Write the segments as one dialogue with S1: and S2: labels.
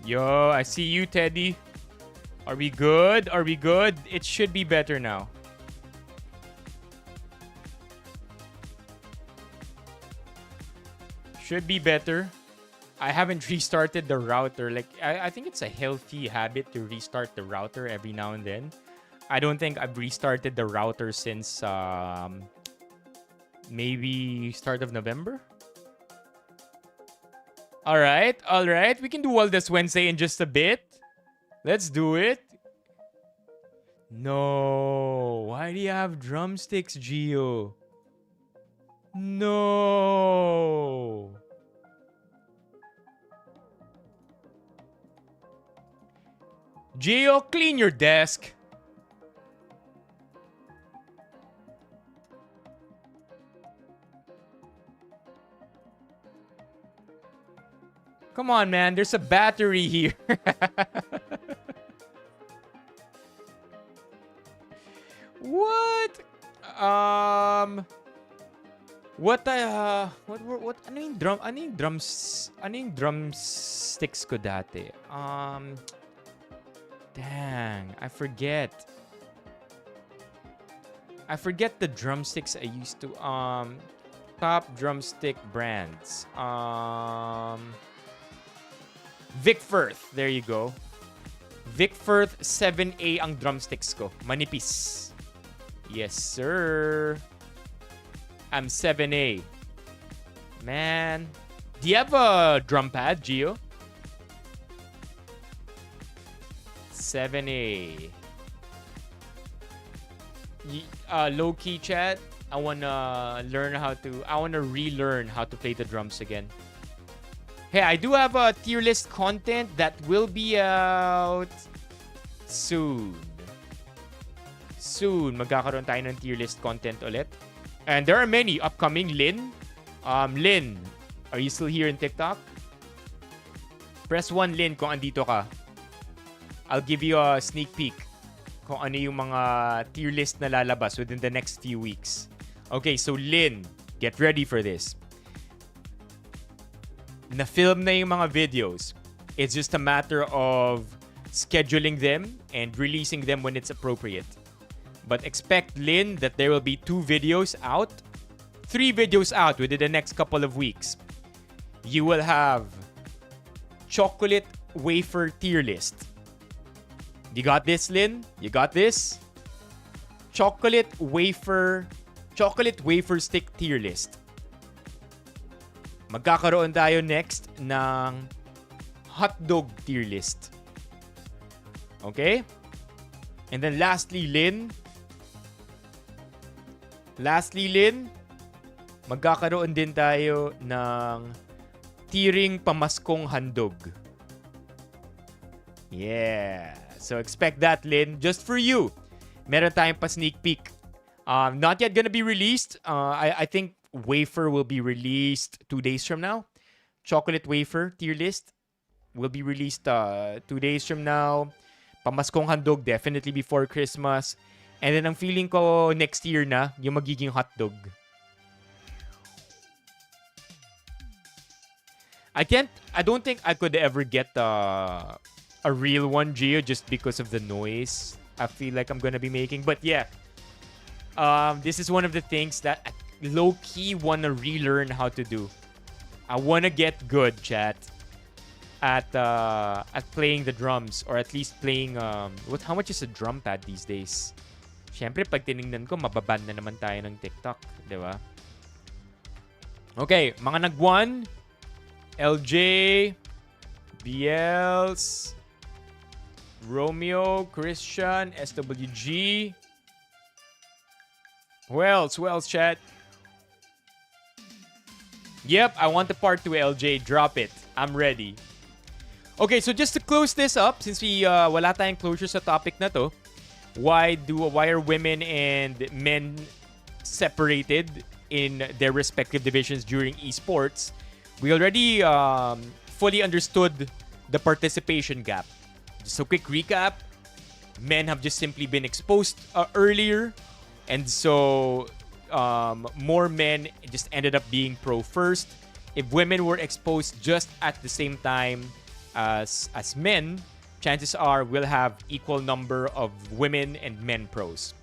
S1: Yo, I see you, Teddy. Are we good? Are we good? It should be better now. Should be better. I haven't restarted the router. Like, I think it's a healthy habit to restart the router every now and then. I don't think I've restarted the router since maybe start of November. All right. We can do Waldas Wednesday in just a bit. Let's do it. No. Why do you have drumsticks, Gio? No. Gio, clean your desk. Come on, man. There's a battery here. What? What ano yung drumsticks ko dati? Dang, I forget the drumsticks I used to top drumstick brands. Vic Firth, there you go. Vic Firth 7A ang drumsticks ko. Manipis. Yes, sir. I'm 7A. Man. Do you have a drum pad, Gio? 7A. Low-key chat. I wanna relearn how to play the drums again. Hey, I do have a tier list content that will be out soon. Magkakaroon tayo ng tier list content ulit. And there are many upcoming. Lynn, are you still here in TikTok? Press 1, Lynn, kung andito ka. I'll give you a sneak peek kung ano yung mga tier list na lalabas within the next few weeks. Okay, so Lynn, get ready for this. Na-film na yung mga videos. It's just a matter of scheduling them and releasing them when it's appropriate. But expect, Lynn, that there will be 2 videos out, 3 videos out within the next couple of weeks. You will have chocolate wafer tier list. You got this, Lynn? You got this? Chocolate wafer stick tier list. Magkakaroon tayo next ng hotdog tier list. Okay? And then lastly, Lynn, magkakaroon din tayo ng tiering Pamaskong Handog. Yeah. So expect that, Lynn. Just for you. Meron tayong pa sneak peek. Not yet gonna be released. I think wafer will be released 2 days from now. Chocolate wafer tier list will be released 2 days from now. Pamaskong Handog definitely before Christmas. And then ang feeling ko next year na yung magiging hotdog. I don't think I could ever get a real one, Gio, just because of the noise I feel like I'm gonna be making. But yeah, this is one of the things that I low-key wanna relearn how to do. I wanna get good, chat, at playing the drums, or at least playing how much is a drum pad these days? Syempre, pag tiningnan ko, mababan na naman tayo ng TikTok, di ba? Okay, mga nag-1, LJ, BLs, Romeo, Christian, SWG. Who else, chat? Yep, I want the part 2, LJ. Drop it. I'm ready. Okay, so just to close this up, since we wala tayong closure sa topic na to, why are women and men separated in their respective divisions during esports? We already fully understood the participation gap. Just a quick recap. Men have just simply been exposed earlier, and so more men just ended up being pro first. If women were exposed just at the same time, as men, chances are we'll have equal number of women and men pros.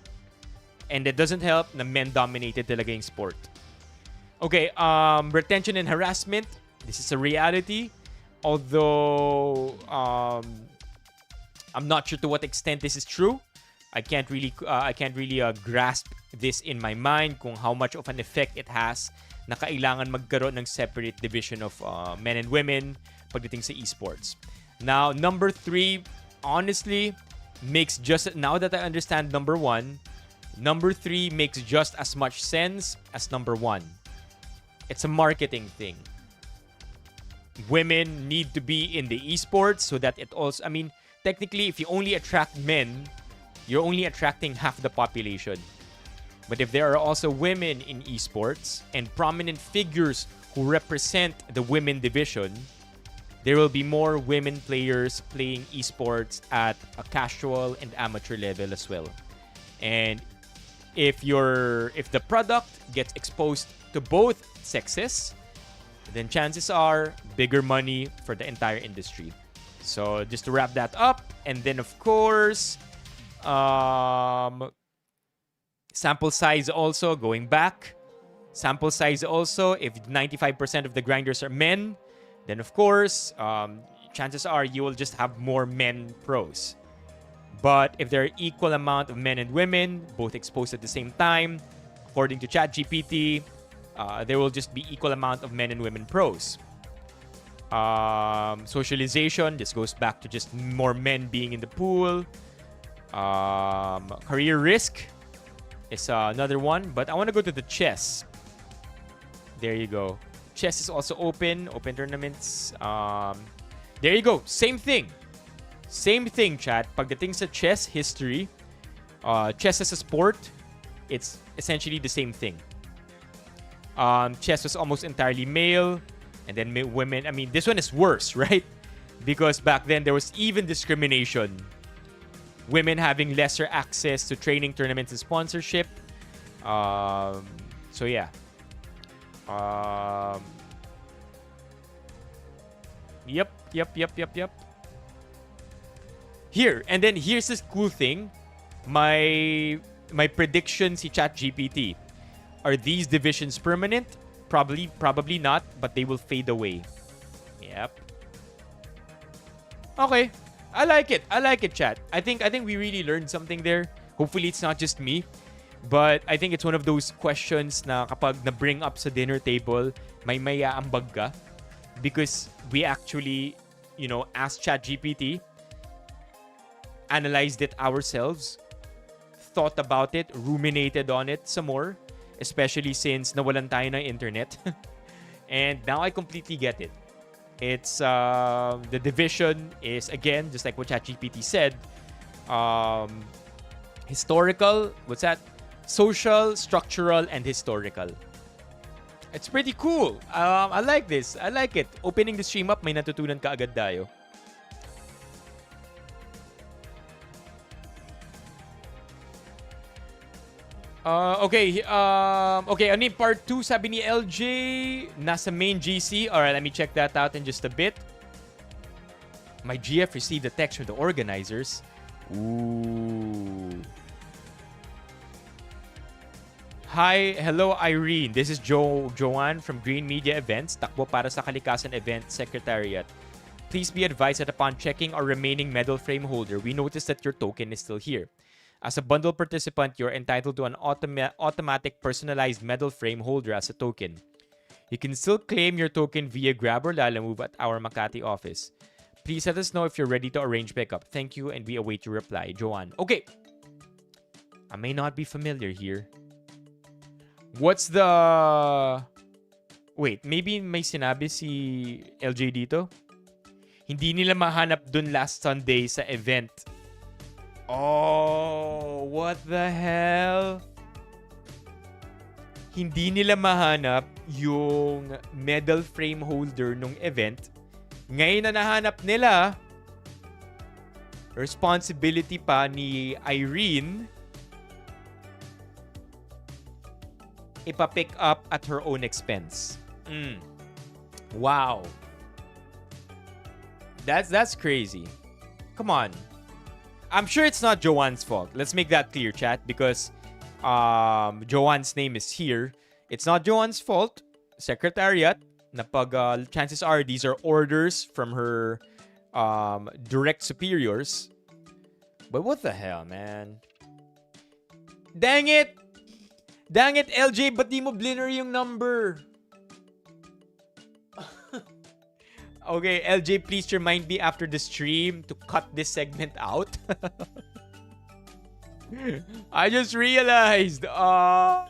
S1: And it doesn't help na men dominated talaga yung sport. Okay, retention and harassment. This is a reality. Although I'm not sure to what extent this is true. I can't really grasp this in my mind kung how much of an effect it has na kailangan magkaroon ng separate division of men and women pagdating sa esports. Now, number 3, honestly, makes just, now that I understand number 1, number 3 makes just as much sense as number 1. It's a marketing thing. Women need to be in the esports so that it also, I mean, technically, if you only attract men, you're only attracting half the population. But if there are also women in esports and prominent figures who represent the women division, there will be more women players playing esports at a casual and amateur level as well. And if the product gets exposed to both sexes, then chances are bigger money for the entire industry. So just to wrap that up, and then of course, sample size also, going back. Sample size also, if 95% of the grinders are men, then of course, chances are you will just have more men pros. But if there are equal amount of men and women, both exposed at the same time, according to ChatGPT, there will just be equal amount of men and women pros. Socialization, this goes back to just more men being in the pool. Career risk is another one, but I want to go to the chess. There you go. Chess is also open tournaments. There you go. Same thing, chat. Pagdating sa chess history, chess as a sport, it's essentially the same thing. Chess was almost entirely male, and then women. I mean, this one is worse, right? Because back then there was even discrimination. Women having lesser access to training, tournaments, and sponsorship. So yeah. Yep. Here, and then here's this cool thing. My prediction si ChatGPT. Are these divisions permanent? Probably not, but they will fade away. Yep. Okay. I like it, chat. I think we really learned something there. Hopefully it's not just me. But I think it's one of those questions na kapag na-bring up sa dinner table, may ambag ka. Because we actually, asked ChatGPT, analyzed it ourselves, thought about it, ruminated on it some more, especially since nawalan tayo ng internet. And now I completely get it. It's the division is, again, just like what ChatGPT said, historical, what's that? Social, structural, and historical. It's pretty cool. I like this. I like it. Opening the stream up, may natutunan ka agad tayo. Okay, ano yung part 2? Sabi ni LJ, nasa main GC. Alright, let me check that out in just a bit. My GF received a text from the organizers. Ooh. Hi, hello Irene. This is Joanne from Green Media Events, takbo para sa Kalikasan Event Secretariat. Please be advised that upon checking our remaining medal frame holder, we noticed that your token is still here. As a bundle participant, you're entitled to an automatic personalized medal frame holder as a token. You can still claim your token via Grab or Lalamove at our Makati office. Please let us know if you're ready to arrange pickup. Thank you, and we await your reply, Joanne. Okay. I may not be familiar here. What's the... Wait, maybe may sinabi si LJ dito? Hindi nila mahanap dun last Sunday sa event. Oh, what the hell? Hindi nila mahanap yung medal frame holder nung event. Ngayon na nahanap nila, responsibility pa ni Irene ipa-pick up at her own expense. Wow. That's crazy. Come on. I'm sure it's not Joanne's fault. Let's make that clear, chat, because Joanne's name is here. It's not Joanne's fault. Secretariat, chances are these are orders from her direct superiors. But what the hell, man? Dang it! Dang it, LJ, ba't di mo blur yung number? Okay, LJ, please remind me after the stream to cut this segment out. I just realized. I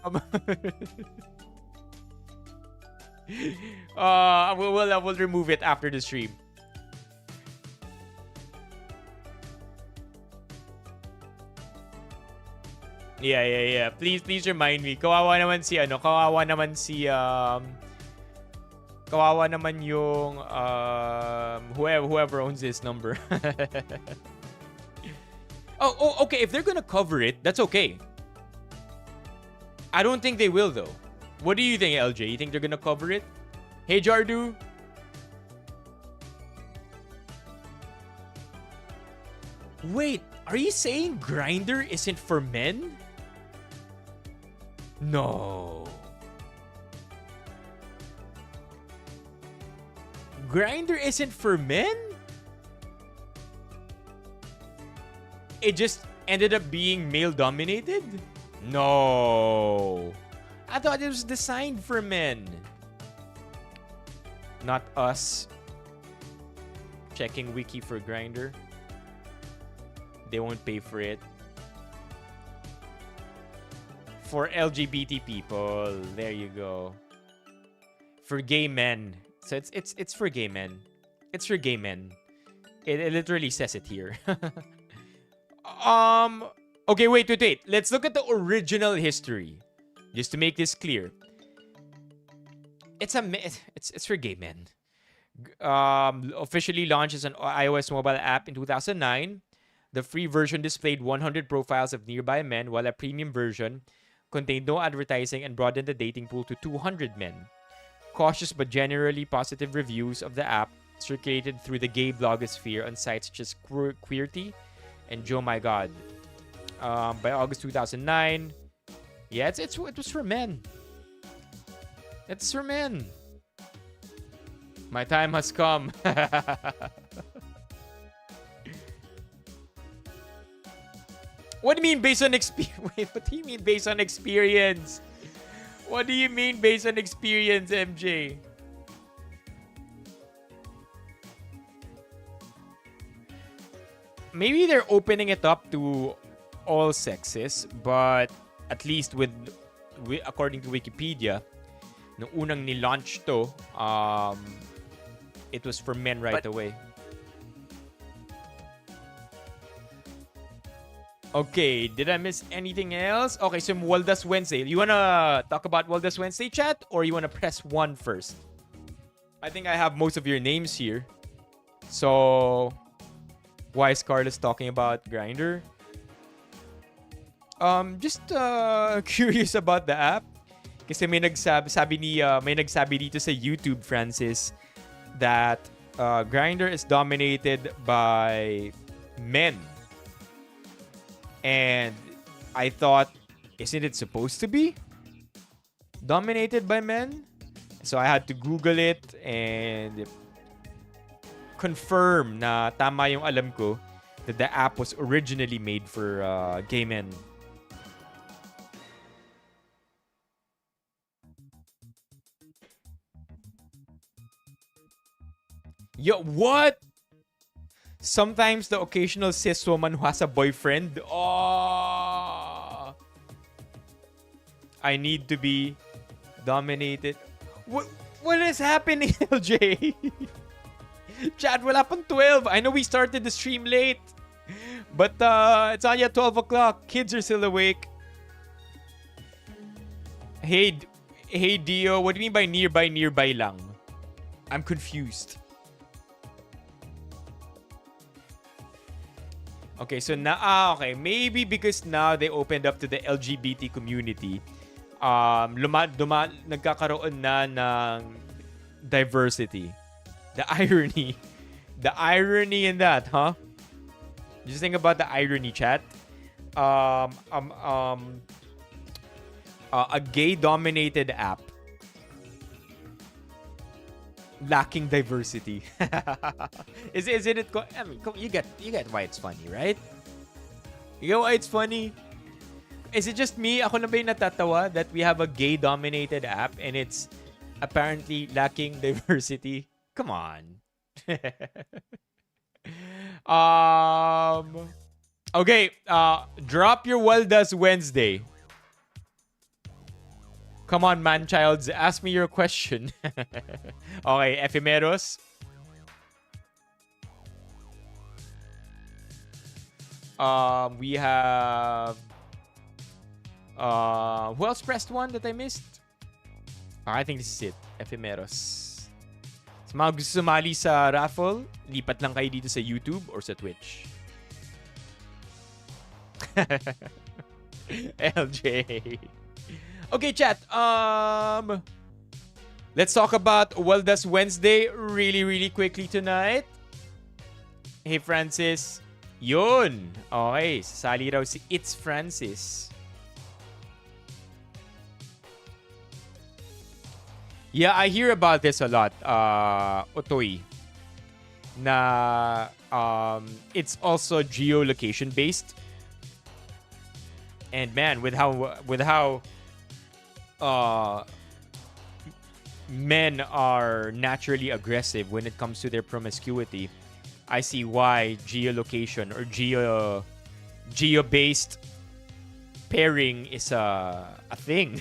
S1: will remove it after the stream. Yeah. Please remind me. Kawawa naman yung whoever owns this number. Okay. If they're gonna cover it, that's okay. I don't think they will, though. What do you think, LJ? You think they're gonna cover it? Hey, Jardu. Wait, are you saying Grindr isn't for men? No. Grindr isn't for men? It just ended up being male dominated? No. I thought it was designed for men. Not us. Checking wiki for Grindr. They won't pay for it. For LGBT people. There you go. For gay men. So it's for gay men. It's for gay men. It literally says it here. Okay, wait. Let's look at the original history. Just to make this clear. It's for gay men. Officially launched as an iOS mobile app in 2009. The free version displayed 100 profiles of nearby men, while a premium version contained no advertising and broadened the dating pool to 200 men. Cautious but generally positive reviews of the app circulated through the gay blogosphere on sites such as Queerty and Joe My God. By August 2009, yeah, it was for men. It's for men. My time has come. What do you mean based on experience? Wait, what do you mean based on experience? What do you mean based on experience, MJ? Maybe they're opening it up to all sexes, but at least according to Wikipedia, nung unang ni-launch to, it was for men right away. Okay, did I miss anything else? Okay, so Waldas Wednesday. You wanna talk about Waldas Wednesday, chat? Or you wanna press 1 first? I think I have most of your names here. So, why is Carlos talking about Grindr? Just curious about the app. Kasi may nagsabi dito sa YouTube, Francis, that Grindr is dominated by men. And I thought, isn't it supposed to be dominated by men? So I had to Google it and confirm na tama yung alam ko that the app was originally made for gay men. Yo, what? Sometimes the occasional cis woman who has a boyfriend. Oh, I need to be dominated. What is happening, LJ? Chat, wala pang 12. I know we started the stream late. But it's on yet 12 o'clock. Kids are still awake. Hey Dio, what do you mean by nearby lang? I'm confused. Okay, so okay, maybe because now they opened up to the LGBT community, nagkakaroon na ng diversity. The irony The irony in that, huh? Just think about the irony, chat. A gay-dominated app lacking diversity. Isn't it? I mean, you get why it's funny, right? You get why it's funny. Is it just me? Ako na ba yung natatawa that we have a gay-dominated app and it's apparently lacking diversity? Come on. Okay. Drop your Waldas Wednesday. Come on, man-childs. Ask me your question. Okay, Ephemeros. We have... who else pressed one that I missed? I think this is it. Ephemeros. Sa mga gusto sumali sa raffle, lipat lang kayo dito sa YouTube or sa Twitch. LJ. Okay, chat. Let's talk about Waldas Wednesday really quickly tonight. Hey, Francis. Yun. Okay, sasali raw si It's Francis. Yeah, I hear about this a lot, Otoy. Na it's also geolocation based. And man, with how men are naturally aggressive when it comes to their promiscuity, I see why geolocation or geo-based pairing is a thing.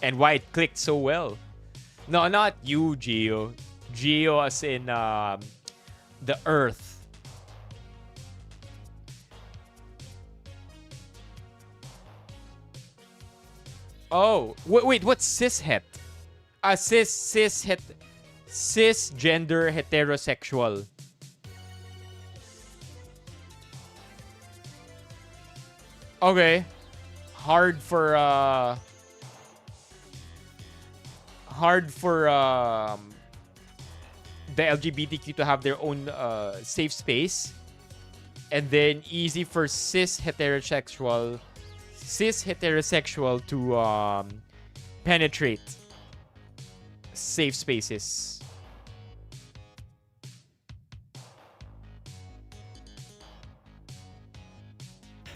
S1: And why it clicked so well. No, not you, Geo. Geo as in the Earth. Oh, wait, what's cishet? Cisgender heterosexual. Okay. Hard for the LGBTQ to have their own safe space, and then easy for cis heterosexual to penetrate safe spaces.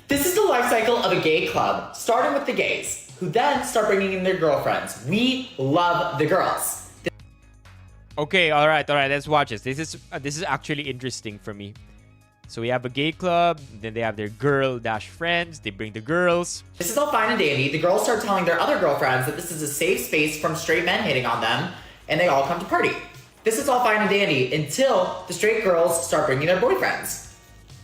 S2: This is the life cycle of a gay club, starting with the gays, who then start bringing in their girlfriends. We love the girls.
S1: Okay, all right. Let's watch this. This is actually interesting for me. So we have a gay club, then they have their girl-friends. They bring the girls.
S2: This is all fine and dandy. The girls start telling their other girlfriends that this is a safe space from straight men hitting on them, and they all come to party. This is all fine and dandy until the straight girls start bringing their boyfriends.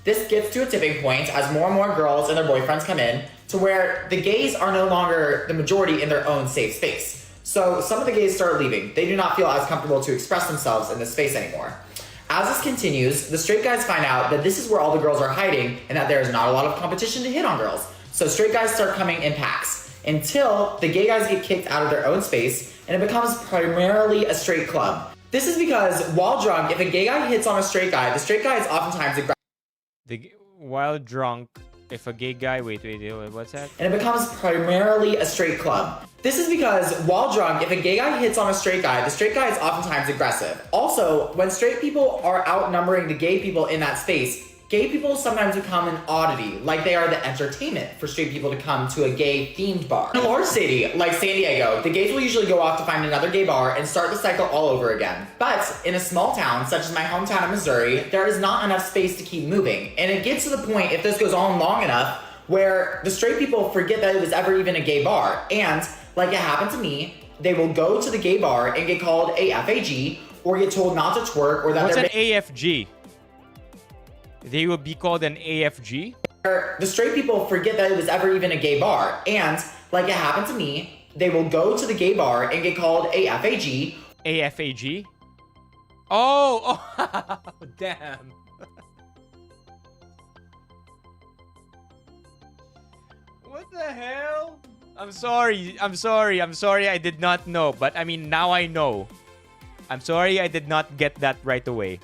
S2: This gets to a tipping point as more and more girls and their boyfriends come in to where the gays are no longer the majority in their own safe space. So some of the gays start leaving. They do not feel as comfortable to express themselves in this space anymore. As this continues, the straight guys find out that this is where all the girls are hiding and that there is not a lot of competition to hit on girls. So straight guys start coming in packs until the gay guys get kicked out of their own space and it becomes primarily a straight club. This is because while drunk, if a gay guy hits on a straight guy, the straight guy is oftentimes aggressive.
S1: While drunk, if a gay guy... Wait, what's that?
S2: And it becomes primarily a straight club. This is because while drunk, if a gay guy hits on a straight guy, the straight guy is oftentimes aggressive. Also, when straight people are outnumbering the gay people in that space, gay people sometimes become an oddity, like they are the entertainment for straight people to come to a gay-themed bar. In a large city, like San Diego, the gays will usually go off to find another gay bar and start the cycle all over again. But in a small town, such as my hometown of Missouri, there is not enough space to keep moving. And it gets to the point, if this goes on long enough, where the straight people forget that it was ever even a gay bar. And, like it happened to me, they will go to the gay bar and get called a FAG, or get told not to twerk, or that
S1: What's an AFG? They will be called an AFG?
S2: The straight people forget that it was ever even a gay bar. And, like it happened to me, they will go to the gay bar and get called a FAG.
S1: AFAG? Oh, damn. What the hell? I'm sorry. I did not know. But I mean, now I know. I'm sorry I did not get that right away.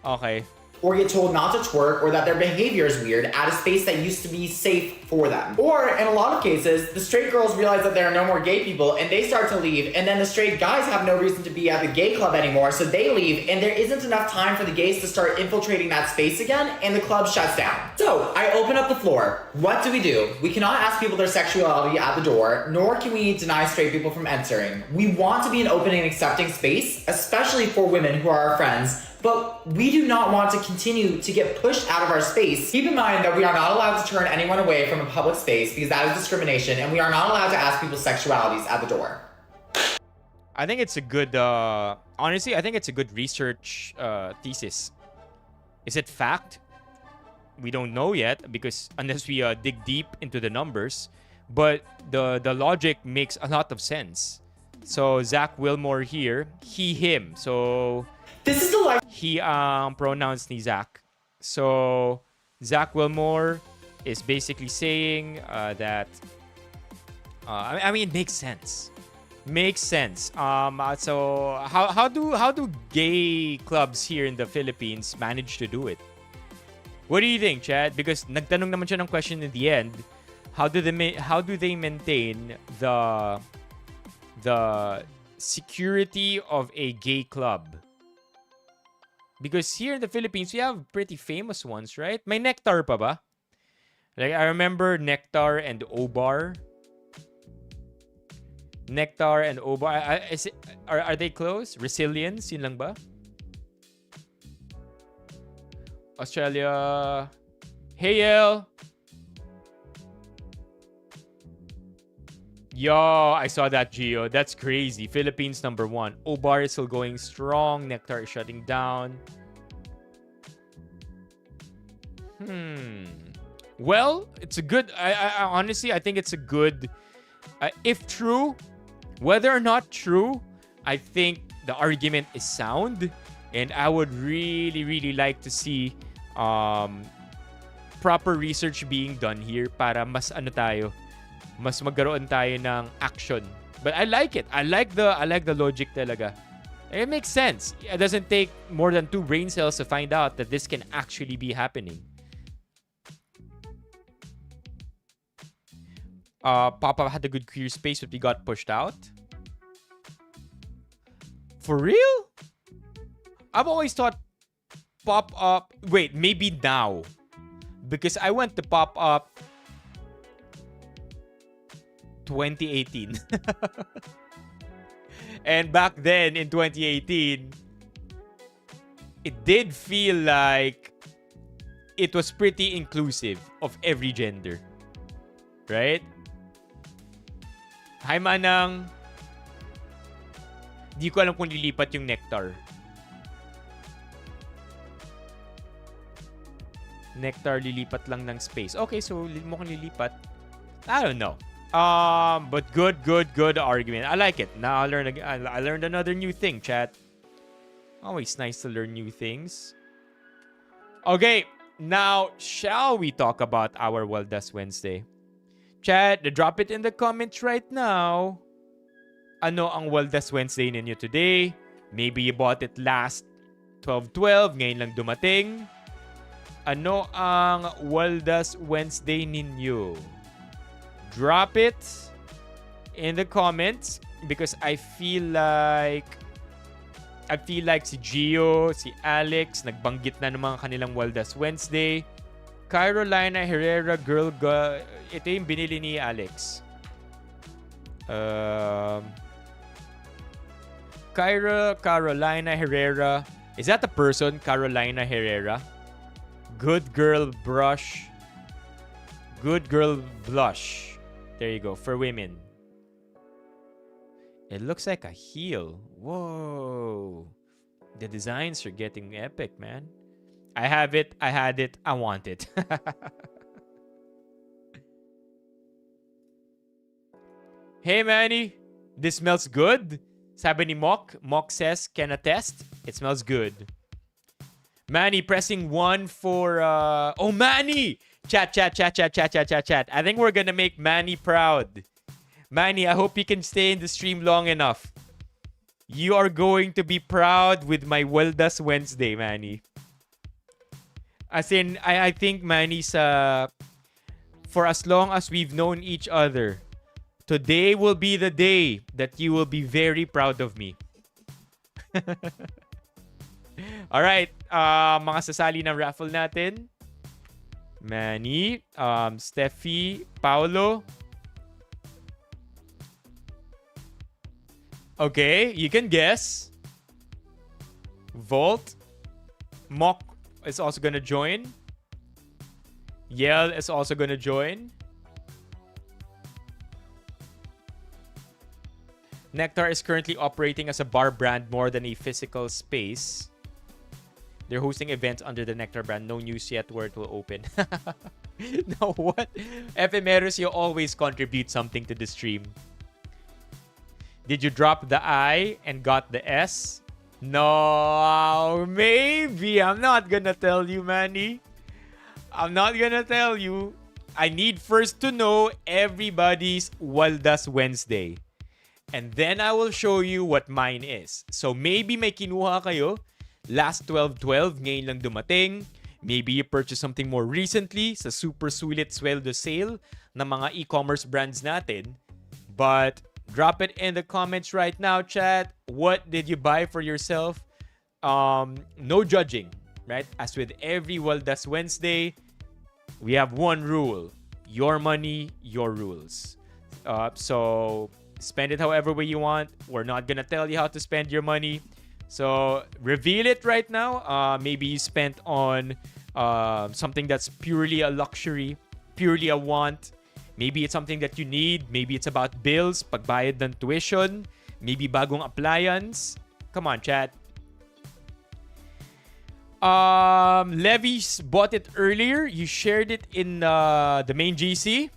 S1: Okay.
S2: or get told not to twerk, or that their behavior is weird at a space that used to be safe for them. Or in a lot of cases, the straight girls realize that there are no more gay people and they start to leave, and then the straight guys have no reason to be at the gay club anymore, so they leave, and there isn't enough time for the gays to start infiltrating that space again, and the club shuts down. So I open up the floor. What do? We cannot ask people their sexuality at the door, nor can we deny straight people from entering. We want to be an open and accepting space, especially for women who are our friends, but we do not want to continue to get pushed out of our space. Keep in mind that we are not allowed to turn anyone away from a public space because that is discrimination, and we are not allowed to ask people's sexualities at the door.
S1: I think it's a good, honestly, I think it's a good research thesis. Is it fact? We don't know yet because unless we dig deep into the numbers, but the logic makes a lot of sense. So Zach Wilmore here, he, him. So
S2: this is the life.
S1: He pronouns ni Zach. So Zach Wilmore is basically saying that I mean it makes sense. Makes sense. So how do gay clubs here in the Philippines manage to do it? What do you think, Chad? Because nagtanong naman siya ng question in the end. How do they maintain the security of a gay club? Because here in the Philippines, we have pretty famous ones, right? May Nectar pa ba? Like, I remember Nectar and Obar. Nectar and Obar. Are they close? Resilience? Yun lang ba? Australia. Hey, El. Yo, I saw that, Gio. That's crazy. Philippines #1. Obar is still going strong. Nectar is shutting down. Well, it's a good... I honestly, I think it's a good... if true, whether or not true, I think the argument is sound. And I would really, really like to see proper research being done here para mas mas magkaroon tayo ng action. But I like it. I like the logic talaga. It makes sense. It doesn't take more than 2 brain cells to find out that this can actually be happening. Papa had a good queer space, but we got pushed out. For real? I've always thought pop-up... Wait, maybe now. Because I went to pop-up 2018. And back then, in 2018, it did feel like it was pretty inclusive of every gender. Right? Hi, Manang. Di ko alam kung lilipat yung Nectar. Nectar lilipat lang ng space. Okay, so mukhang lilipat. I don't know. But good argument. I like it. Now I learned another new thing, chat. Always nice to learn new things. Okay, now shall we talk about our Waldas Wednesday? Chat, drop it in the comments right now. Ano ang Waldas Wednesday ninyo today? Maybe you bought it last 12/12, ngayon lang dumating. Ano ang Waldas Wednesday ninyo? Drop it in the comments because I feel like si Gio, si Alex nagbanggit na ng mga kanilang Waldas Wednesday. Carolina Herrera girl, ito yung binili ni Alex. Carolina Herrera. Is that the person? Carolina Herrera. Good girl brush. Good girl blush. There you go. For women. It looks like a heel. Whoa. The designs are getting epic, man. I have it. I had it. I want it. Hey, Manny. This smells good. Sabi ni Mock. Mock says, can attest. It smells good. Manny pressing 1 for... Oh, Manny! Chat. I think we're gonna make Manny proud. Manny, I hope you can stay in the stream long enough. You are going to be proud with my Waldas Wednesday, Manny. As in, I think, Manny, for as long as we've known each other, today will be the day that you will be very proud of me. Alright, mga sasali ng raffle natin. Manny, Steffi, Paolo. Okay, you can guess. Volt. Mock is also gonna join. Yell is also gonna join. Nectar is currently operating as a bar brand more than a physical space. They're hosting events under the Nectar brand. No news yet where it will open. Now what? Ephemeris, you always contribute something to the stream. Did you drop the I and got the S? No, maybe. I'm not gonna tell you, Manny. I'm not gonna tell you. I need first to know everybody's Waldas Wednesday. And then I will show you what mine is. So maybe may kinuha kayo. Last 12/12, ngayon lang dumating. Maybe you purchased something more recently sa super sulit sweldo sale ng mga e-commerce brands natin. But drop it in the comments right now, chat. What did you buy for yourself? No judging, right? As with every Waldas Wednesday, we have one rule. Your money, your rules. So spend it however way you want. We're not gonna tell you how to spend your money. So reveal it right now. Maybe you spent on something that's purely a luxury, purely a want. Maybe it's something that you need. Maybe it's about bills, pagbayad ng tuition, maybe bagong appliance. Come on, chat. Levy's bought it earlier. You shared it in the main GC.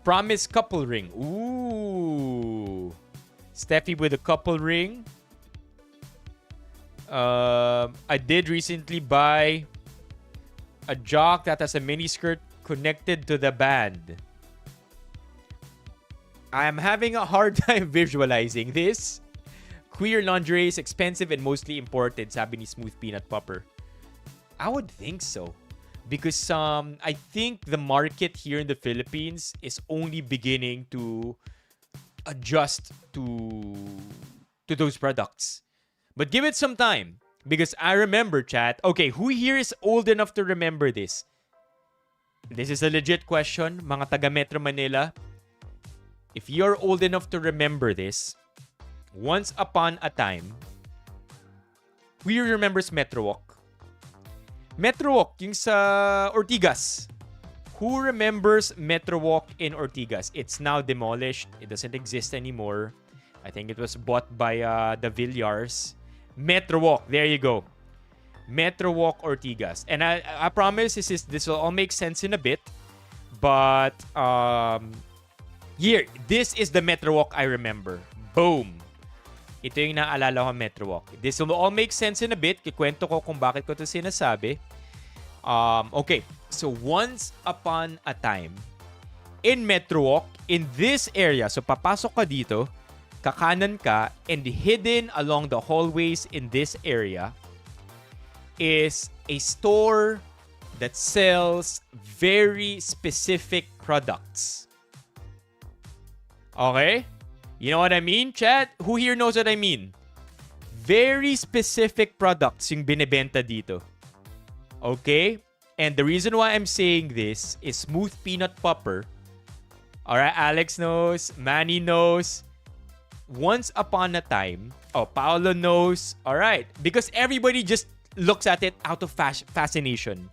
S1: Promise couple ring. Ooh. Steffi with a couple ring. I did recently buy a jock that has a mini skirt connected to the band. I'm having a hard time visualizing this. Queer lingerie is expensive and mostly imported, sabi ni Smooth Peanut Popper. I would think so. Because I think the market here in the Philippines is only beginning to adjust to those products. But give it some time. Because I remember, chat. Okay, who here is old enough to remember this? This is a legit question, mga taga Metro Manila. If you're old enough to remember this, once upon a time, who here remembers Metro Walk? Metro Walk, yung sa Ortigas. Who remembers Metro Walk in Ortigas? It's now demolished. It doesn't exist anymore. I think it was bought by the Villars. Metro Walk, there you go. Metro Walk Ortigas. And I promise this will all make sense in a bit. But here, this is the Metro Walk I remember. Boom. Ito yung naalala ko Metro Walk. This will all make sense in a bit. Kikwento ko kung bakit ko ito sinasabi. Okay, so once upon a time, in Metro Walk, in this area, so papasok ka dito, kakanan ka, and hidden along the hallways in this area is a store that sells very specific products. Okay? You know what I mean, chat? Who here knows what I mean? Very specific products yung binibenta dito. Okay? And the reason why I'm saying this is Smooth Peanut Popper. Alright, Alex knows. Manny knows. Once upon a time, Paolo knows. Alright. Because everybody just looks at it out of fascination.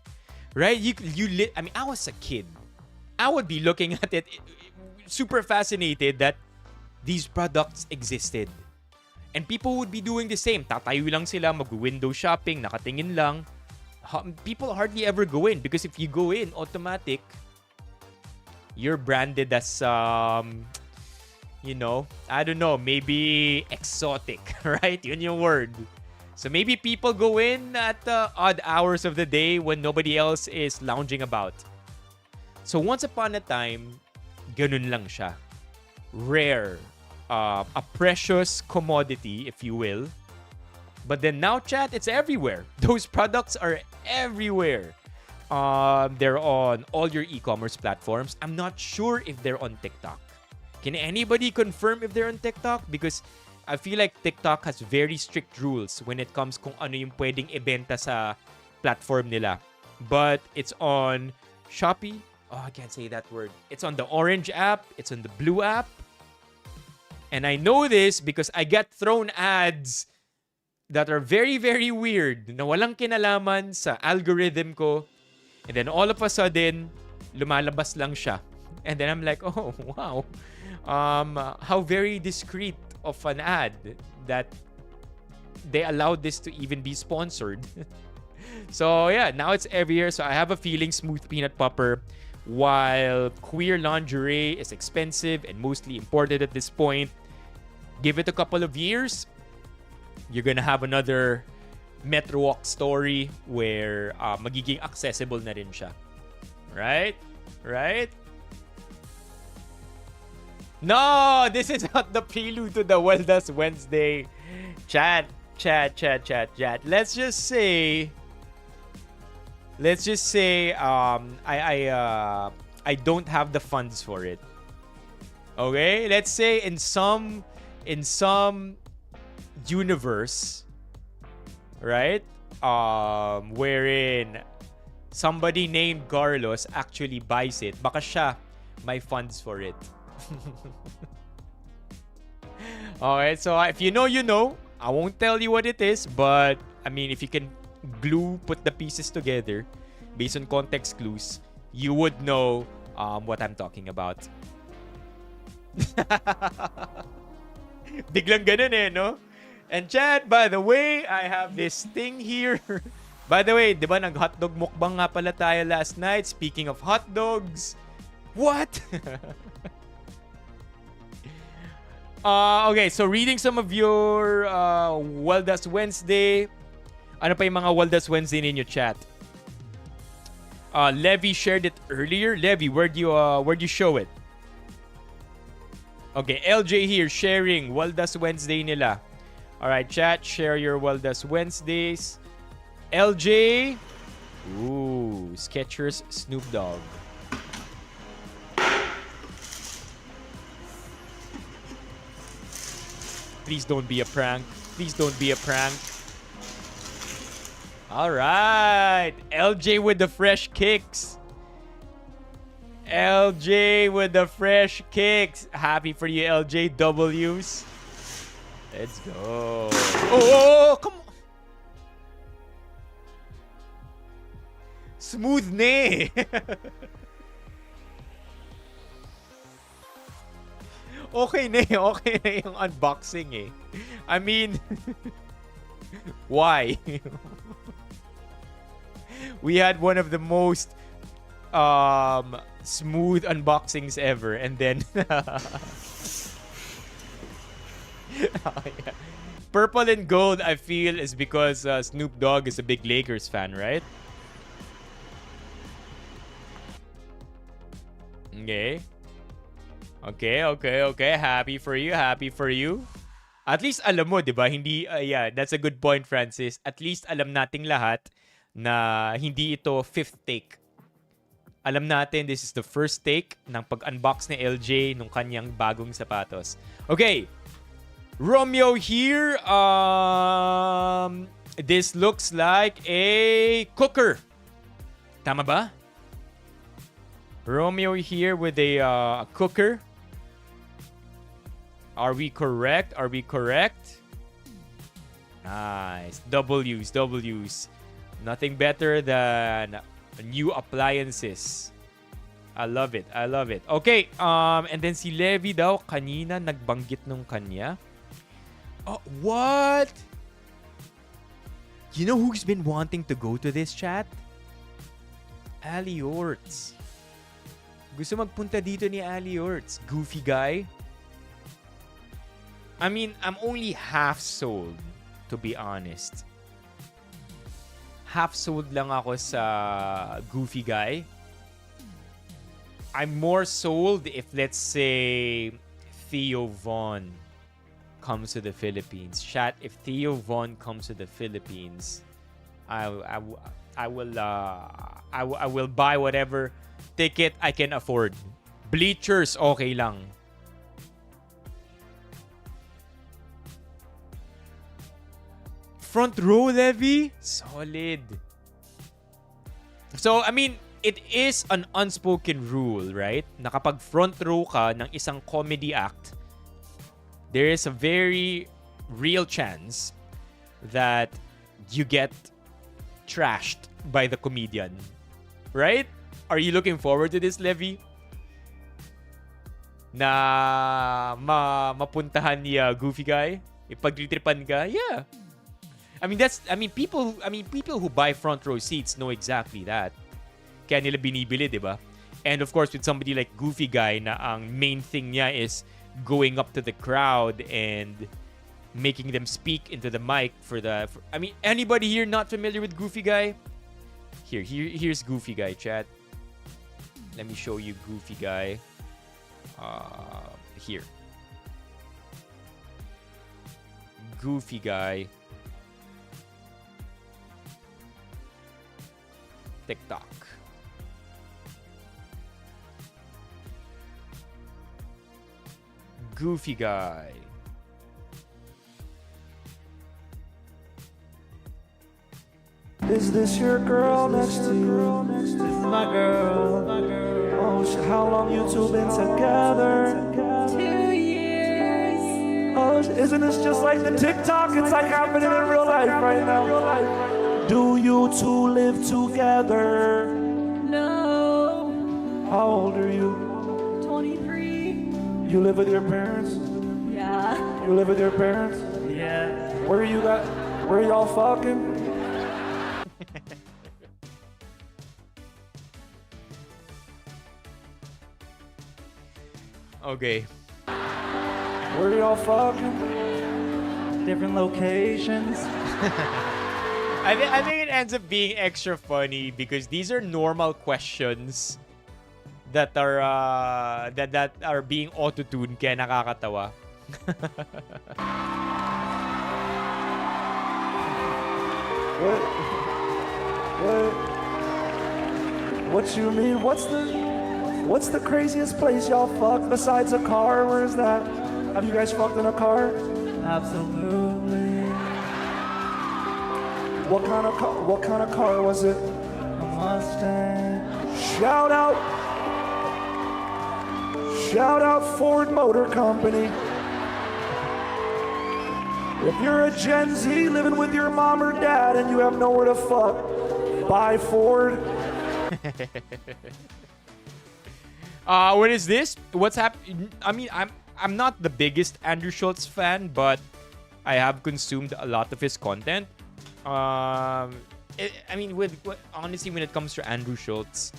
S1: Right? I mean, I was a kid. I would be looking at it super fascinated that these products existed. And people would be doing the same. Tatayo lang sila, mag-window shopping, nakatingin lang. People hardly ever go in because if you go in, automatic, you're branded as, you know, I don't know, maybe exotic, right? Yun yung word. So maybe people go in at odd hours of the day when nobody else is lounging about. So once upon a time, ganun lang siya. Rare. A precious commodity, if you will, But then now, chat, it's everywhere. Those products are everywhere. They're on all your e-commerce platforms. I'm not sure if they're on TikTok. Can anybody confirm if they're on TikTok? Because I feel like TikTok has very strict rules when it comes kung ano yung pwedeng ibenta sa platform nila. But it's on Shopee. Oh, I can't say that word. It's on the orange app. It's on the blue app. And I know this because I get thrown ads that are very, very weird na walang kinalaman sa algorithm ko. And then all of a sudden, lumalabas lang siya. And then I'm like, oh, wow. How very discreet of an ad that they allowed this to even be sponsored. So yeah, now it's everywhere. So I have a feeling Smooth Peanut Popper, while queer lingerie is expensive and mostly imported at this point, give it a couple of years, you're gonna have another Metro Walk story where magiging accessible na rin siya. Right? Right? No! This is not the prelude to the Waldas Wednesday. Chat. Let's just say I don't have the funds for it. Okay? Let's say in some universe, right? Wherein somebody named Carlos actually buys it. Baka siya may funds for it. Okay, so if you know, you know. I won't tell you what it is, but I mean, if you can put the pieces together based on context clues, you would know what I'm talking about. Biglang ganun eh, no? And chat, by the way, I have this thing here. By the way, di ba nag-hotdog mukbang nga pala tayo last night? Speaking of hotdogs, what? Okay, so reading some of your Waldas Wednesday. Ano pa yung mga Waldas Wednesday ninyo, chat? Levi shared it earlier. Levi, where'd you show it? Okay, LJ here sharing Waldas Wednesday nila. Alright, chat, share your Waldas Wednesdays. LJ. Ooh, Skechers Snoop Dogg. Please don't be a prank. Please don't be a prank. Alright, LJ with the fresh kicks. LJ with the fresh kicks. Happy for you, LJ. W's. Let's go. Oh, come on. Smooth ne. Okay na yung unboxing eh. I mean, why? We had one of the most smooth unboxings ever, and then oh, yeah. Purple and gold, I feel, is because Snoop Dogg is a big Lakers fan, right? Okay. Happy for you. At least alam mo, 'di ba? Hindi yeah, that's a good point, Francis. At least alam nating lahat na hindi ito fifth take. Alam natin this is the first take ng pag-unbox ni LJ nung kanyang bagong sapatos. Okay. Romeo here. This looks like a cooker. Tama ba? Romeo here with a cooker. Are we correct? Nice. W's. Nothing better than new appliances. I love it. Okay, and then si Levi daw kanina nagbanggit nung kanya. Oh, what? You know who's been wanting to go to this, chat? Ali Orts. Gusto magpunta dito ni Ali Orts. Goofy guy. I mean, I'm only half sold, to be honest. Half sold lang ako sa Goofy guy. I'm more sold if, let's say, Theo Von comes to the Philippines. Chat, if Theo Von comes to the Philippines, I will buy whatever ticket I can afford. Bleachers, okay lang. Front row, Levy? Solid. So, I mean, it is an unspoken rule, right? Na kapag front row ka ng isang comedy act, there is a very real chance that you get trashed by the comedian. Right? Are you looking forward to this, Levy? Na mapuntahan ni Goofy Guy? Ipagtritripan ka? Yeah. People who buy front row seats know exactly that. Kaya nila binibili, di ba? And of course, with somebody like Goofy Guy na ang main thing niya is going up to the crowd and making them speak into the mic anybody here not familiar with Goofy Guy? Here's Goofy Guy, chat. Let me show you Goofy Guy. Here. Goofy Guy. TikTok. Goofy Guy.
S3: Is this your girl next to you? This is my girl. Oh shit, how long you two been together?
S4: 2 years.
S3: Oh shit, isn't this just like the TikTok? It's like happening in real life right now. Do you two live together?
S4: No.
S3: How old are you?
S4: 23.
S3: You live with your parents?
S4: Yeah.
S3: You live with your parents?
S4: Yeah.
S3: Where y'all fucking?
S1: Okay.
S3: Where y'all fucking?
S4: Different locations.
S1: I think it ends up being extra funny because these are normal questions that are that are being auto-tuned kaya nakakatawa.
S3: What you mean? What's the craziest place y'all fucked besides a car? Where is that? Have you guys fucked in a car?
S4: Absolutely.
S3: What kind of car was it?
S4: A Mustang.
S3: Shout out Ford Motor Company. If you're a Gen Z living with your mom or dad and you have nowhere to fuck, buy Ford.
S1: What is this? What's happening? I mean, I'm not the biggest Andrew Schultz fan, but I have consumed a lot of his content. Honestly, when it comes to Andrew Schultz,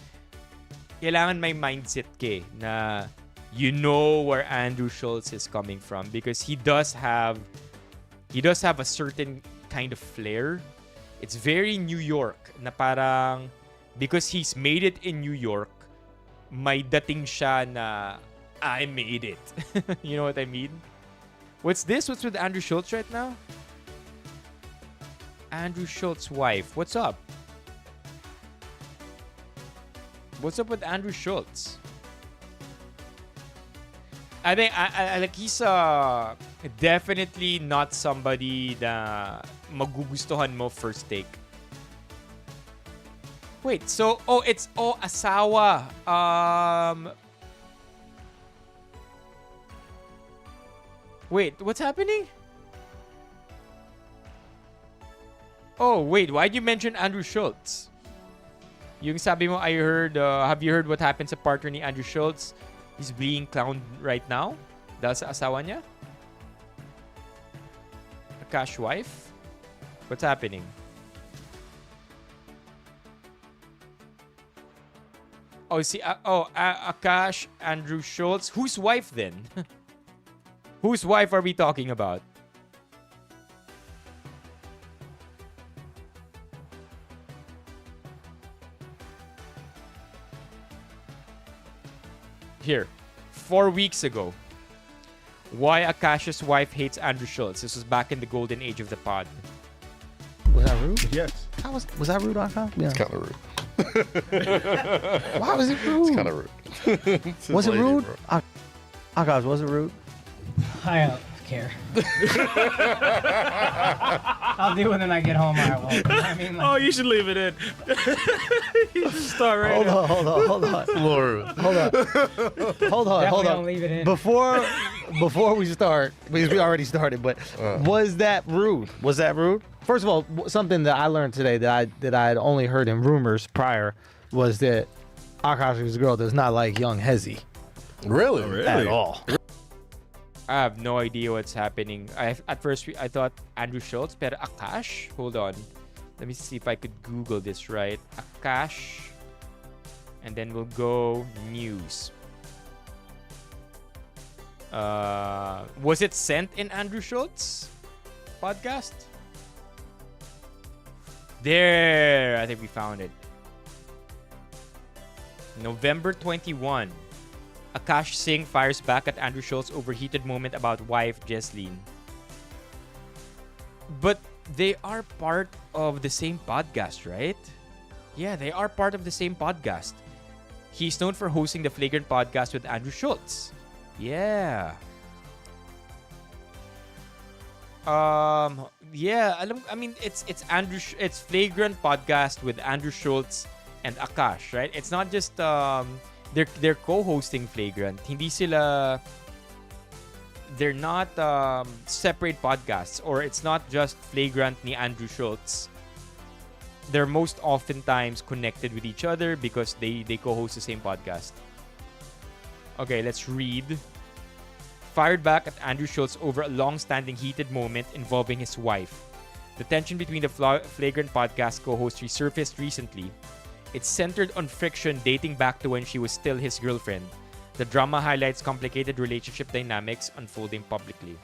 S1: kailangan may mindset ka na you know where Andrew Schultz is coming from because he does have a certain kind of flair. It's very New York na parang because he's made it in New York, may dating siya na I made it. You know what I mean? What's this? What's with Andrew Schultz right now? Andrew Schultz's wife. What's up? What's up with Andrew Schultz? I think I like he's definitely not somebody na magugustuhan mo first take. Wait, so it's asawa. Wait, what's happening? Oh, wait, why'd you mention Andrew Schultz? Yung sabi mo, I heard, have you heard what happened sa partner ni Andrew Schultz? He's being clowned right now? Dahil sa asawa niya? A cash wife? What's happening? Oh, see, Akash, Andrew Schultz. Whose wife then? Whose wife are we talking about? Here, 4 weeks ago, Why Akash's wife hates Andrew Schultz. This was back in the golden age of the pod.
S5: Was that rude?
S6: Yes.
S5: Was that rude, Akash? Yeah.
S7: It's kind of rude.
S5: Why was it rude?
S7: It's kind of rude.
S5: Was it rude? Akash, was it rude?
S8: I don't care. I'll do it when I get home. I won't. I mean, like,
S6: Oh, you should leave it in. You should start right
S5: Hold
S6: now.
S5: on.
S7: Hold on.
S8: definitely don't leave it in.
S5: Before we start, because we already started, but was that rude? Was that rude? First of all, something that I learned today that I had only heard in rumors prior was that Akash's girl does not like young Hezi
S7: Really?
S5: at all.
S1: I have no idea what's happening. At first I thought Andrew Schultz, pero Akash? Hold on. Let me see if I could Google this right. Akash. And then we'll go news. Was it sent in Andrew Schultz podcast? There. I think we found it. November 21. Akash Singh fires back at Andrew Schultz over heated moment about wife Jesslyn. But they are part of the same podcast, right? Yeah, they are part of the same podcast. He's known for hosting the Flagrant podcast with Andrew Schultz. Yeah. It's it's Flagrant podcast with Andrew Schultz and Akash, right? It's not just they're co-hosting Flagrant. They're not separate podcasts, or it's not just Flagrant ni Andrew Schultz. They're most oftentimes connected with each other because they co-host the same podcast. Okay, let's read. Fired back at Andrew Schultz over a long-standing heated moment involving his wife. The tension between the Flagrant podcast co-hosts resurfaced recently. It's centered on friction dating back to when she was still his girlfriend. The drama highlights complicated relationship dynamics unfolding publicly.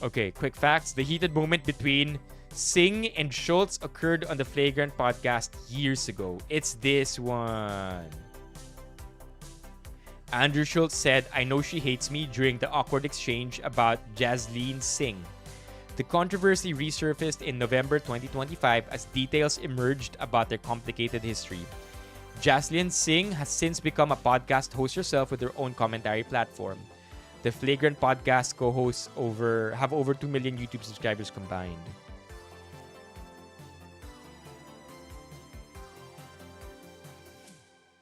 S1: Okay, quick facts. The heated moment between Singh and Schultz occurred on the Flagrant podcast years ago. It's this one. Andrew Schultz said, "I know she hates me," during the awkward exchange about Jesslyn Singh. The controversy resurfaced in November 2025 as details emerged about their complicated history. Jesslyn Singh has since become a podcast host herself with her own commentary platform. The Flagrant podcast co-hosts have over 2 million YouTube subscribers combined.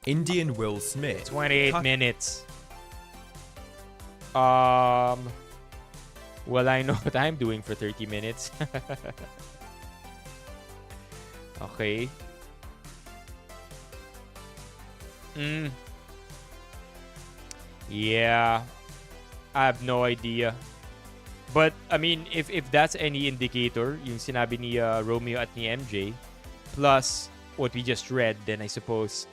S9: Indian Will Smith.
S1: 28 minutes. Well, I know what I'm doing for 30 minutes. Okay. Yeah. I have no idea. But, I mean, if that's any indicator, yung sinabi ni Romeo at ni MJ, plus what we just read, then I suppose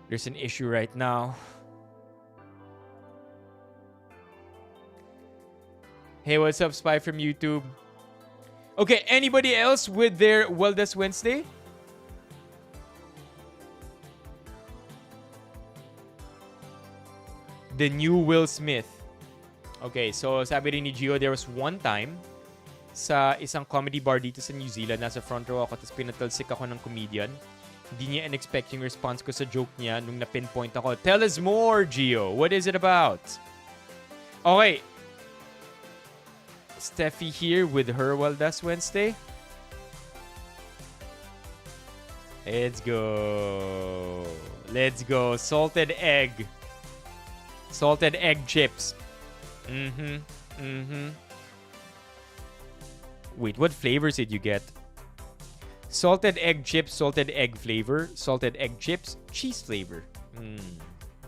S1: there's an issue right now. Hey, what's up, Spy from YouTube? Okay, anybody else with their Waldas Wednesday? The new Will Smith. Okay, so sabi rin ni Gio, there was one time sa isang comedy bar dito sa New Zealand, nasa front row ako, tapos pinatalsik ako ng comedian. Hindi niya in-expect yung response ko sa joke niya nung na-pinpoint ako. Tell us more, Gio. What is it about? Okay. Steffi here with her Waldas Wednesday. Let's go. Let's go. Salted egg. Salted egg chips. Wait, what flavors did you get? Salted egg chips, salted egg flavor, salted egg chips, cheese flavor.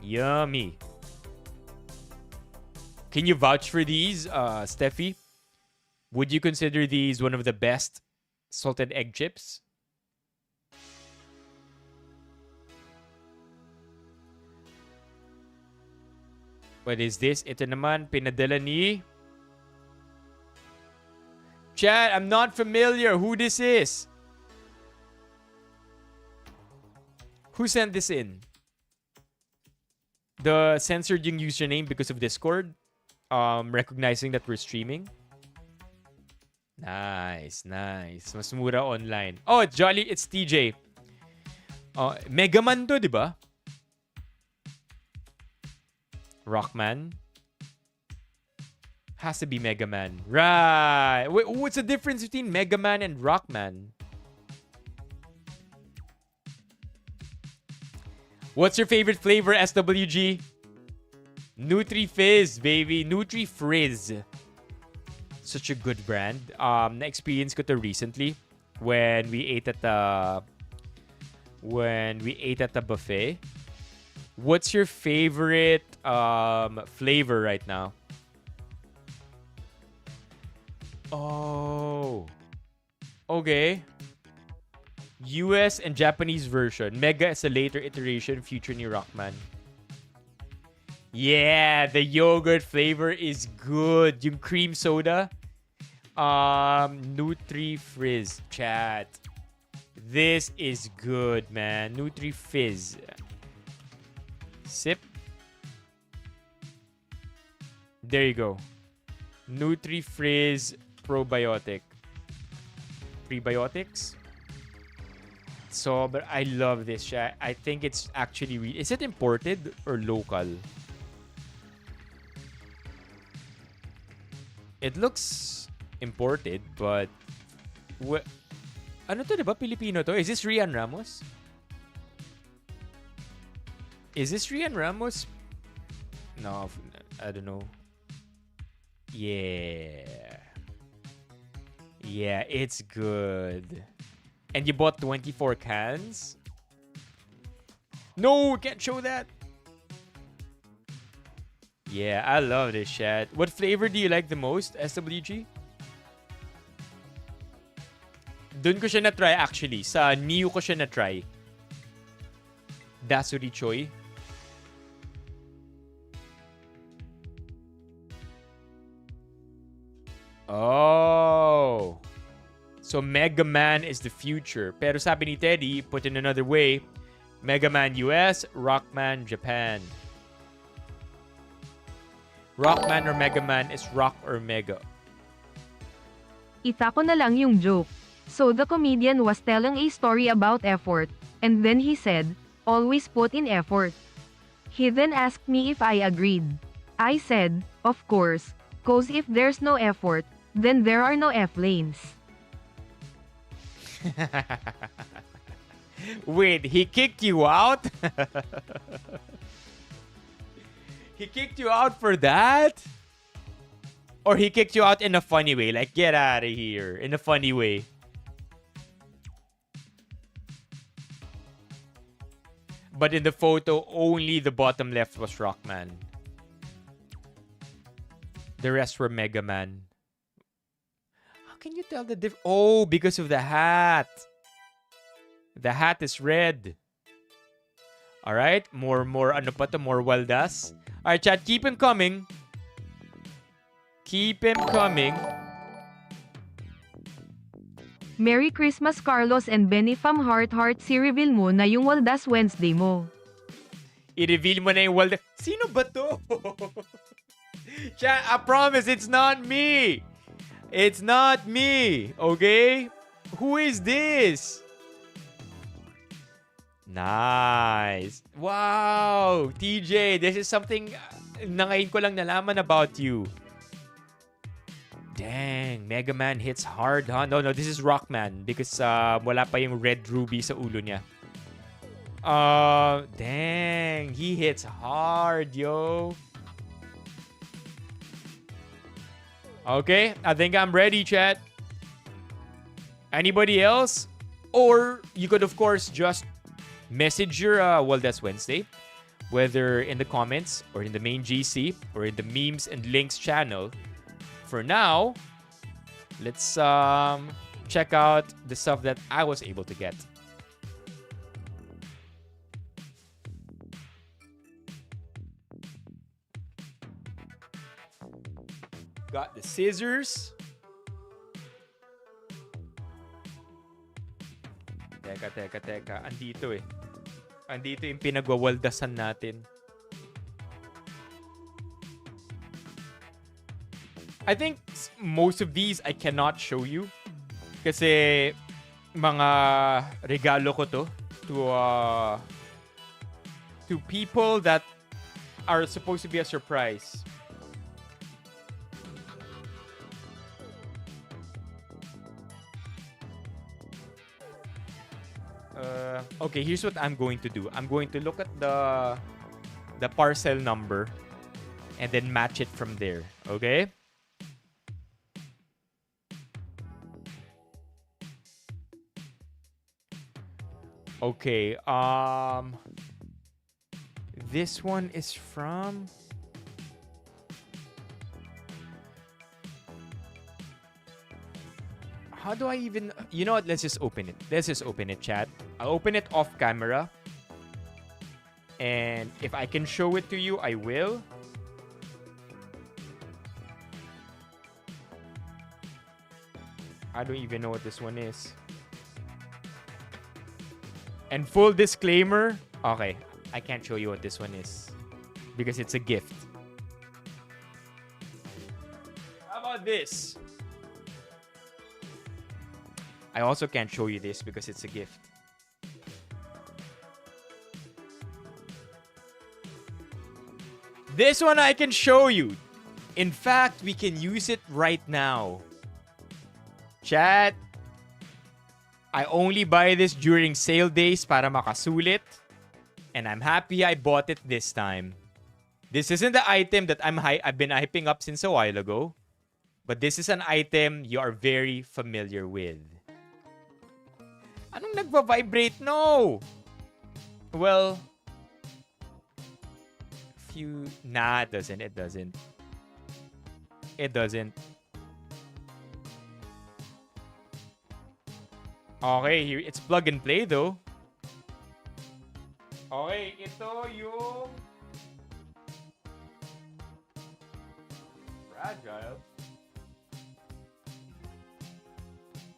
S1: Yummy. Can you vouch for these, Steffi? Would you consider these one of the best salted egg chips? What is this? Ito naman, pinadala ni Chad. I'm not familiar who this is. Who sent this in? The censored yung username because of Discord. Recognizing that we're streaming. Nice. Mas mura online. Oh, it's Jolly. It's TJ. Mega Man to, di ba? Rockman. Has to be Mega Man. Right. Wait, what's the difference between Mega Man and Rockman? What's your favorite flavor, SWG? Nutri-Fizz, baby. Nutri-Frizz. Such a good brand. Na-experience ko to recently when we ate at the buffet. What's your favorite flavor right now? Oh. Okay. US and Japanese version. Mega is a later iteration future ni Rockman. Yeah, the yogurt flavor is good. Yung cream soda. Nutri-Frizz. Chat. This is good, man. Nutri-Fizz. Sip. There you go. Nutri-Frizz probiotic. Prebiotics. So, but I love this chat. I think it's actually... Is it imported or local? It looks imported, but... Ano to, diba? Filipino to? Is this Rian Ramos? Is this Rian Ramos? No, I don't know. Yeah. Yeah, it's good. And you bought 24 cans? No, can't show that. Yeah, I love this chat. What flavor do you like the most, SWG? Dun ko siya na-try actually. Sa Niu ko siya na-try. Dasuri Choi. Oh. So Mega Man is the future. Pero sabi ni Teddy, put in another way, Mega Man US, Rockman Japan. Rockman or Mega Man is rock or mega.
S7: Ita ko na lang yung joke. So the comedian was telling a story about effort, and then he said, always put in effort. He then asked me if I agreed. I said, of course, cause if there's no effort, then there are no F-lanes.
S1: Wait, he kicked you out? He kicked you out for that? Or he kicked you out in a funny way? Like, get out of here. In a funny way. But in the photo, only the bottom left was Rockman. The rest were Mega Man. How can you tell the difference? Oh, because of the hat. The hat is red. Alright, more ano pa to? More Waldas. Alright, chat, keep him coming. Keep him coming.
S7: Merry Christmas Carlos and Benifam Heart si-reveal mo na yung Waldas Wednesday mo.
S1: I-reveal mo na yung Waldas. Sino ba to? Chat, I promise it's not me. It's not me. Okay? Who is this? Nice. Wow. TJ, this is something na ngayon ko lang nalaman about you. Dang, Mega Man hits hard, huh? No, this is Rockman because wala pa yung red ruby sa ulo niya. Dang, he hits hard, yo. Okay, I think I'm ready, chat. Anybody else? Or you could, of course, just message your Waldas Wednesday, whether in the comments or in the main GC or in the memes and links channel. For now, let's check out the stuff that I was able to get. Got the scissors. Teka. Andito eh. Andito yung pinagwawaldasan natin. I think most of these I cannot show you. Kasi mga regalo ko to people that are supposed to be a surprise. Okay, here's what I'm going to do. I'm going to look at the parcel number and then match it from there. Okay? Okay, this one is from... How do I even... You know what? Let's just open it. Let's just open it, chat. I'll open it off camera. And if I can show it to you, I will. I don't even know what this one is. And full disclaimer, okay, I can't show you what this one is because it's a gift. How about this? I also can't show you this because it's a gift. This one I can show you. In fact, we can use it right now. Chat. I only buy this during sale days para makasulit. And I'm happy I bought it this time. This isn't the item that I've been hyping up since a while ago. But this is an item you are very familiar with. Anong nagva-vibrate? No! Well... Nah, it doesn't. It doesn't. It doesn't. Okay, here it's plug and play though. Okay, ito yung fragile.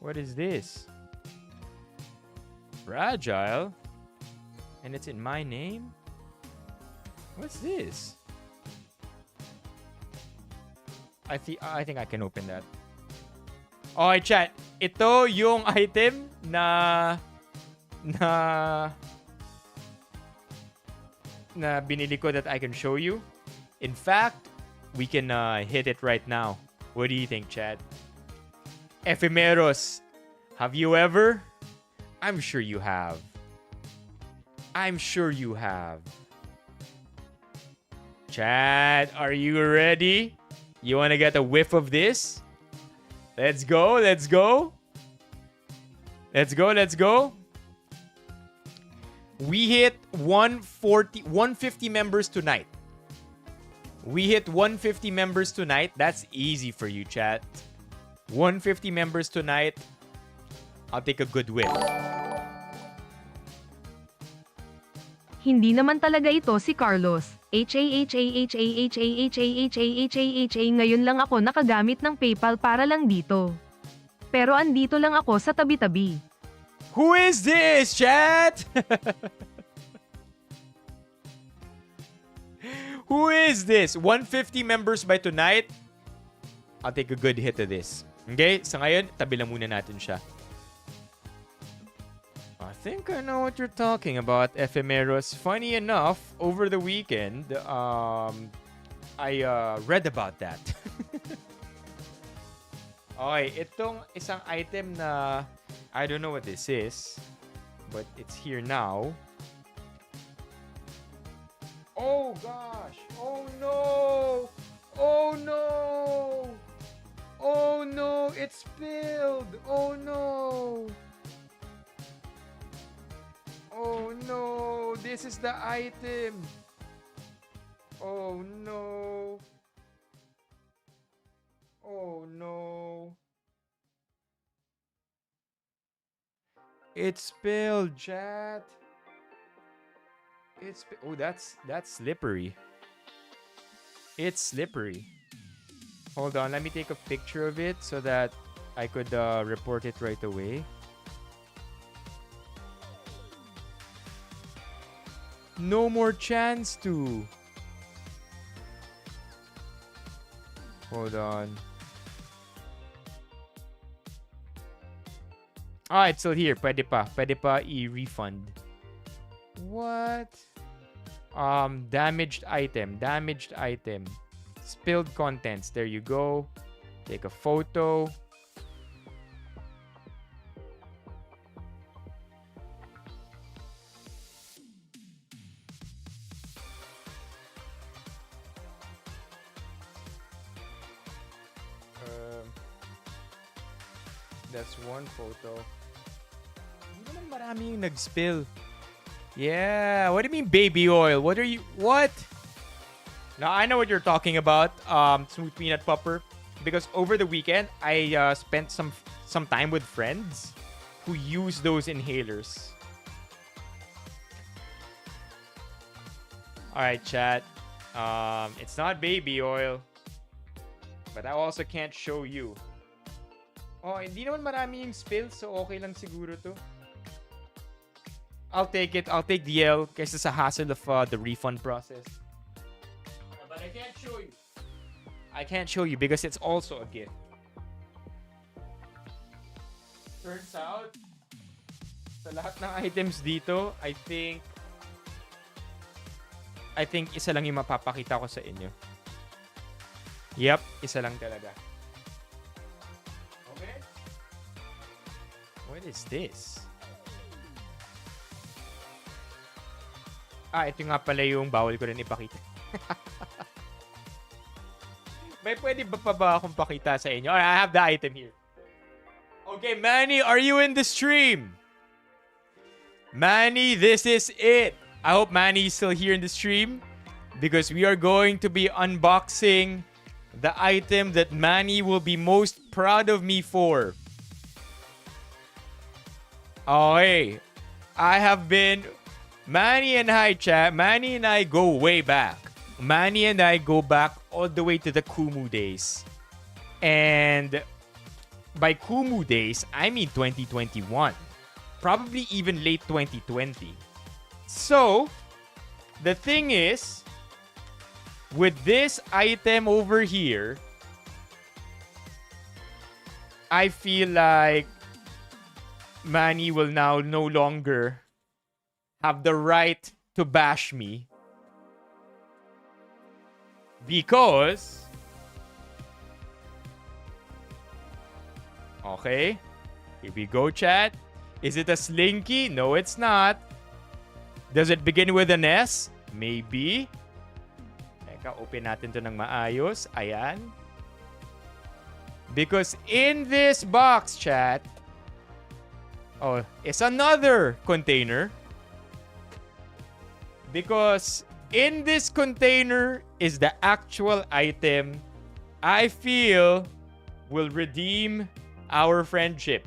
S1: What is this? Fragile? And it's in my name? What's this? I think I can open that. Okay, chat. Ito yung item na binili ko that I can show you. In fact, we can hit it right now. What do you think, chat? Ephemeros. Have you ever? I'm sure you have. I'm sure you have. Chat, are you ready? You want to get a whiff of this? Let's go, let's go. Let's go, let's go. We hit 150 members tonight. We hit 150 members tonight. That's easy for you, chat. 150 members tonight. I'll take a good whiff.
S7: Hindi naman talaga ito si Carlos. Ngayon lang ako nakagamit ng PayPal para lang dito. Pero andito lang ako sa tabi-tabi.
S1: Who is this, chat? Who is this? 150 members by tonight. I'll take a good hit of this. Okay? Sa ngayon, tabi lang muna natin siya. I think I know what you're talking about, Ephemeros. Funny enough, over the weekend, I read about that. Okay, itong isang item na I don't know what this is, but it's here now. Oh gosh! Oh no! Oh no! Oh no! It spilled! Oh no! Oh no, this is the item. Oh no. Oh no. It spilled, chat. Oh, that's slippery. It's slippery. Hold on, let me take a picture of it so that I could report it right away. No more chance to. Hold on. Alright, still here. Pwede pa. Pwede pa i-refund. What? Damaged item. Damaged item. Spilled contents. There you go. Take a photo. That's one photo. Hindi naman marami yung nag-spill. Yeah. What do you mean baby oil? What? Now, I know what you're talking about, Smooth Peanut Pupper. Because over the weekend, I spent some time with friends who use those inhalers. Alright, chat. It's not baby oil. But I also can't show you. Oh, hindi naman marami yung spill, so okay lang siguro to. I'll take it. I'll take the L kaysa sa hassle of the refund process. But I can't show you. I can't show you because it's also a gift. Turns out, sa lahat ng items dito, I think isa lang yung mapapakita ko sa inyo. Yep, isa lang talaga. What is this? Ito nga pala yung bawal ko rin ipakita. May pwede ba pa ba akong pakita sa inyo? I have the item here. Okay, Manny, are you in the stream? Manny, this is it. I hope Manny is still here in the stream because we are going to be unboxing the item that Manny will be most proud of me for. Okay, I have been... Manny and I, chat. Manny and I go way back. Manny and I go back all the way to the Kumu days. And by Kumu days, I mean 2021. Probably even late 2020. So, the thing is, with this item over here, I feel like Manny will now no longer have the right to bash me because okay, here we go, chat. Is it a slinky? No, it's not. Does it begin with an S? Maybe. Teka, open natin to ng maayos. Ayan. Because in this box, chat, it's another container. Because in this container is the actual item I feel will redeem our friendship.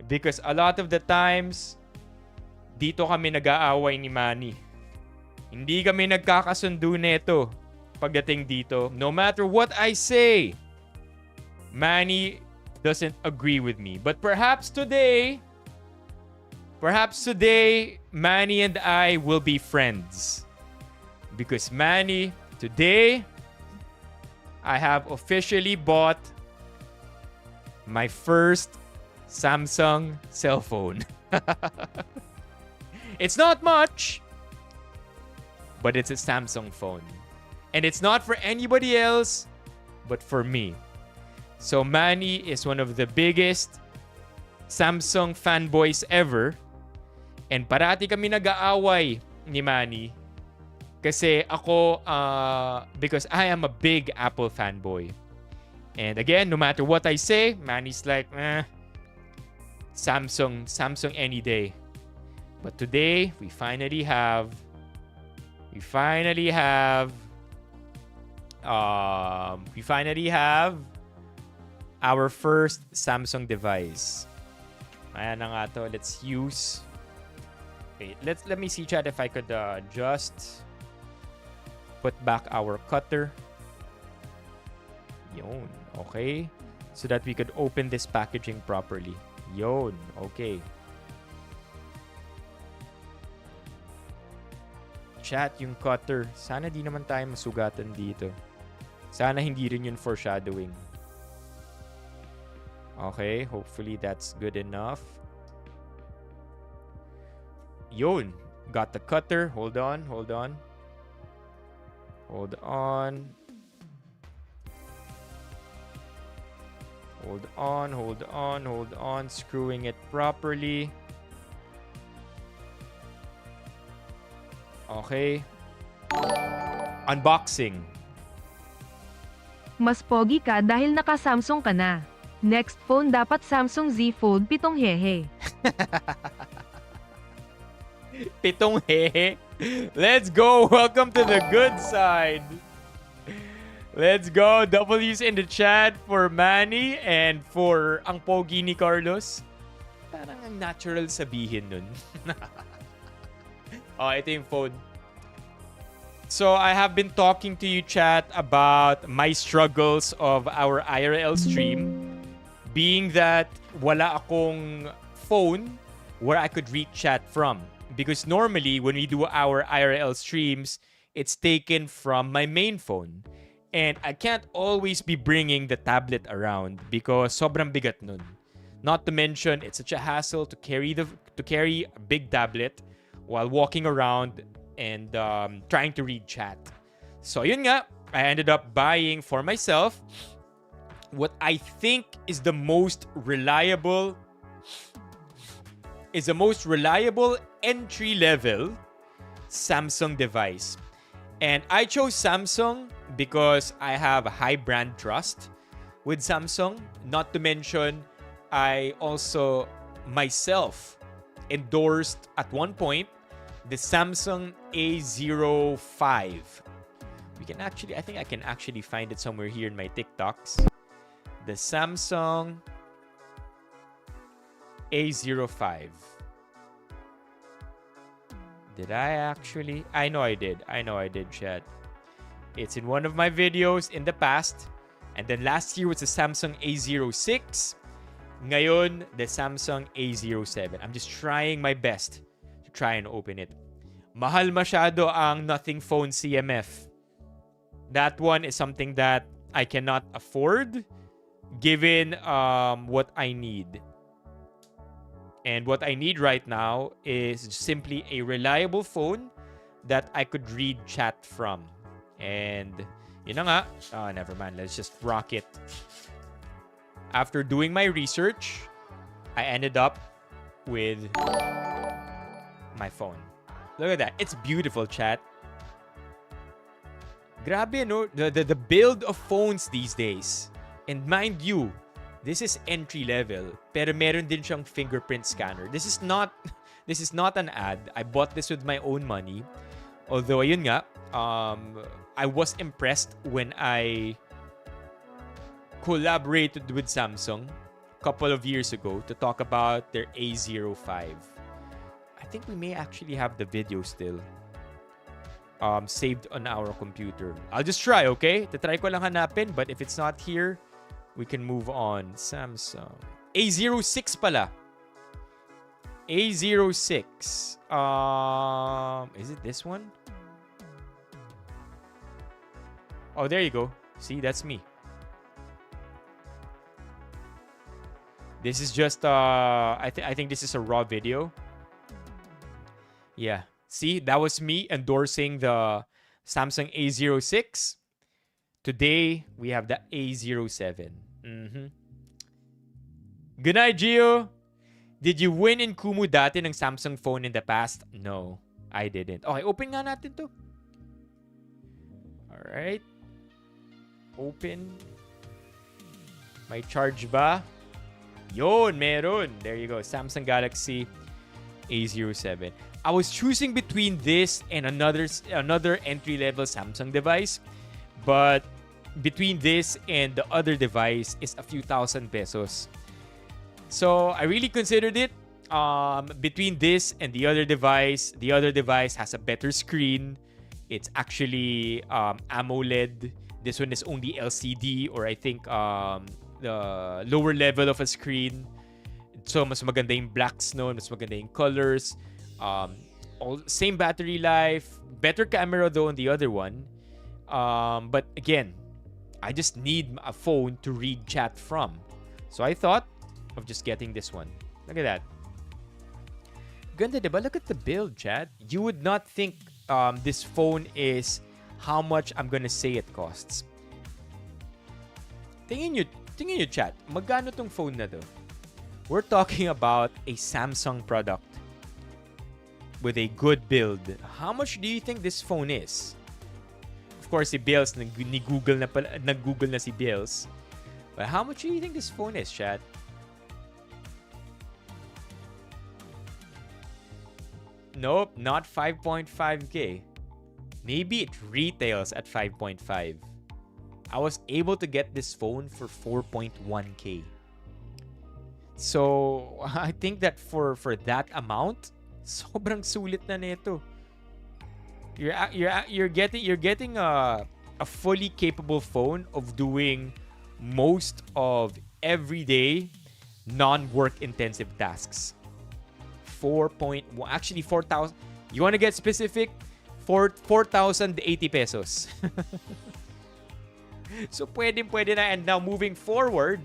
S1: Because a lot of the times, dito kami nag-aaway ni Manny. Hindi kami nagkakasundo neto pagdating dito. No matter what I say, Manny doesn't agree with me. But perhaps today, Manny and I will be friends. Because Manny, today, I have officially bought my first Samsung cell phone. It's not much, but it's a Samsung phone. And it's not for anybody else, but for me. So Manny is one of the biggest Samsung fanboys ever. And parati kami nag-aaway ni Manny. Kasi ako, because I am a big Apple fanboy. And again, no matter what I say, Manny's like, Samsung any day. But today, we finally have our first Samsung device. Ayan na nga to. Let's use. Wait, let me see, chat, if I could just put back our cutter. Yon, okay. So that we could open this packaging properly. Yon, okay. Chat, yung cutter. Sana di naman tayo masugatan dito. Sana hindi rin yun foreshadowing. Okay, hopefully that's good enough. Yun. Got the cutter. Hold on. Hold on. Hold on. Hold on. Hold on. Hold on. Screwing it properly. Okay. Unboxing.
S7: Mas pogi ka dahil naka-Samsung ka na. Next phone dapat Samsung Z Fold 7 hehe.
S1: Pitong hehe. Let's go. Welcome to the good side. Let's go. W's in the chat for Manny and for ang pogi ni Carlos. Parang ang natural sabihin nun. Oh, ito yung phone. So I have been talking to you, chat, about my struggles of our IRL stream. Being that wala akong phone where I could read chat from. Because normally, when we do our IRL streams, it's taken from my main phone. And I can't always be bringing the tablet around because sobrang bigat nun. Not to mention, it's such a hassle to carry a big tablet while walking around and trying to read chat. So yun nga, I ended up buying for myself what I think is the most reliable entry-level Samsung device. And I chose Samsung because I have high brand trust with Samsung. Not to mention, I also myself endorsed at one point the Samsung A05. I think I can actually find it somewhere here in my TikToks. The Samsung A05. Did I actually? I know I did, chat. It's in one of my videos in the past. And then last year was the Samsung A06. Ngayon, the Samsung A07. I'm just trying my best to try and open it. Mahal masyado ang Nothing Phone CMF. That one is something that I cannot afford given what I need. And what I need right now is simply a reliable phone that I could read chat from. And yun na nga. Never mind. Let's just rock it. After doing my research, I ended up with my phone. Look at that. It's beautiful, chat. Grabe, no? The build of phones these days. And mind you, this is entry level, pero meron din siyang fingerprint scanner. This is not an ad. I bought this with my own money. Although ayun nga, I was impressed when I collaborated with Samsung a couple of years ago to talk about their A05. I think we may actually have the video still saved on our computer. I'll just try, okay? Tatry ko lang hanapin, but if it's not here, we can move on. Samsung. A06 pala. A06. Is it this one? Oh, there you go. See, that's me. This is just I think this is a raw video. Yeah. See, that was me endorsing the Samsung A06. Today, we have the A07. Good night, Gio. Did you win in Kumu dati ng Samsung phone in the past? No, I didn't. Okay, open nga natin to. Alright. Open. May charge ba? Yon, meron. There you go. Samsung Galaxy A07. I was choosing between this and another entry-level Samsung device. But between this and the other device is a few thousand pesos. So I really considered it. Between this and the other device has a better screen. It's actually AMOLED. This one is only LCD, or I think the lower level of a screen. So mas maganda yung blacks noon, mas maganda yung colors. Same battery life, better camera though on the other one. But again, I just need a phone to read chat from. So I thought of just getting this one. Look at that. Ganda, diba? Look at the build, chat. You would not think this phone is how much I'm gonna say it costs. Tingin nyo, chat. Magkano tong phone na to? We're talking about a Samsung product with a good build. How much do you think this phone is? Of course, si Bills, nag-Google na si Bills. But how much do you think this phone is, chat? Nope, not 5.5K. Maybe it retails at 5.5. I was able to get this phone for 4.1K. So, I think that for that amount, sobrang sulit na nito. You're getting a fully capable phone of doing most of everyday non-work intensive tasks. 4,000. You want to get specific? 4,080 pesos. So pwede na. And now moving forward,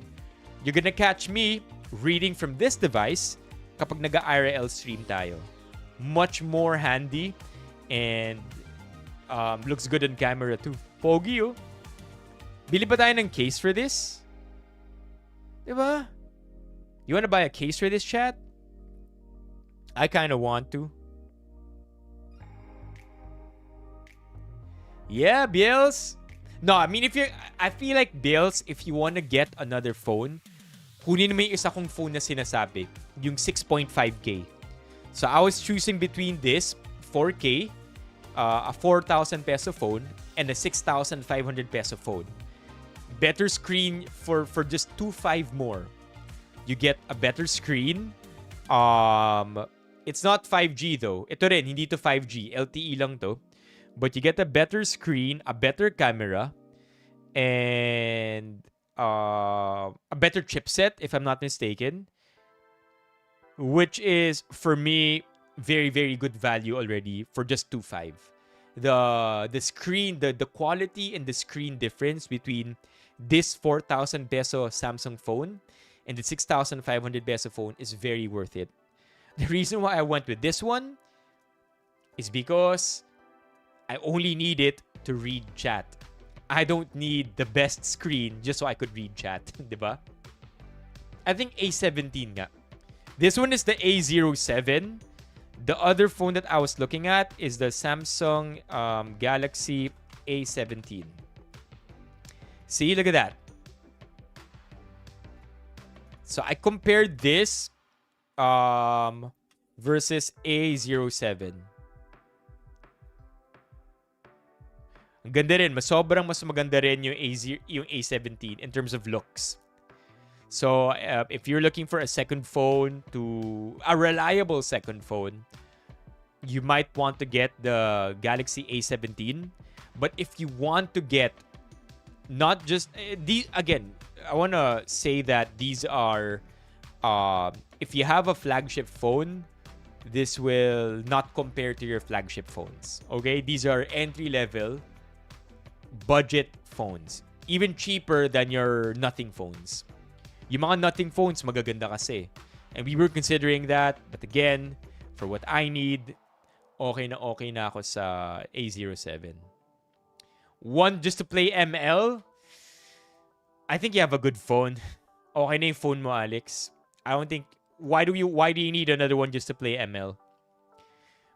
S1: you're gonna catch me reading from this device kapag nag-IRL stream tayo. Much more handy and looks good on camera too. Pogi, oh. Bili ba tayo ng case for this? Diba? You wanna buy a case for this, chat? I kind of want to. Yeah, Bills. No, I mean, I feel like Bills, if you want to get another phone, kunin mo yung isa kong phone na sinasabi, yung 6.5K. So I was choosing between this 4K, a 4,000 peso phone, and a 6,500 peso phone. Better screen for just 2,500 more. You get a better screen. It's not 5G though. Ito rin, hindi to 5G. LTE lang to. But you get a better screen, a better camera, and a better chipset, if I'm not mistaken. Which is, for me, very, very good value already for just 2.5. The screen, the quality and the screen difference between this 4,000 peso Samsung phone and the 6,500 peso phone is very worth it. The reason why I went with this one is because I only need it to read chat. I don't need the best screen just so I could read chat. Diba? I think A17 nga. This one is the A07. The other phone that I was looking at is the Samsung Galaxy A17. See, look at that. So I compared this versus A07. Ang ganda rin. Sobrang mas maganda rin yung A17 in terms of looks. So, if you're looking for a second phone, a reliable second phone, you might want to get the Galaxy A17. But if you want to get not just these, again, I want to say that these are, if you have a flagship phone, this will not compare to your flagship phones. Okay? These are entry-level budget phones. Even cheaper than your nothing phones. Yung mga nothing phones, magaganda kasi. And we were considering that. But again, for what I need, okay na ako sa A07. One, just to play ML, I think you have a good phone. Okay na yung phone mo, Alex. I don't think, why do you need another one just to play ML?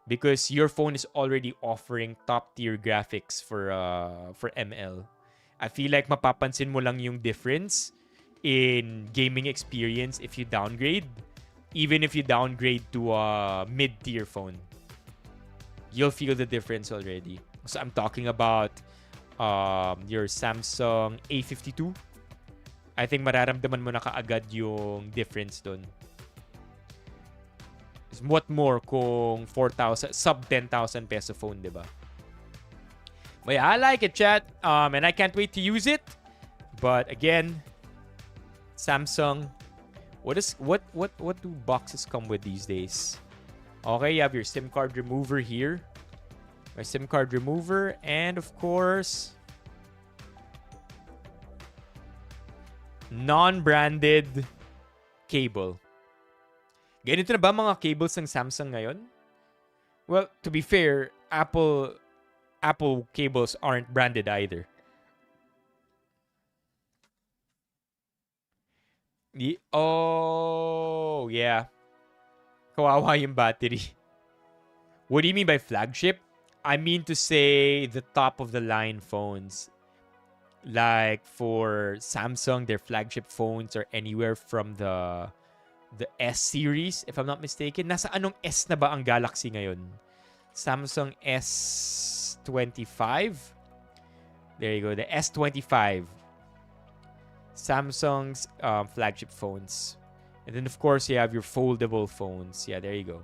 S1: Because your phone is already offering top-tier graphics for ML. I feel like mapapansin mo lang yung difference in gaming experience if you downgrade. Even if you downgrade to a mid-tier phone, you'll feel the difference already. So I'm talking about your Samsung A52. I think mararamdaman mo na kaagad yung difference dun. What more kung 4,000, sub 10,000 peso phone, diba? But yeah, I like it, chat. And I can't wait to use it. But again, Samsung, what do boxes come with these days? Okay, you have your SIM card remover here. My SIM card remover, and of course, Non-branded cable. Ganito na ba mga cables ng Samsung ngayon? Well, to be fair, Apple cables aren't branded either. Oh, yeah. Kawawa yung battery. What do you mean by flagship? I mean to say the top of the line phones. Like for Samsung, their flagship phones are anywhere from the S series, if I'm not mistaken. Nasa anong S na ba ang Galaxy ngayon? Samsung S25? There you go, the S25. Samsung's flagship phones. And then of course, you have your foldable phones. Yeah, there you go.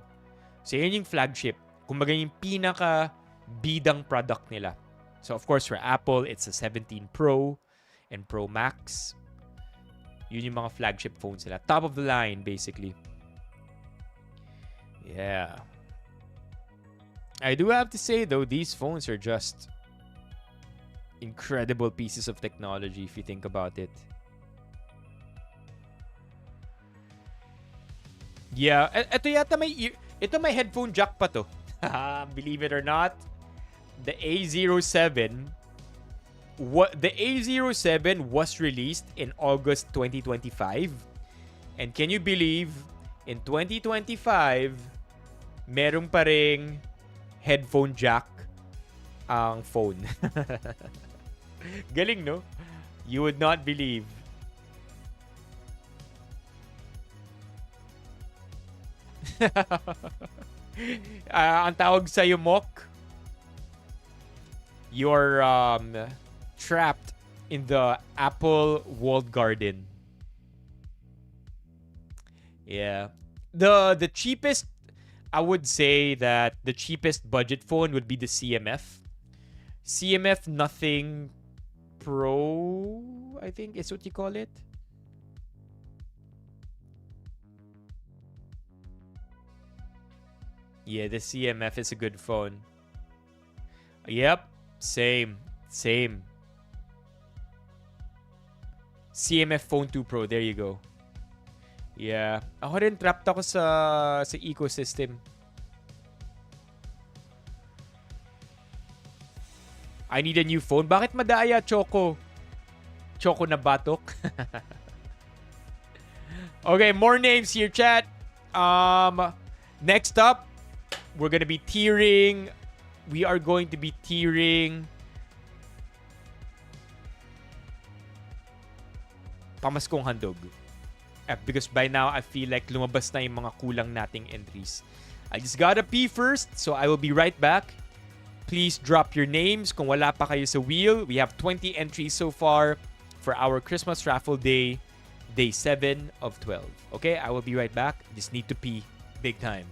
S1: So yun yung flagship. Kumbaga yung pinaka bidang product nila. So of course, for Apple, it's a 17 Pro and Pro Max. Yun yung mga flagship phones nila. Top of the line, basically. Yeah. I do have to say, though, these phones are just incredible pieces of technology if you think about it. Yeah. Ito may headphone jack pa to. Believe it or not. The A07 was released in August 2025. And can you believe, in 2025, meron pa ring headphone jack ang phone. Galing, no? You would not believe. Ang tawag sa'yo, Mok, you're trapped in the Apple walled garden. Yeah. The cheapest, I would say that the cheapest budget phone would be the CMF. CMF Nothing Pro, I think is what you call it. Yeah, the CMF is a good phone. Yep, same. CMF Phone 2 Pro, there you go. Yeah, ako rin trapped ako sa ecosystem. I need a new phone. Bakit madaya, Choco? Choco na batok? Okay, more names here, chat. Next up, we're gonna be tiering. We are going to be tiering Pamaskong Handog. Because by now, I feel like lumabas na yung mga kulang nating entries. I just gotta pee first, so I will be right back. Please drop your names kung wala pa kayo sa wheel. We have 20 entries so far for our Christmas raffle day, day 7 of 12. Okay, I will be right back. Just need to pee big time.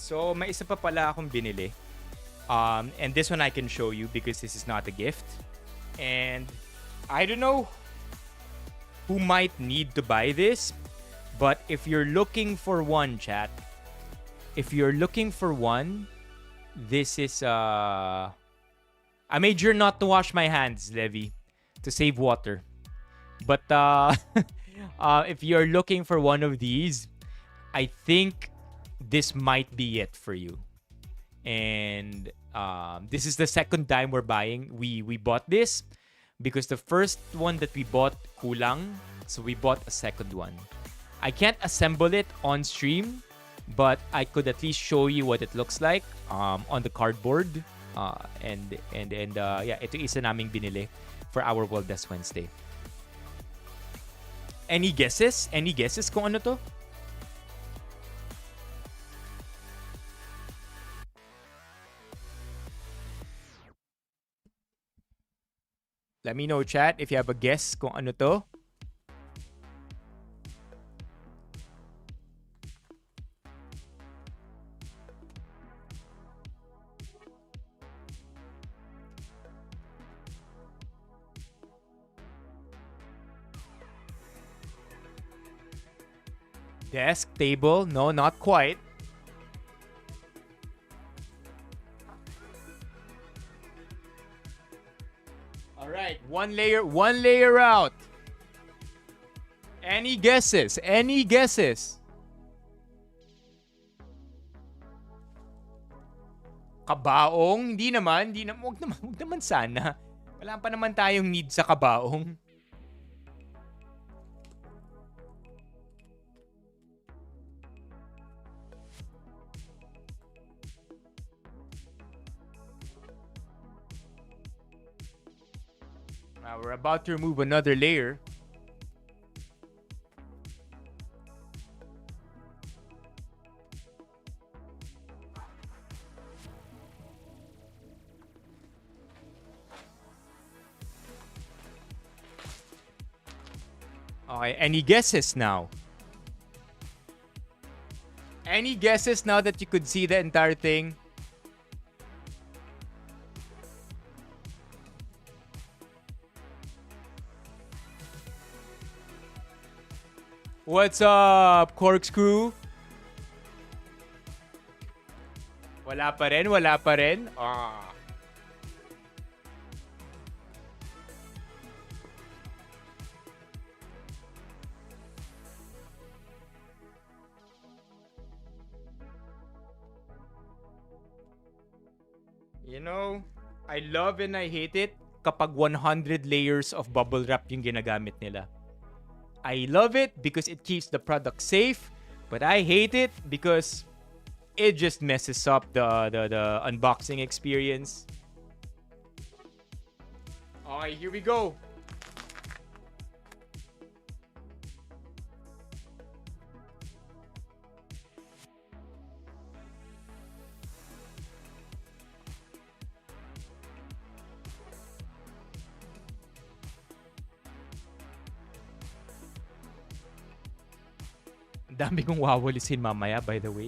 S1: So, may isa pa pala akong binili. And this one I can show you because this is not a gift. And I don't know who might need to buy this, but if you're looking for one, chat, if you're looking for one, this is I made sure not to wash my hands, Levi, to save water. But if you're looking for one of these, I think this might be it for you. And this is the second time we're buying. We bought this because the first one that we bought kulang, so we bought a second one. I can't assemble it on stream, but I could at least show you what it looks like on the cardboard. Yeah, ito isa naming binili for our Waldas Wednesday. Any guesses? Any guesses kung ano to? Let me know, chat, if you have a guess kung ano to. Desk, table, no, not quite. All right, one layer out. Any guesses? Any guesses? Kabaong? Hindi naman. Wag naman sana. Wala pa naman tayong need sa kabaong. Now we're about to remove another layer. Okay, any guesses now? Any guesses now that you could see the entire thing? What's up, Corkscrew? Wala pa rin, wala pa rin. Ah. You know, I love and I hate it kapag 100 layers of bubble wrap yung ginagamit nila. I love it because it keeps the product safe, but I hate it because it just messes up the unboxing experience. Okay, here we go. Dami kong wawalisin mamaya, by the way.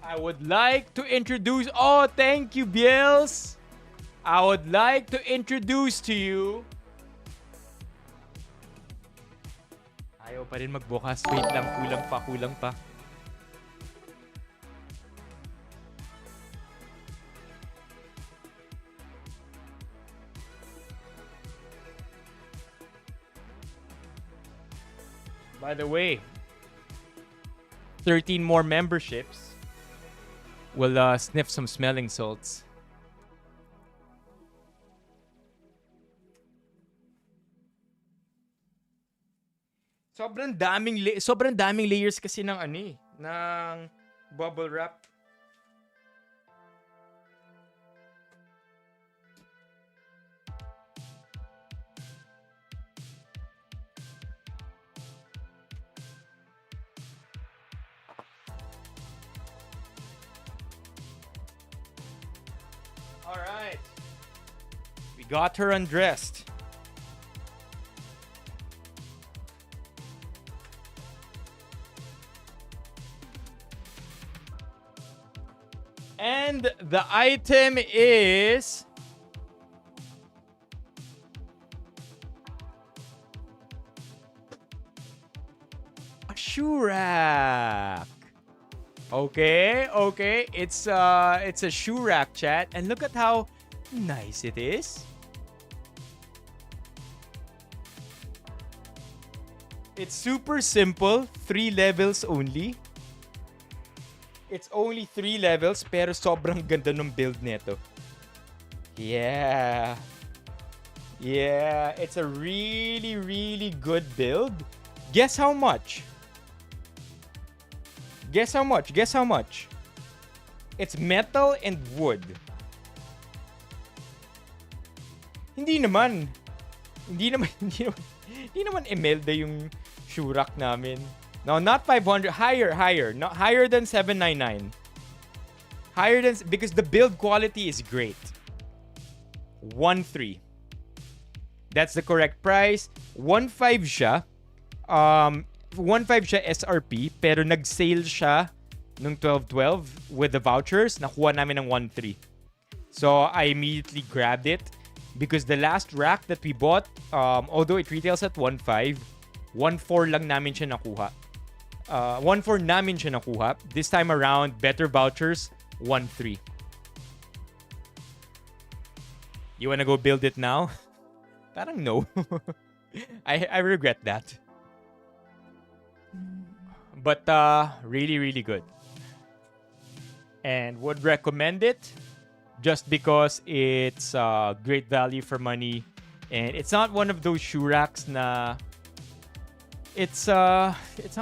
S1: I would like to introduce... Oh, thank you, Biels! I would like to introduce to you... Ayaw pa rin magbukas. Wait lang, kulang pa. By the way, 13 more memberships will sniff some smelling salts. Sobrang daming layers kasi ng ng bubble wrap. All right. We got her undressed. And the item is a shoe rack. Okay. It's a shoe rack, chat, and look at how nice it is. It's super simple, 3 levels only. It's only 3 levels, pero sobrang ganda ng build nito. Yeah, it's a really, really good build. Guess how much? Guess how much? It's metal and wood. Hindi naman emelda yung shoe rack namin. No, not 500. Higher. No, higher than 799. Because the build quality is great. 1.3. That's the correct price. 1.5 siya. 1.5 siya SRP, pero nag-sale siya nung 12.12 with the vouchers. Nakuha namin ng 1.3. So I immediately grabbed it because the last rack that we bought, although it retails at 1.5, 1.4 lang namin siya nakuha. 1.4 namin siya nakuha. This time around, better vouchers, 1.3. You wanna go build it now? Parang no. I regret that. But really, really good. And would recommend it just because it's great value for money. And it's not one of those shoe racks na... It's not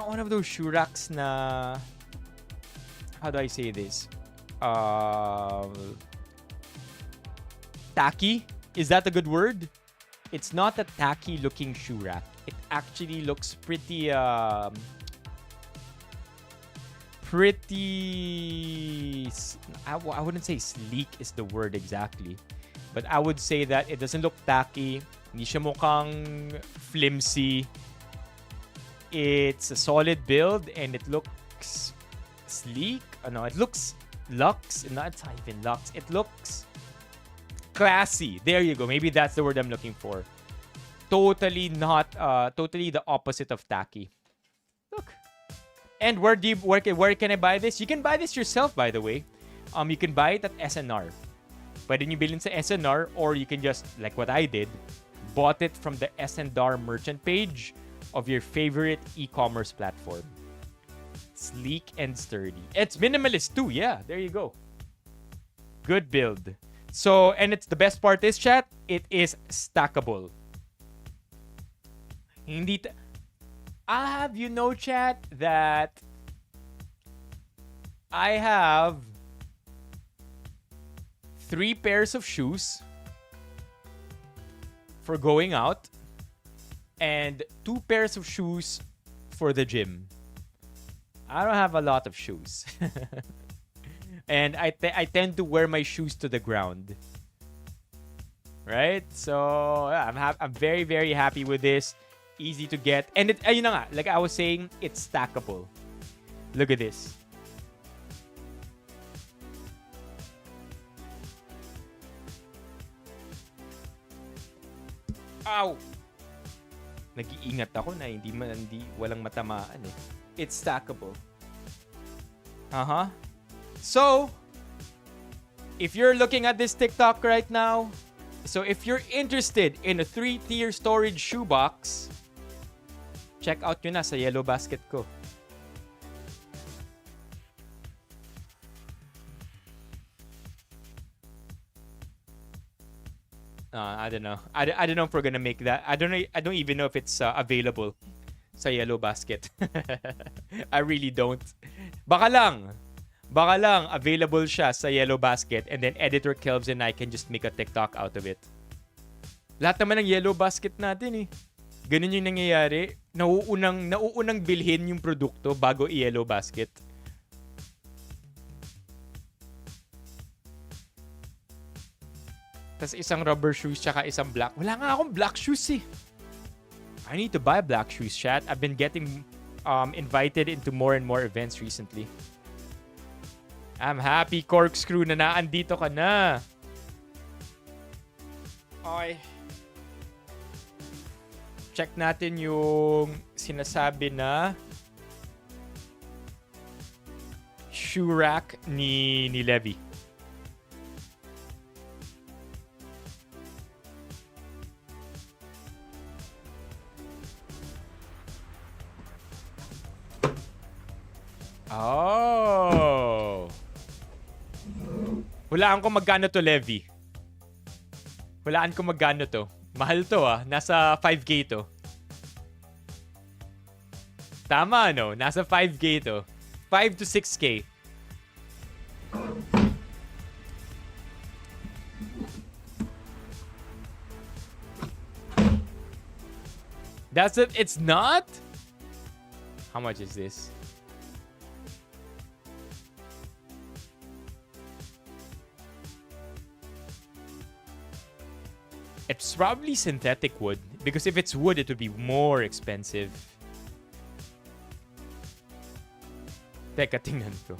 S1: one of those shoe racks na... How do I say this? Tacky? Is that a good word? It's not a tacky looking shoe rack. It actually looks pretty I wouldn't say sleek is the word exactly, but I would say that it doesn't look tacky. Hindi siya mukhang flimsy. It's a solid build and it looks sleek. No, it looks luxe. No, it's not even luxe. It looks classy. There you go. Maybe that's the word I'm looking for. Totally not. Totally the opposite of tacky. Look. And where can I buy this? You can buy this yourself, by the way. You can buy it at SNR. Pwede nyo bilhin sa SNR, or you can just, like what I did, bought it from the SNR merchant page of your favorite e-commerce platform. Sleek and sturdy. It's minimalist too. Yeah, there you go. Good build. So, and it's the best part is, chat, it is stackable. I'll have you know, chat, that I have 3 pairs of shoes for going out and 2 pairs of shoes for the gym. I don't have a lot of shoes. And I tend to wear my shoes to the ground. Right? So, yeah, I'm very, very happy with this. Easy to get. And ayun na nga, like I was saying, it's stackable. Look at this. Ow! Nag-iingat ako na walang matamaan eh. It's stackable. So, if you're looking at this TikTok right now, so if you're interested in a 3-tier storage shoebox, check out nyo na sa yellow basket ko. I don't know. I don't know if we're gonna make that. I don't even know if it's available sa yellow basket. I really don't. Baka lang available siya sa yellow basket, and then editor Kelvs and I can just make a TikTok out of it. Lahat naman ng yellow basket natin eh. Ganun yung nangyayari. Nauunang bilhin yung produkto bago i-yellow basket. Tas isang rubber shoes tsaka isang black. Wala nga akong black shoes eh. I need to buy black shoes, chat. I've been getting invited into more and more events recently. I'm happy, Corkscrew, na naandito ka na. Okay. Check natin yung sinasabi na shoe rack ni Levy. Oh. Hulaan ko magkano to, Levy. Hulaan ko magkano to. Mahal to Nasa 5K to. Tama, no? Nasa 5K to. 5 to 6K. That's it. It's not? How much is this? It's probably synthetic wood. Because if it's wood, it would be more expensive. Teka, tingnan to.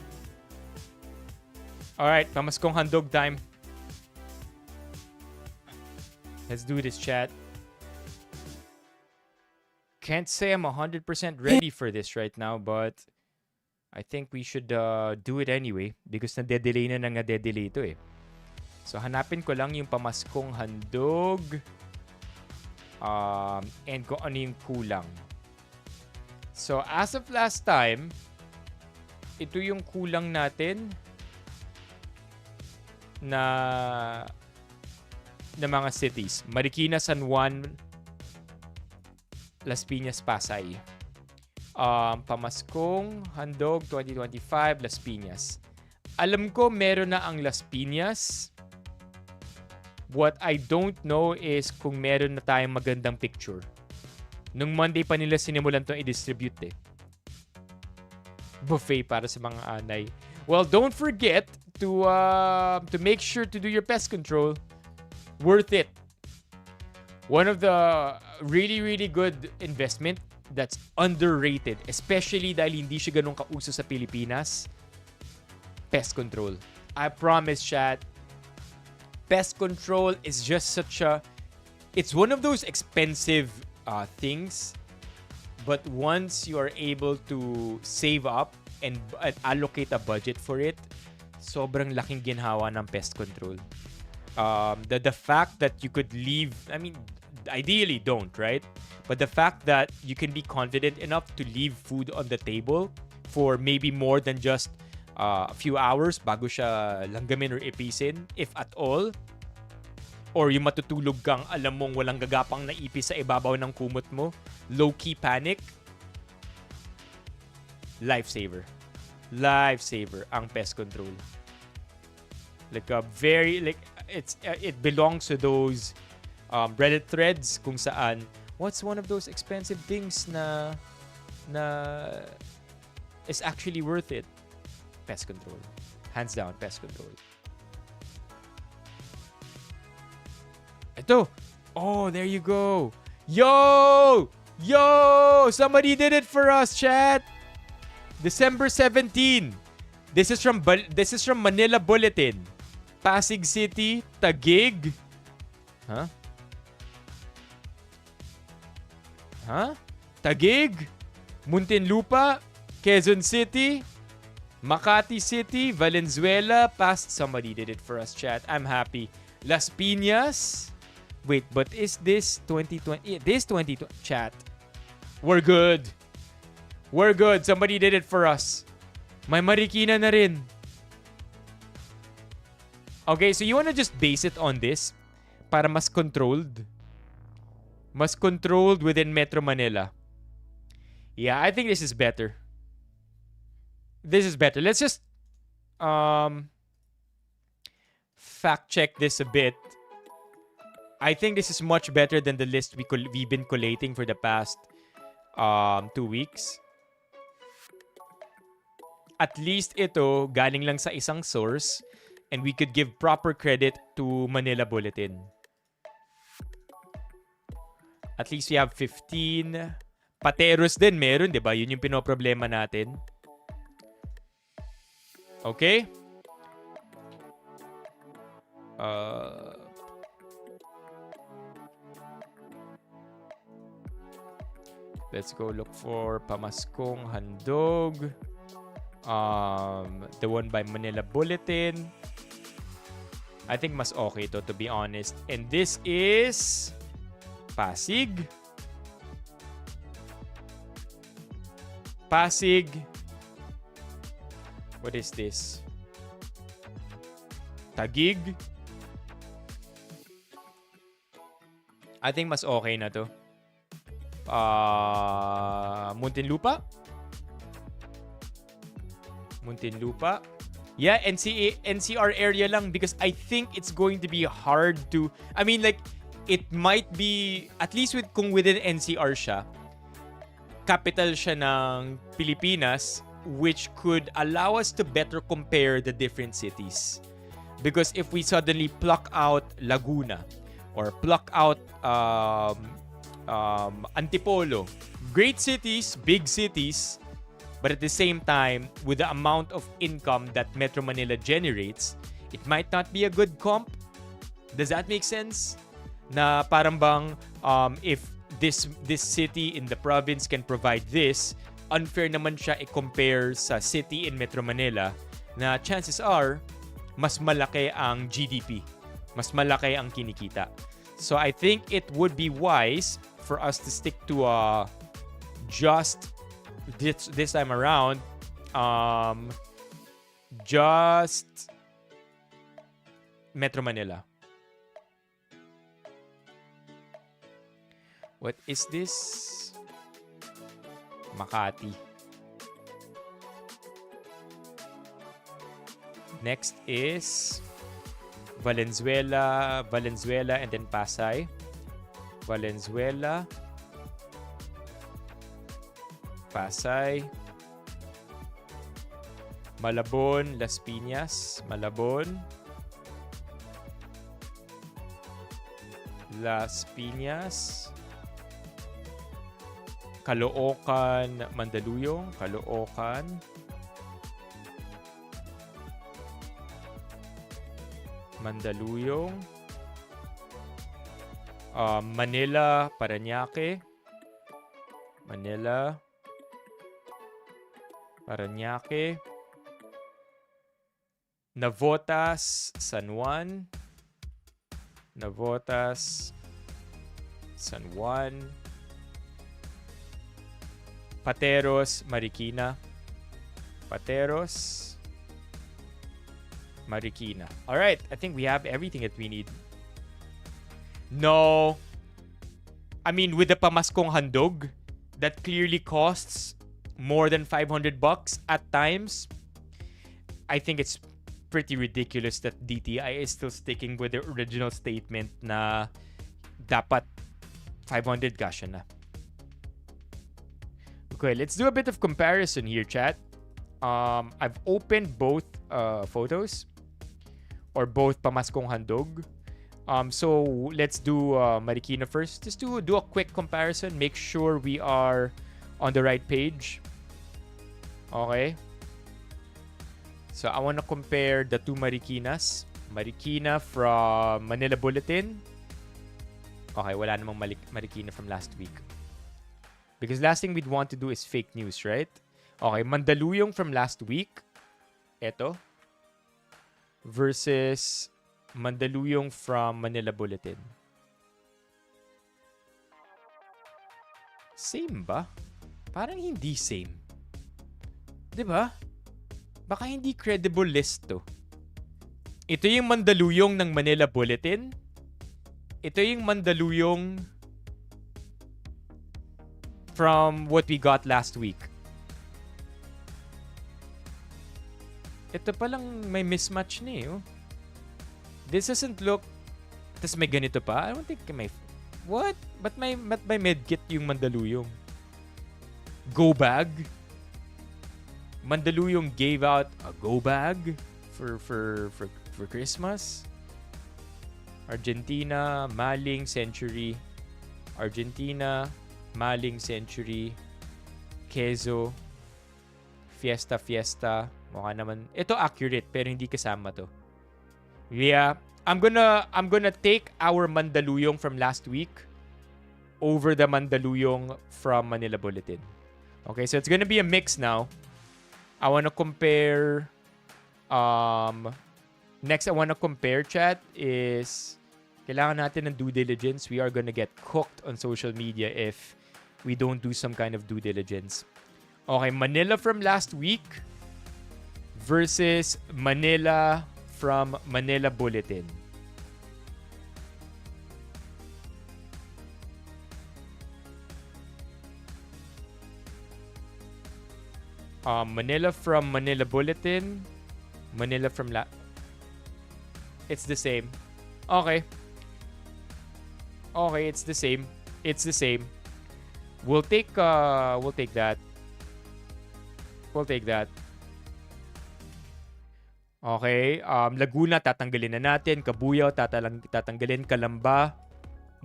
S1: Alright, Pamaskong handog time. Let's do this, chat. Can't say I'm 100% ready for this right now, but I think we should do it anyway because nade-delay na nade-delay ito eh. So, hanapin ko lang yung Pamaskong handog and kung ano yung kulang. So, as of last time, ito yung kulang natin na mga cities. Marikina, San Juan, Las Piñas, Pasay. Pamaskong handog 2025, Las Piñas. Alam ko meron na ang Las Piñas. What I don't know is kung meron na tayong magandang picture. Nung Monday pa nila sinimulan itong i-distribute eh. Buffet para sa mga anay. Well, don't forget to make sure to do your pest control. Worth it. One of the really, really good investment that's underrated, especially dahil hindi siya ganun kauso sa Pilipinas, pest control. I promise, chat, pest control is just such a... It's one of those expensive things, but once you are able to save up and allocate a budget for it, sobrang laking ginhawa ng pest control. The fact that you could leave... I mean, ideally don't, right? But the fact that you can be confident enough to leave food on the table for maybe more than just a few hours bago siya langgamin or ipisin, if at all. Or yung matutulog kang alam mong walang gagapang na ipis sa ibabaw ng kumot mo. Low-key panic. Lifesaver. Lifesaver ang pest control. Like a very, like, it belongs to those Reddit threads kung saan, what's one of those expensive things na is actually worth it? Pest control. Hands down, pest control. Ito. Oh, there you go. Yo! Yo! Somebody did it for us, chat. December 17. This is from Manila Bulletin. Pasig City, Taguig. Huh? Huh? Taguig, Muntinlupa, Quezon City, Makati City, Valenzuela, past. Somebody did it for us, chat. I'm happy. Las Piñas. Wait, but is this 2020? This 2020, chat. We're good. We're good. Somebody did it for us. May Marikina na rin. Okay, so you wanna just base it on this para mas controlled? Mas controlled within Metro Manila. Yeah, I think this is better. This is better. Let's just fact check this a bit. I think this is much better than the list we've been collating for the past 2 weeks. At least ito galing lang sa isang source and we could give proper credit to Manila Bulletin. At least we have 15. Pateros din meron, di ba? Yun yung pinoproblema natin. Okay? Let's go look for Pamaskong Handog. The one by Manila Bulletin. I think mas okay to be honest. And this is Pasig. Pasig. What is this? Taguig. I think mas okay na to. Muntinlupa. Muntinlupa. Yeah, NCR area lang because I think it's going to be hard to... I mean, like, it might be, at least kung within NCR siya, capital siya ng Pilipinas, which could allow us to better compare the different cities. Because if we suddenly pluck out Laguna or pluck out Antipolo, great cities, big cities, but at the same time, with the amount of income that Metro Manila generates, it might not be a good comp. Does that make sense? Na parang bang if this city in the province can provide this, unfair naman siya i-compare sa city in Metro Manila na chances are mas malaki ang GDP, mas malaki ang kinikita. So I think it would be wise for us to stick to just this time around just Metro Manila. What is this? Makati. Next is Valenzuela, and then Pasay. Valenzuela, Pasay, Malabon, Las Piñas, Malabon, Las Piñas, Caloocan, Mandaluyong, Caloocan, Mandaluyong, Manila, Parañaque, Manila, Parañaque, Navotas, San Juan, Navotas, San Juan, Pateros, Marikina, Pateros, Marikina. All right, I think we have everything that we need. No, I mean with the Pamaskong Handog, that clearly costs more than $500 at times. I think it's pretty ridiculous that DTI is still sticking with the original statement na dapat 500 kasha na. Okay, let's do a bit of comparison here, chat. I've opened both photos or both Pamaskong Handog. So let's do Marikina first. Just to do a quick comparison. Make sure we are on the right page. Okay. So I want to compare the two Marikinas. Marikina from Manila Bulletin. Okay, wala namang Marikina from last week. Because last thing we'd want to do is fake news, right? Okay, Mandaluyong from last week. Eto. Versus Mandaluyong from Manila Bulletin. Same ba? Parang hindi same. 'Di ba? Baka hindi credible list to. Ito yung Mandaluyong ng Manila Bulletin. Ito yung Mandaluyong from what we got last week. Ito palang may mismatch na eh. Oh. This doesn't look... Tapos may ganito pa? I don't think may... What? Ba't may medkit yung Mandaluyong? Go bag? Mandaluyong gave out a go bag for Christmas? Argentina, Maling Century. Argentina, Maling Century. Quezzo. Fiesta. Mukha naman... Ito accurate pero hindi kasama to. Yeah, I'm gonna take our Mandaluyong from last week over the Mandaluyong from Manila Bulletin. Okay, so it's gonna be a mix now. I wanna compare. Next, I wanna compare, chat, is kailangan natin ng due diligence. We are gonna get cooked on social media if we don't do some kind of due diligence. Okay, Manila from last week versus Manila from Manila Bulletin. Manila from Manila Bulletin. Manila from It's the same. Okay. Okay, it's the same. It's the same. We'll take that. We'll take that. Okay, Laguna tatanggalin na natin. Cabuyao tatanggalin. Calamba.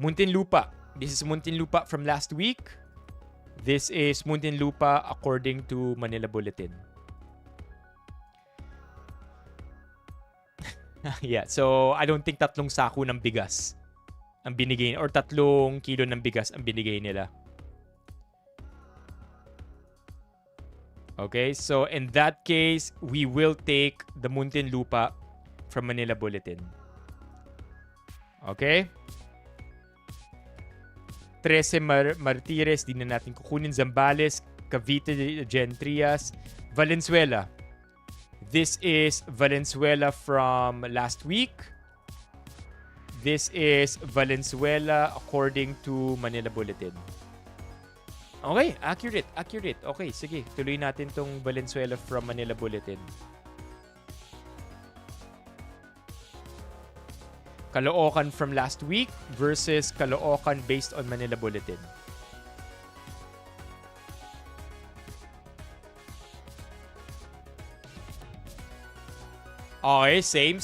S1: Muntinlupa. This is Muntinlupa from last week. This is Muntinlupa according to Manila Bulletin. Yeah, so I don't think 3 sako ng bigas ang binigay or 3 kilo ng bigas ang binigay nila. Okay, so in that case, we will take the Muntinlupa from Manila Bulletin. Okay? 13 Martires, di na natin kukunin. Zambales, Cavite, Gentrias, Valenzuela. This is Valenzuela from last week. This is Valenzuela according to Manila Bulletin. Okay, accurate. Okay, sige, tuloy natin tong Valenzuela from Manila Bulletin. Caloocan from last week versus Caloocan based on Manila Bulletin. Okay, same.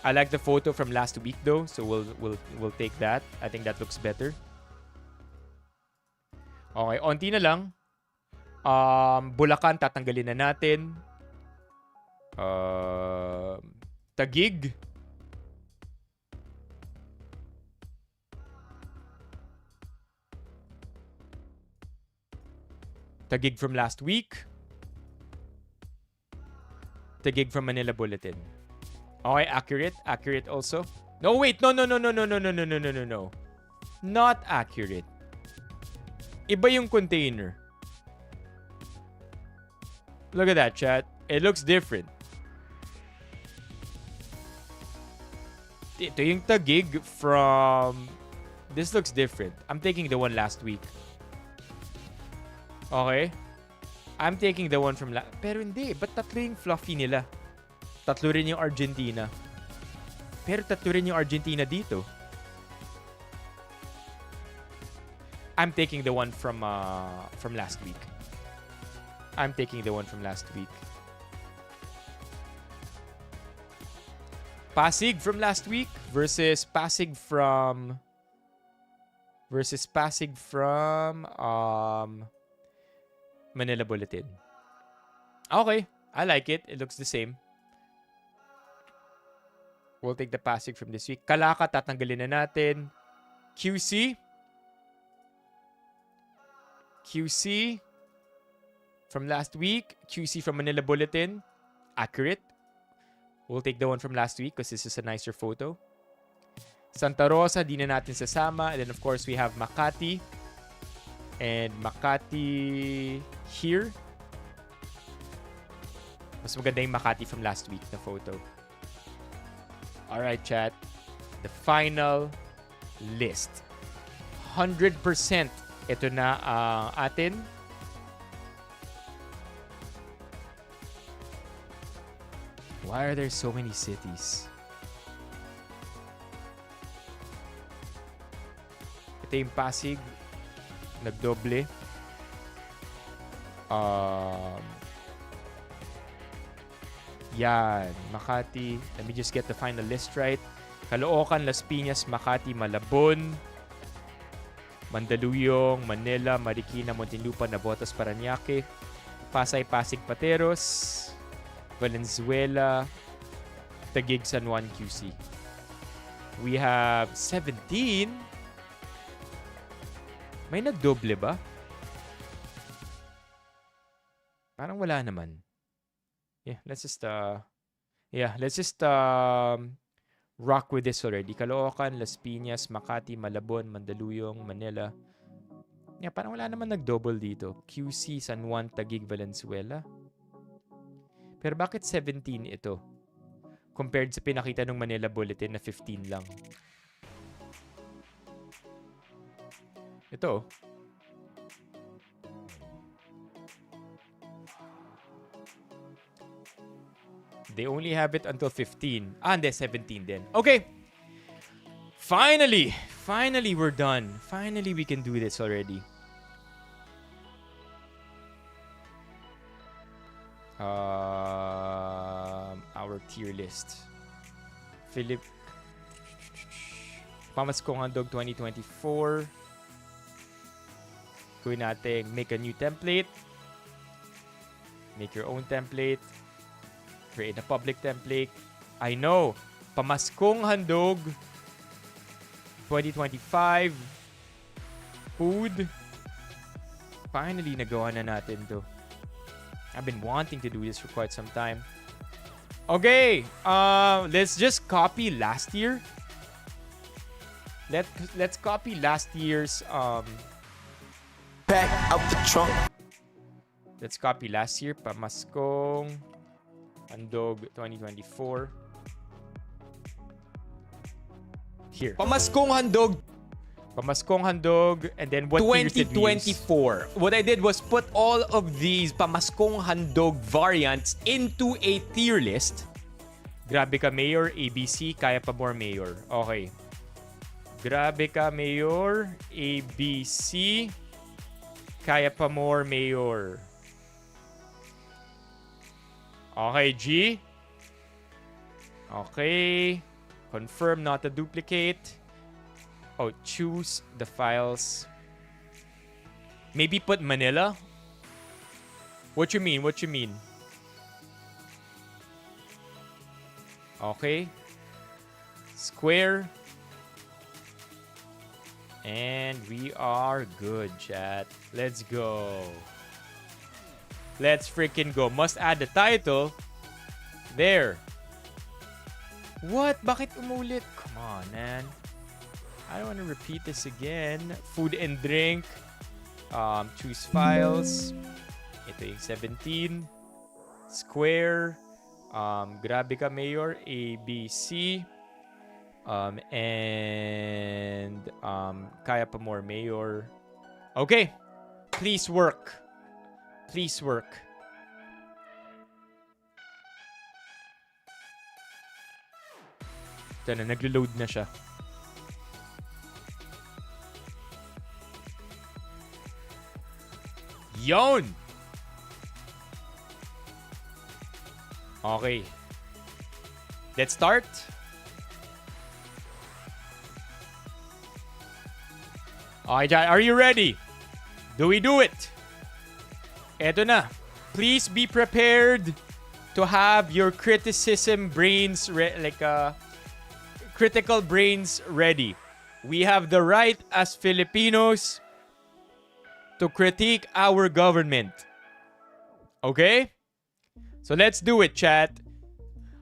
S1: I like the photo from last week though, so we'll take that. I think that looks better. Okay, onti na lang. Bulacan tatanggalin na natin. Taguig. Taguig from last week. Taguig from Manila Bulletin. Okay, accurate also. No, wait, no. Not accurate. Iba yung container. Look at that, chat. It looks different. Ito yung Taguig from... This looks different. I'm taking the one last week. Okay. I'm taking the one from pero hindi. Ba't 3 yung fluffy nila? 3 rin yung Argentina. Pero 3 rin yung Argentina dito. I'm taking the one from last week. Pasig from last week versus Pasig from Manila Bulletin. Okay, I like it. It looks the same. We'll take the Pasig from this week. Calaca, tatanggalin na natin. QC from last week. QC from Manila Bulletin. Accurate. We'll take the one from last week because this is a nicer photo. Santa Rosa, di na natin sasama. And then, of course, we have Makati. And Makati here. Mas maganda yung Makati from last week na photo. Alright, chat. The final list. 100% ito na atin. Why are there so many cities? Ito yung Pasig. Nagdoble. Yan. Makati. Let me just get the final list right. Caloocan, Las Piñas, Makati, Malabon, Mandaluyong, Manila, Marikina, Muntinlupa, Navotas, Parañaque, Pasay, Pasig, Pateros, Valenzuela, Taguig San Juan QC. We have 17. May nagdoble ba? Parang wala naman. Yeah, let's just rock with this already. Caloocan, Las Piñas, Makati, Malabon, Mandaluyong, Manila. Yeah, parang wala naman nag-double dito. QC, San Juan, Taguig, Valenzuela. Pero bakit 17 ito? Compared sa pinakita ng Manila Bulletin na 15 lang. Ito. They only have it until 15. Ah, hindi, 17 din. Okay. Finally, we're done. Finally, we can do this already. Our tier list. Pamaskong Handog 2024. Gawin natin, make a new template. Make your own template. Create a public template. I know. Pamaskong Handog 2025. Food. Finally, nagawa na natin to. I've been wanting to do this for quite some time. Okay. Let's just copy last year. Let's copy last year's
S3: Pack out the trunk.
S1: Let's copy last year. Pamaskong Handog 2024. Here.
S6: Pamaskong Handog
S1: Pamaskong Handog, and then what years did we use?
S6: 2024. What I did was put all of these Pamaskong Handog variants into a tier list.
S1: Grabe ka, Mayor. ABC, kaya pa more, Mayor. Okay. Grabe ka, Mayor. ABC, kaya pa more, Mayor. Okay, G. Okay. Confirm not a duplicate. Oh, choose the files. Maybe put Manila? What you mean? What you mean? Okay. Square. And we are good, chat. Let's go. Let's freaking go. Must add the title. There. What? Bakit umulit? Come on, man. I don't want to repeat this again. Food and drink. Choose files. Ito yung 17. Square. Grabe ka, Mayor. ABC. And kaya pa more, Mayor. Okay. Please work. Please work. Ito na, naglo-load na siya. Yon! Okay. Let's start. Okay, Jai, are you ready? Do we do it? Eto na. Please be prepared to have your criticism brains, critical brains ready. We have the right as Filipinos to critique our government. Okay? So let's do it, chat.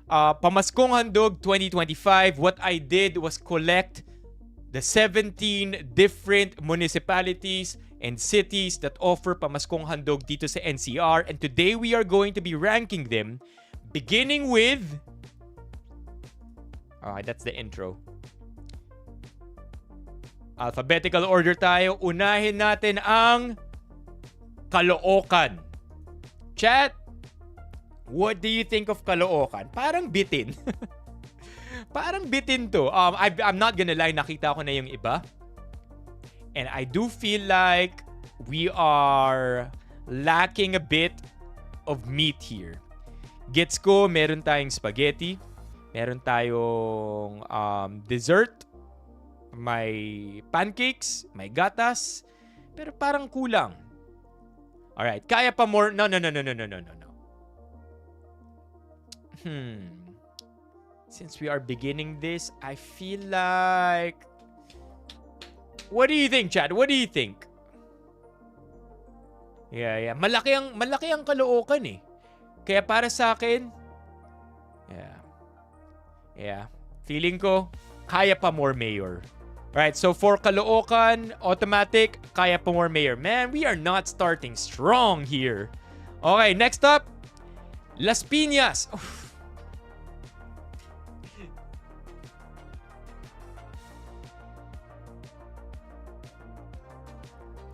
S1: Pamaskong Handog 2025, what I did was collect the 17 different municipalities and cities that offer Pamaskong Handog dito sa NCR. And today we are going to be ranking them, beginning with... Alright, that's the intro. Alphabetical order tayo. Unahin natin ang Caloocan. Chat, what do you think of Caloocan? Parang bitin. Parang bitin to. I'm not gonna lie, nakita ko na yung iba. And I do feel like we are lacking a bit of meat here. Gets ko, meron tayong spaghetti. Meron tayong dessert. May pancakes, may gatas, pero parang kulang. Alright, kaya pa more. No. since we are beginning this, I feel like... What do you think, Chad? What do you think? Yeah. Malaki ang Caloocan eh. Kaya para sa akin, yeah. Feeling ko, kaya pa more mayor. Right, so for Caloocan, automatic, kaya pa more mayor. Man, we are not starting strong here. Okay, next up, Las Piñas.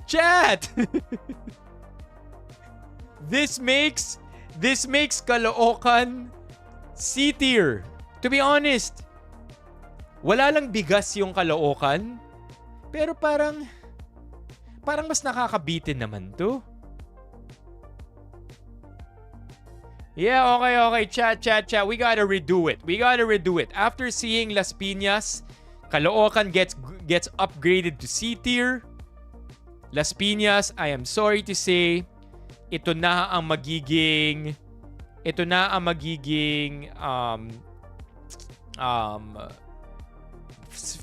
S1: Chat! This makes Caloocan C tier. To be honest, wala lang bigas yung Caloocan, pero parang mas nakakabitin naman to. Yeah, okay. Chat. We gotta redo it. After seeing Las Piñas, Caloocan gets upgraded to C tier. Las Piñas, I am sorry to say, ito na ang magiging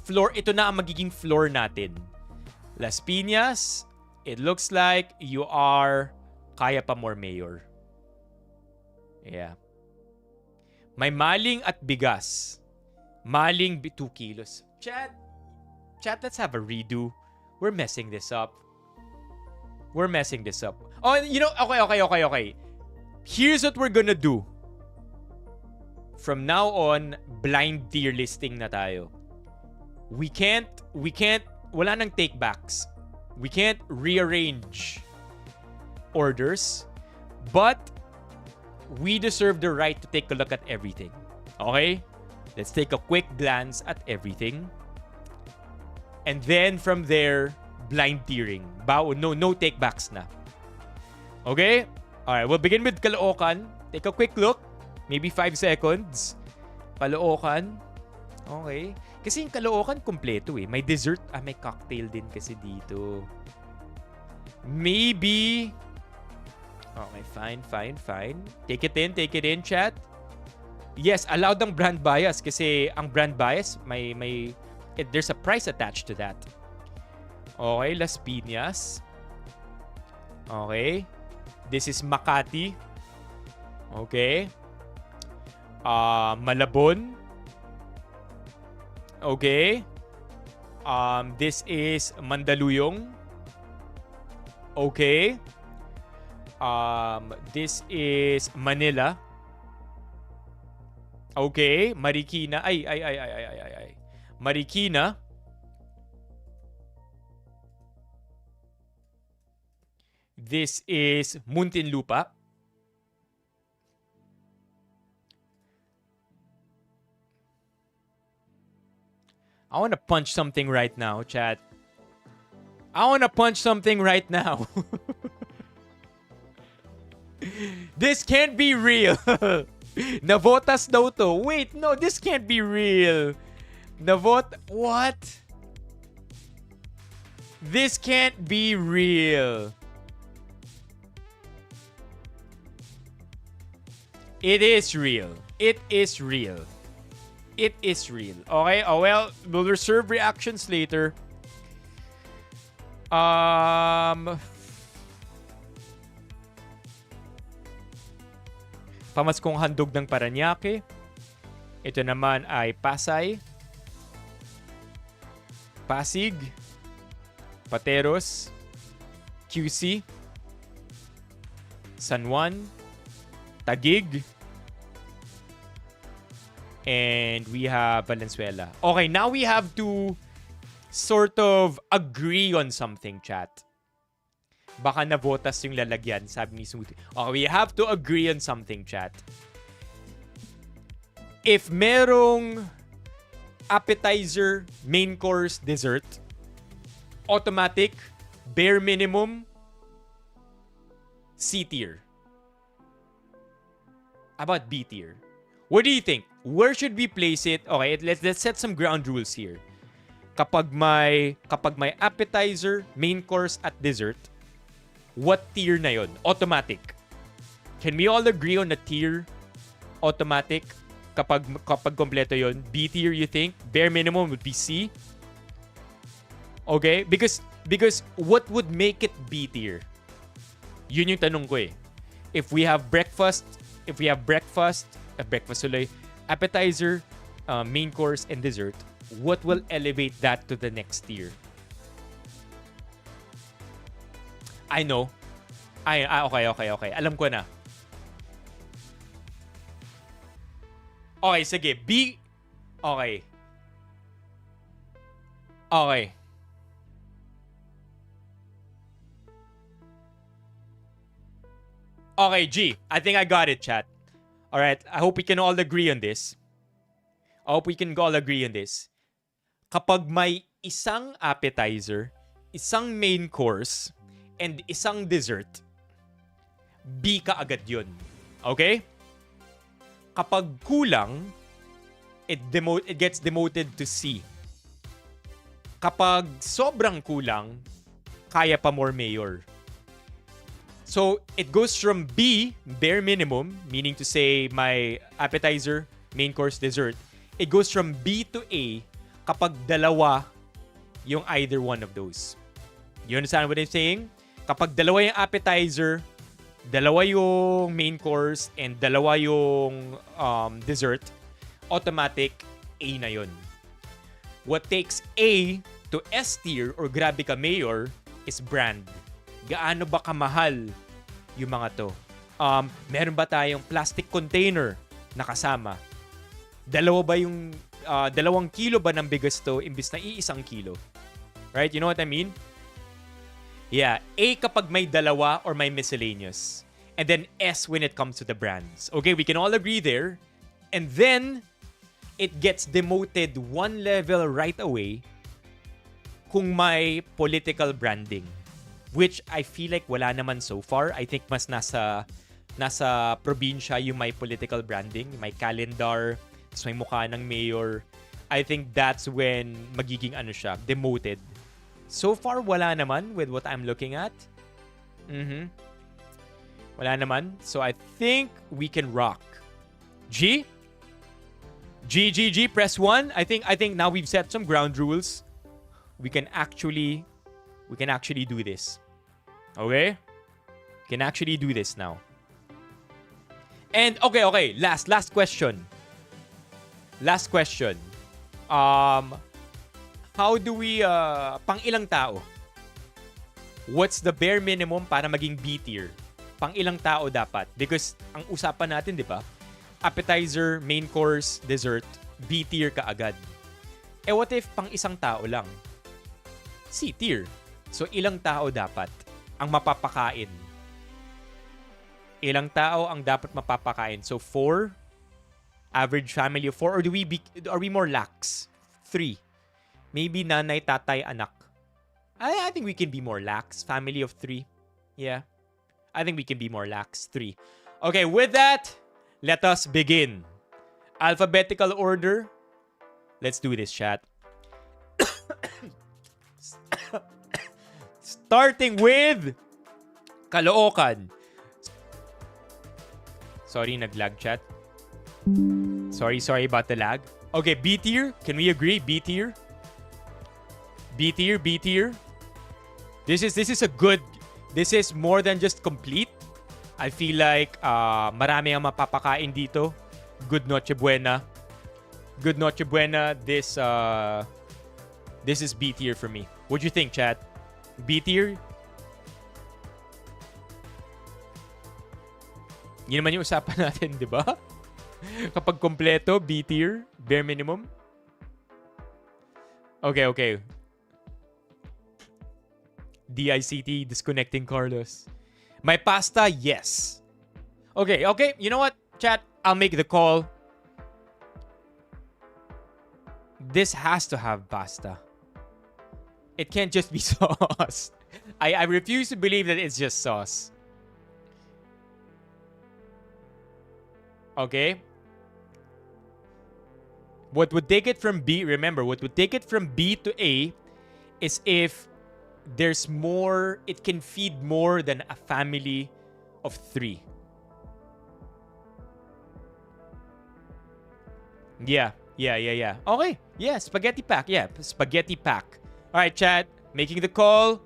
S1: floor. Ito na ang magiging floor natin. Las Piñas, it looks like you are kaya pa more mayor. Yeah. May maling at bigas. Maling 2 kilos. Chat, let's have a redo. We're messing this up. Oh, you know, okay. Here's what we're gonna do. From now on, blind tier listing na tayo. We can't, wala nang takebacks. We can't rearrange orders, but we deserve the right to take a look at everything. Okay? Let's take a quick glance at everything. And then from there, blind tiering. No takebacks na. Okay? Alright, we'll begin with Caloocan. Take a quick look. Maybe 5 seconds. Caloocan. Okay. Kasi yung Caloocan kompleto eh. May dessert. May cocktail din kasi dito. Maybe... Okay, fine. Take it in, chat. Yes, allowed ang brand bias kasi ang brand bias, there's a price attached to that. Okay, Las Piñas. Okay. This is Makati. Okay. Malabon. Okay. This is Mandaluyong. Okay. This is Manila. Okay. Marikina. Ay. Marikina. This is Muntinlupa. I want to punch something right now, chat. I want to punch something right now. This can't be real. Navotas daw to. Wait, no, this can't be real. What? This can't be real. It is real. Okay, well, we'll reserve reactions later. Pamaskong Handog ng Paranaque. Ito naman ay Pasay, Pasig, Pateros, QC, San Juan, Taguig, and we have Valenzuela. Okay, now we have to sort of agree on something, chat. Baka navotas yung lalagyan, sabi ni Smoothie. Okay, we have to agree on something, chat. If merong appetizer, main course, dessert, automatic, bare minimum, C tier. About B tier. What do you think? Where should we place it? Okay, let's set some ground rules here. Kapag may appetizer, main course, at dessert, what tier na yon? Automatic. Can we all agree on a tier? Automatic. Kapag kompleto yon. B tier, you think? Bare minimum would be C? Okay? Because what would make it B tier? Yun yung tanong ko eh. If we have breakfast, appetizer, main course, and dessert, what will elevate that to the next tier? I know. Okay. Alam ko na. Okay, sige. B. Okay. Okay, G. I think I got it, chat. Alright, I hope we can all agree on this. Kapag may isang appetizer, isang main course, and isang dessert, B ka agad yun. Okay? Kapag kulang, it gets demoted to C. Kapag sobrang kulang, kaya pa more mayor. So, it goes from B, bare minimum, meaning to say my appetizer, main course, dessert. It goes from B to A kapag dalawa yung either one of those. You understand what I'm saying? Kapag dalawa yung appetizer, dalawa yung main course, and dalawa yung dessert, automatic A na yun. What takes A to S tier or grabe ka mayor is brand. Gaano ba kamahal yung mga to? Meron ba tayong plastic container na kasama? Dalawa ba yung 2 kilo ba ng bigas to imbis na 1 kilo? Right? You know what I mean? Yeah. A kapag may dalawa or may miscellaneous. And then S when it comes to the brands. Okay, we can all agree there. And then, it gets demoted 1 level right away kung may political branding. Which I feel like wala naman so far. I think mas nasa probinsya yung may political branding. May calendar, tapos may mukha ng mayor. I think that's when magiging demoted. So far, wala naman with what I'm looking at. Wala naman. So I think we can rock. G? G, press 1. I think now we've set some ground rules. We can actually do this. Okay? We can actually do this now. And okay. Last question. How do we pang ilang tao? What's the bare minimum para maging B tier? Pang ilang tao dapat? Because ang usapan natin, 'di ba? Appetizer, main course, dessert, B tier ka agad. What if pang isang tao lang? C tier. So ilang tao dapat ang mapapakain? Ilang tao ang dapat mapapakain? So 4, average family of 4, or are we more lax? 3. Maybe nanay, tatay, anak. I think we can be more lax. Family of 3. Yeah. I think we can be more lax. 3. Okay, with that, let us begin. Alphabetical order. Let's do this, chat. Starting with Caloocan. Sorry, nag-lag, chat. Sorry about the lag. Okay, B tier. Can we agree? B tier. B tier. This is a good. This is more than just complete. I feel like marami ang mapapakain dito. Good Noche Buena. This is B tier for me. What do you think, chat? B tier? Yun naman yung usapan natin, di ba? Kapag kompleto, B tier, bare minimum. Okay. DICT, disconnecting Carlos. My pasta, yes. Okay. You know what, chat? I'll make the call. This has to have pasta. It can't just be sauce. I refuse to believe that it's just sauce. Okay. What would take it from B, remember, what would take it from B to A is if there's more, it can feed more than a family of 3. Yeah. Okay. Yeah, spaghetti pack. Yeah, spaghetti pack. All right, chat. Making the call.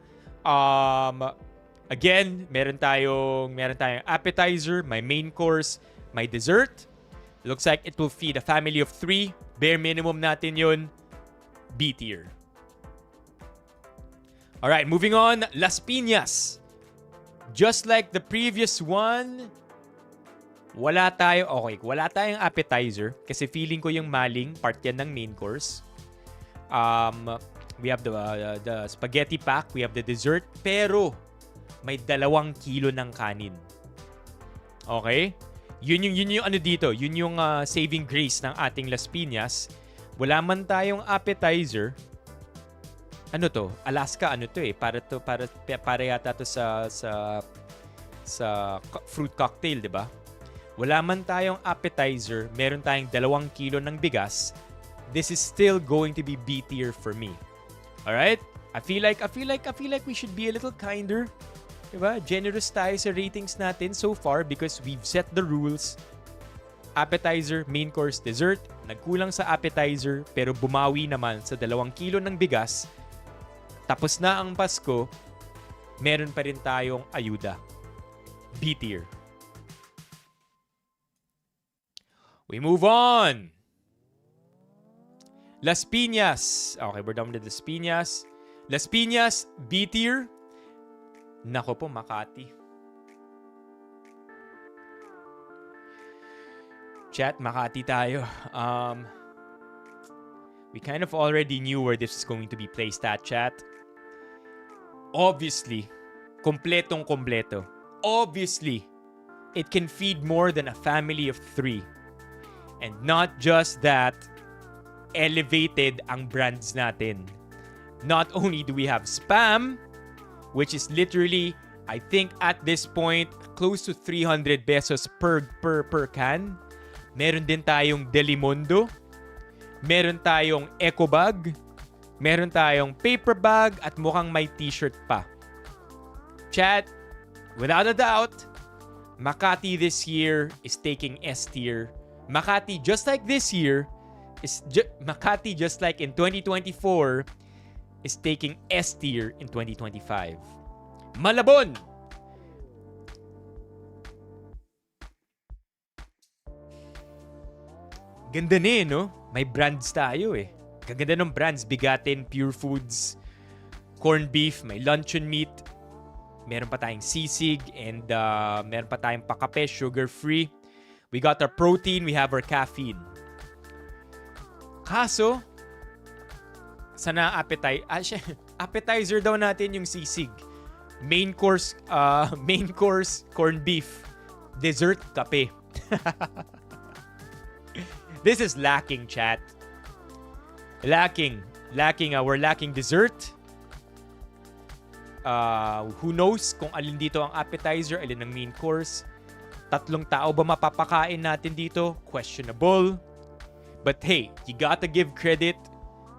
S1: Again, meron tayong appetizer, my main course, my dessert. Looks like it will feed a family of 3. Bare minimum natin yun. B tier. All right, moving on. Las Piñas. Just like the previous one, wala tayong appetizer kasi feeling ko yung maling part yan ng main course. We have the spaghetti pack, we have the dessert, pero may 2 kilo ng kanin. Okay? Yun yung ano dito, yun yung saving grace ng ating Las Piñas. Wala man tayong appetizer. Ano to? Alaska ano to eh, para yata to sa fruit cocktail, 'di ba? Wala man tayong appetizer, meron tayong 2 kilo ng bigas. This is still going to be B tier for me. All right? I feel like we should be a little kinder. Diba? Generous tayo sa ratings natin so far because we've set the rules. Appetizer, main course, dessert. Nagkulang sa appetizer pero bumawi naman sa 2 kilo ng bigas. Tapos na ang Pasko, meron pa rin tayong ayuda. B tier. We move on. Las Piñas. Okay, we're done with Las Piñas. Las Piñas, B tier. Nako po, Makati. Chat, Makati tayo. We kind of already knew where this is going to be placed at, chat. Obviously, kompletong-kompleto. Obviously, it can feed more than a family of 3. And not just that, elevated ang brands natin. Not only do we have Spam, which is literally, I think at this point, close to 300 pesos per can. Meron din tayong Delimundo. Meron tayong Eco Bag. Meron tayong paper bag at mukhang may t-shirt pa. Chat, without a doubt, Makati this year is taking S tier. Makati, just like this year, Makati, just like in 2024, is taking S tier in 2025. Malabon! Ganda na no? May brands tayo eh. Kaganda ng brands. Bigatin, Pure Foods, corned beef, may luncheon meat. Meron pa tayong sisig and meron pa tayong pakape, sugar-free. We got our protein, we have our caffeine. Kaso, sana appetizer daw natin yung sisig. Main course, corned beef. Dessert, kape. This is lacking, chat. Lacking. We're lacking dessert. Who knows kung alin dito ang appetizer, alin ang main course. 3 tao ba mapapakain natin dito? Questionable. But hey, you gotta give credit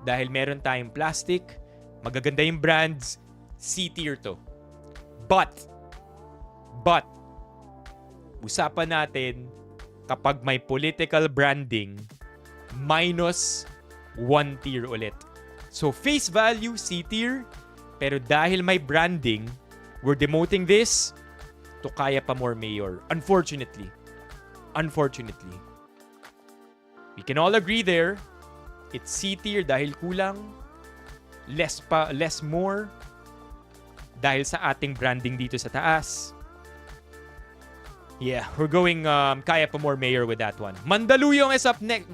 S1: dahil meron tayong plastic, magaganda yung brands, C tier to. But, usapan natin kapag may political branding, minus 1 tier ulit. So face value, C tier, pero dahil may branding, we're demoting this to Kaya Pa More Mayor. Unfortunately. We can all agree there. It's C tier dahil kulang. Less more dahil sa ating branding dito sa taas. Yeah, we're going Kaya Pa More Mayor with that one. Mandaluyong is up next.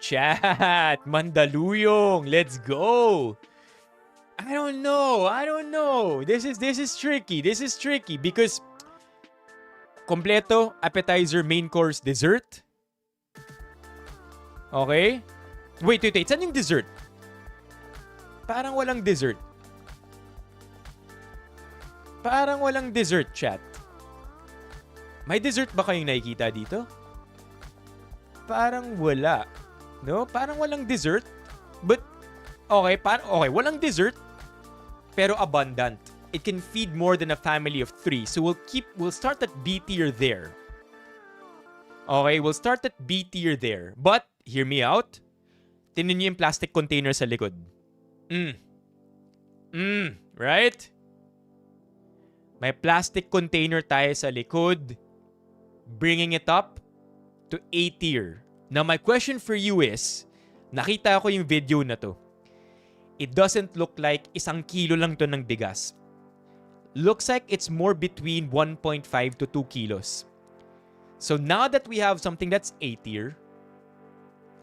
S1: Chat, Mandaluyong, let's go. I don't know. This is tricky because kompleto, appetizer, main course, dessert. Okay? Wait. Saan yung dessert? Parang walang dessert. Chat. May dessert ba kayong nakikita dito? Parang wala. No? Parang walang dessert. But, okay, walang dessert, pero abundant. It can feed more than a family of 3. So we'll start at B tier there. Okay, we'll start at B tier there. But, hear me out. Tingnan niyo yung plastic container sa likod. Right? May plastic container tayo sa likod, bringing it up to A tier. Now, my question for you is, nakita ko yung video na to. It doesn't look like 1 kilo lang to ng bigas. Looks like it's more between 1.5 to 2 kilos. So now that we have something that's A tier,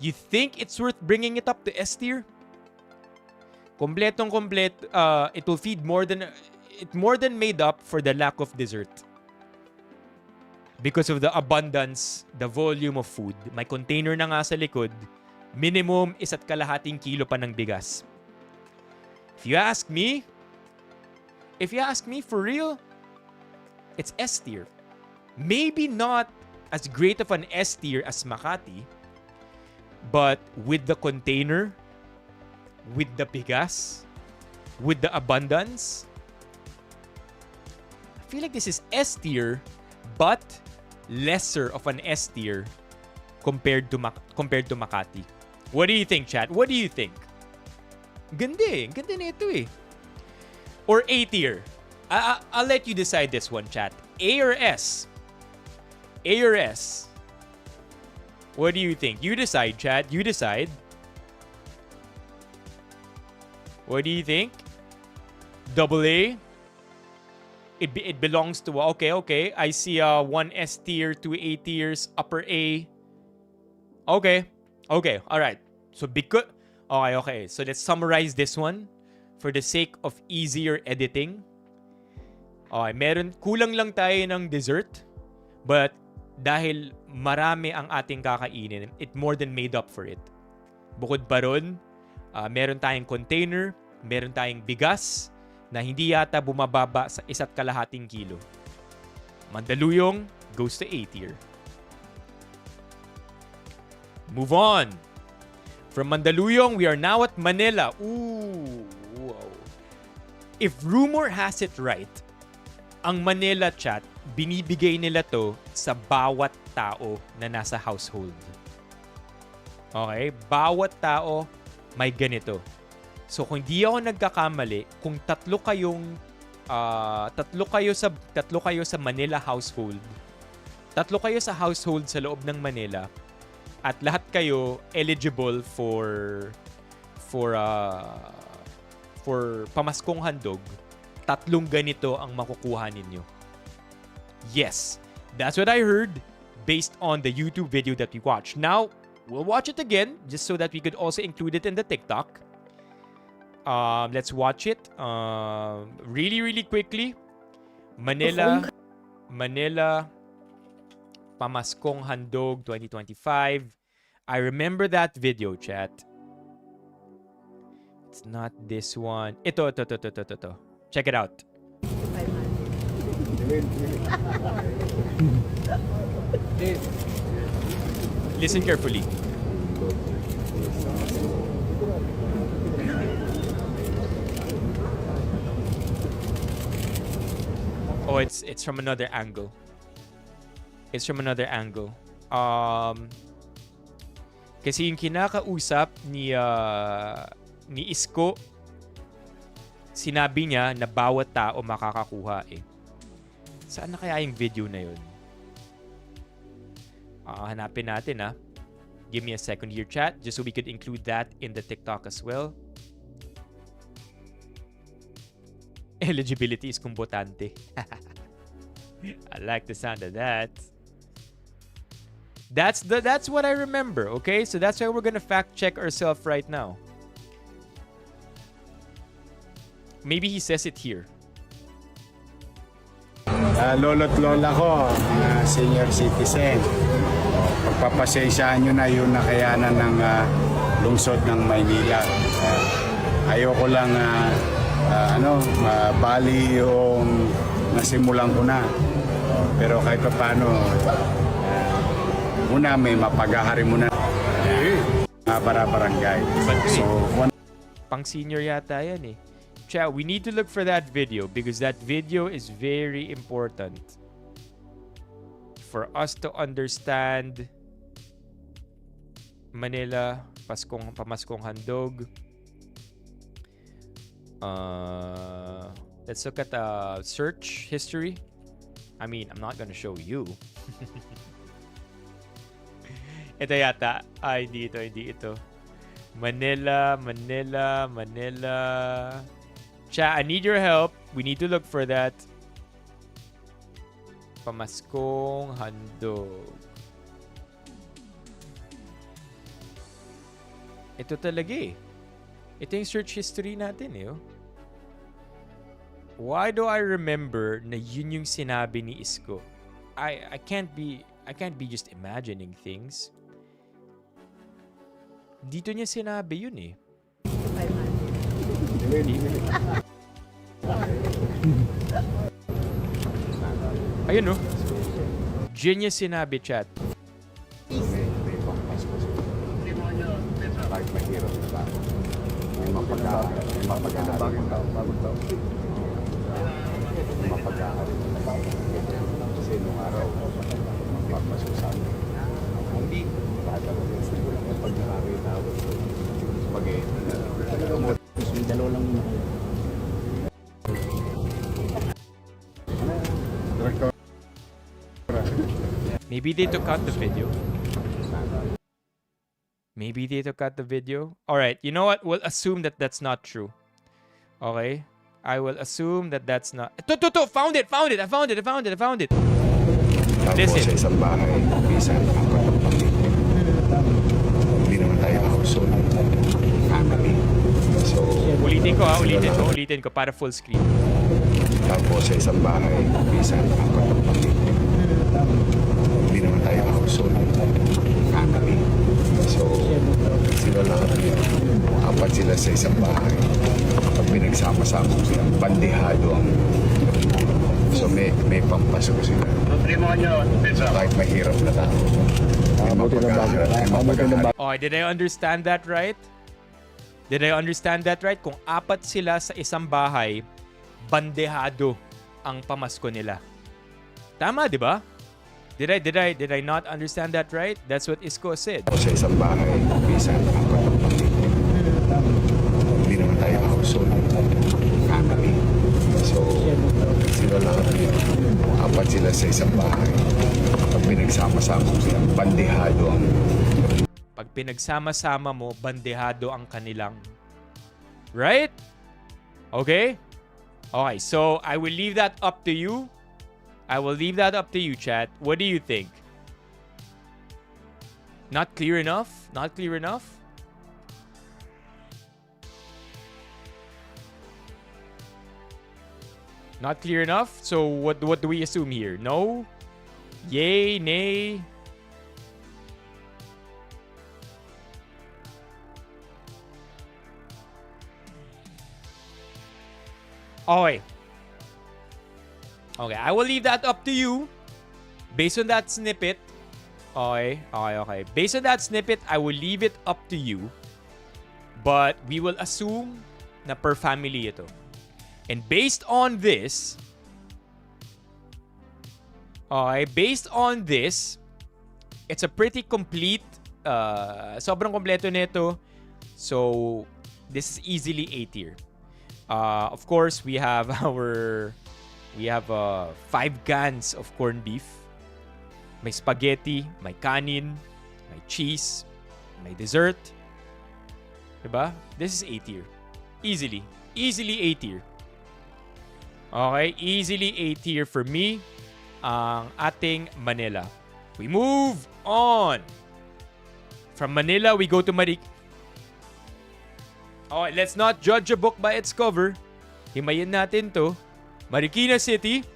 S1: you think it's worth bringing it up to S tier? Kompletong-kompleto, it will feed more than made up for the lack of dessert. Because of the abundance, the volume of food. May container na nga sa likod, minimum 1.5 kilo pa ng bigas. If you ask me for real, it's S tier. Maybe not as great of an S tier as Makati, but with the container, with the bigas, with the abundance, I feel like this is S tier, but lesser of an S tier compared to Makati. What do you think, chat? What do you think? Ganda eh. Ganda na ito eh. Or A tier. I'll let you decide this one, chat. A or S? A or S? What do you think? You decide, chat. You decide. What do you think? Double A? It belongs to... Okay. I see 1 S tier, 2 A tiers, upper A. Okay. Alright. So because... Okay. So let's summarize this one for the sake of easier editing. Okay. Kulang lang tayo ng dessert. But dahil marami ang ating kakainin, it more than made up for it. Bukod pa ron, meron tayong container, meron tayong bigas, na hindi yata bumababa sa 1.5 kilo. Mandaluyong goes to A tier. Move on. From Mandaluyong, we are now at Manila. Ooh. Wow. If rumor has it right, ang Manila chat, binibigay nila to sa bawat tao na nasa household. Okay? Bawat tao may ganito. So kung di ako nagkakamali, kung tatlo kayo sa Manila household, tatlo kayo sa household sa loob ng Manila, at lahat kayo eligible for Pamaskong Handog, 3 ganito ang makukuha ninyo. Yes, that's what I heard based on the YouTube video that we watched. Now, we'll watch it again just so that we could also include it in the TikTok. Let's watch it really quickly. Manila Pamaskong Handog 2025. I remember that video, chat. It's not this one. Ito. Check it out. Listen carefully. Oh, it's from another angle. It's from another angle. Kasi yung kinakausap ni Isko, sinabi niya na bawat tao makakakuha eh. Saan na kaya yung video na yun? Hanapin natin ah. Give me a second here, chat, just so we could include that in the TikTok as well. Eligibility is kumbotante. I like the sound of that. That's what I remember, okay? So that's why we're gonna fact check ourselves right now. Maybe he says it here.
S10: Lolo't lola ko, senior citizen. Pagpapasensyaan nyo na yung nakayanan ng lungsod ng Maynila. Ayoko lang bali yung nasimulan ko na. Pero kahit pa paano, una may mapagahari muna para barangay. So,
S1: pang senior yata yan eh. Chat, we need to look for that video because that video is very important for us to understand Manila, Pamaskong Handog. Let's look at search history. I mean, I'm not gonna show you. Ito yata. Hindi ito. Manila. Chat, I need your help. We need to look for that. Pamaskong Handog. Ito talaga eh. Ito yung search history natin eh. Why do I remember na yun yung sinabi ni Isko? I can't be just imagining things. Dito niya sinabi yun eh. Ayun no. Diyan niya sinabi, chat.
S10: Kasi nung araw, magpapasusabi. Hindi, pag nakakita ako, spaghetti, dalawa lang muna.
S1: Maybe they took out the video. Alright, you know what? We'll assume that that's not true. Okay? I will assume that that's not... Found it! I found it! Listen.
S10: Sa isang bahay, isang hindi naman tayo household family. So,
S1: ulitin ko para full screen.
S10: Tapos sa isang bahay, isang hindi naman tayo household family. So, sila lahat yun. Apat sila sa isang bahay. Pag pinagsama-sama sila, bandehado ang... So, may pampasok sila. So, kahit mahirap na tao.
S1: Oh, did I understand that right? Kung apat sila sa isang bahay, bandehado ang pamasko nila. Tama, di ba? Did I not understand that right? That's what Isko said.
S10: Sa isang bahay, isang hindi naman tayo household family. So, sila lahat yun. Apat sila sa isang bahay. Pag pinagsama-sama sila, bandehado ang...
S1: Pag pinagsama-sama mo, bandehado ang kanilang. Right? Okay? Okay, so I will leave that up to you. Chat. What do you think? Not clear enough? Not clear enough? So what do we assume here? No? Yay? Nay? Okay, I will leave that up to you. Based on that snippet. Okay. Based on that snippet, I will leave it up to you. But we will assume na per family ito. And based on this, it's a pretty complete, sobrang kompleto nito. So, this is easily A tier. Of course, we have 5 cans of corned beef. May spaghetti, may kanin, may cheese, may dessert. Diba? This is A tier. Easily A tier. Okay, easily A tier for me ang ating Manila. We move on. From Manila, we go to Okay, let's not judge a book by its cover. Himayin natin to. Marikina City.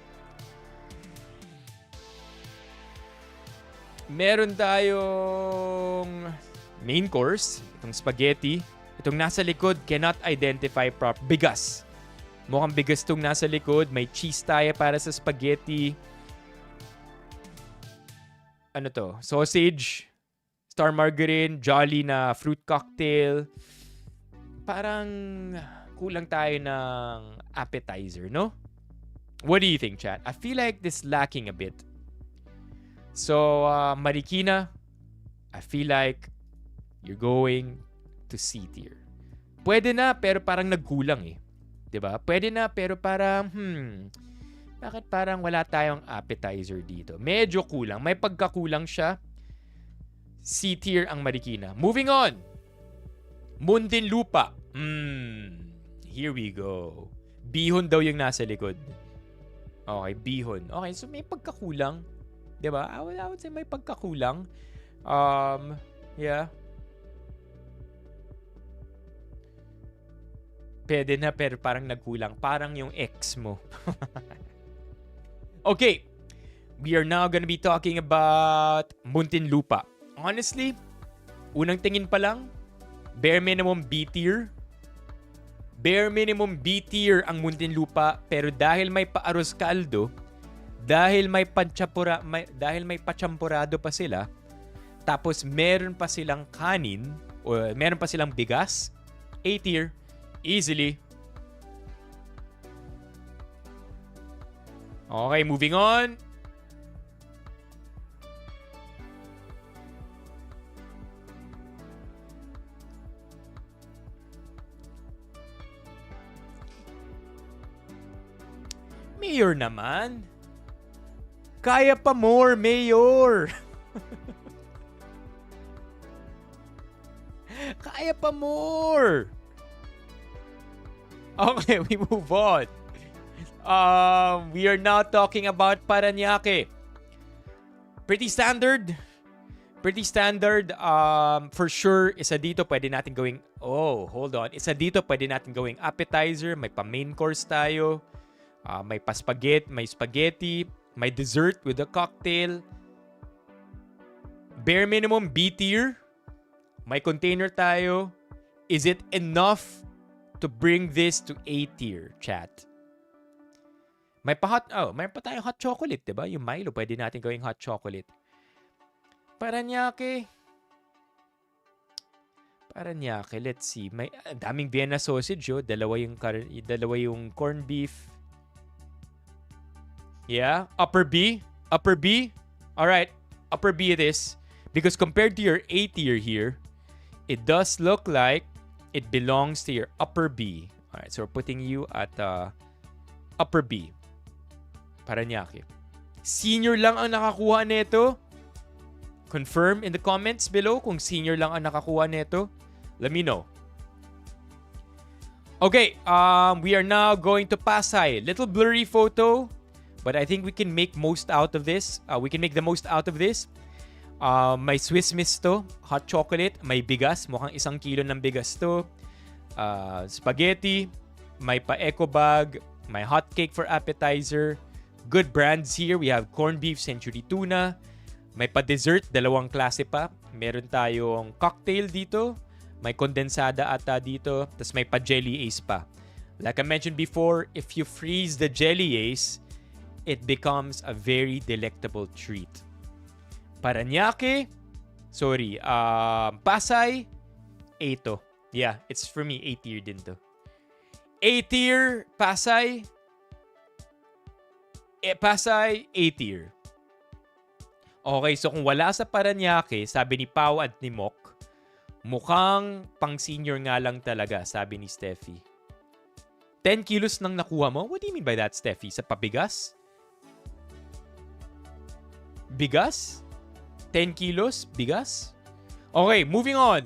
S1: Meron tayong main course. Itong spaghetti. Itong nasa likod, cannot identify bigas. Mukhang bigas itong nasa likod. May cheese tayo para sa spaghetti. Ano to? Sausage. Star margarine. Jolly na fruit cocktail. Parang kulang tayo ng appetizer, no? What do you think, chat? I feel like this lacking a bit. So, Marikina, I feel like you're going to C tier. Pwede na, pero parang nagkulang eh. 'Di ba? Pwede na, pero parang, bakit parang wala tayong appetizer dito? Medyo kulang. May pagkakulang siya. C tier ang Marikina. Moving on. Muntinlupa. Here we go. Bihon daw yung nasa likod. Okay, bihon. Okay, so may pagkakulang. 'Di ba? I would say may pagkakulang. Yeah. Pwede na, pero parang nagkulang. Parang yung ex mo. Okay. We are now gonna be talking about Muntinlupa. Honestly, unang tingin pa lang, bare minimum B tier. Bare minimum B tier ang Muntinlupa, pero dahil may pa-arroz caldo, dahil may patsampurado pa sila, tapos meron pa silang kanin, o meron pa silang bigas, A tier, easily. Okay, moving on. Mayor naman. Kaya pa more, Mayor. Kaya pa more. Okay, we move on. We are now talking about Parañaque. Pretty standard. Pretty standard. For sure, isa dito pwede natin gawing... Oh, hold on. Isa dito pwede natin gawing appetizer. May pa-main course tayo. May spaghetti, may dessert with a cocktail. Bare minimum B tier. May container tayo. Is it enough to bring this to A tier, chat? May pa tayong hot chocolate, 'di ba? Yung Milo, pwede natin gawing hot chocolate. Parañaque, let's see. May daming Vienna sausage, oh. Dalawa yung corned beef. Yeah, upper B. All right, upper B it is, because compared to your A tier here, it does look like it belongs to your upper B. All right, so we're putting you at upper B. Parañaque. Senior lang ang nakakuha nito. Confirm in the comments below kung senior lang ang nakakuha nito. Let me know. Okay, we are now going to Pasay. Little blurry photo, but I think we can make most out of this. We can make the most out of this. May Swiss Miss to, hot chocolate, may bigas, mukhang 1 kilo ng bigas to. Spaghetti, may pa-eco bag, may hot cake for appetizer. Good brands here. We have corned beef, century tuna. May pa-dessert, 2 klase pa. Meron tayong cocktail dito. May kondensada ata dito. Tapos may pa-jelly ace pa. Like I mentioned before, if you freeze the jelly ace, it becomes a very delectable treat. Parañaque, Pasay, A to. Yeah, it's for me, A tier din to. A tier, Pasay, A tier. Okay, so kung wala sa Parañaque, sabi ni Pau at ni Mok, mukhang pang senior nga lang talaga, sabi ni Steffi. 10 kilos nang nakuha mo? What do you mean by that, Steffi? Sa pabigas? Bigas? 10 kilos? Bigas? Okay, moving on.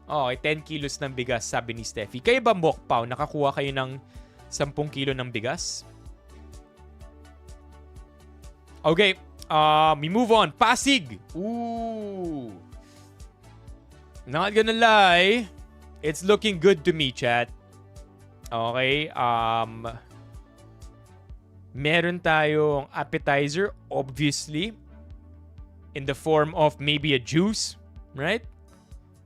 S1: Okay, 10 kilos ng bigas, sabi ni Steffi. Kayo ba, Mok Pau, nakakuha kayo ng 10 kilo ng bigas? Okay, we move on. Pasig. Ooh. Not gonna lie, it's looking good to me, chat. Okay, meron tayong appetizer, obviously, in the form of maybe a juice, right?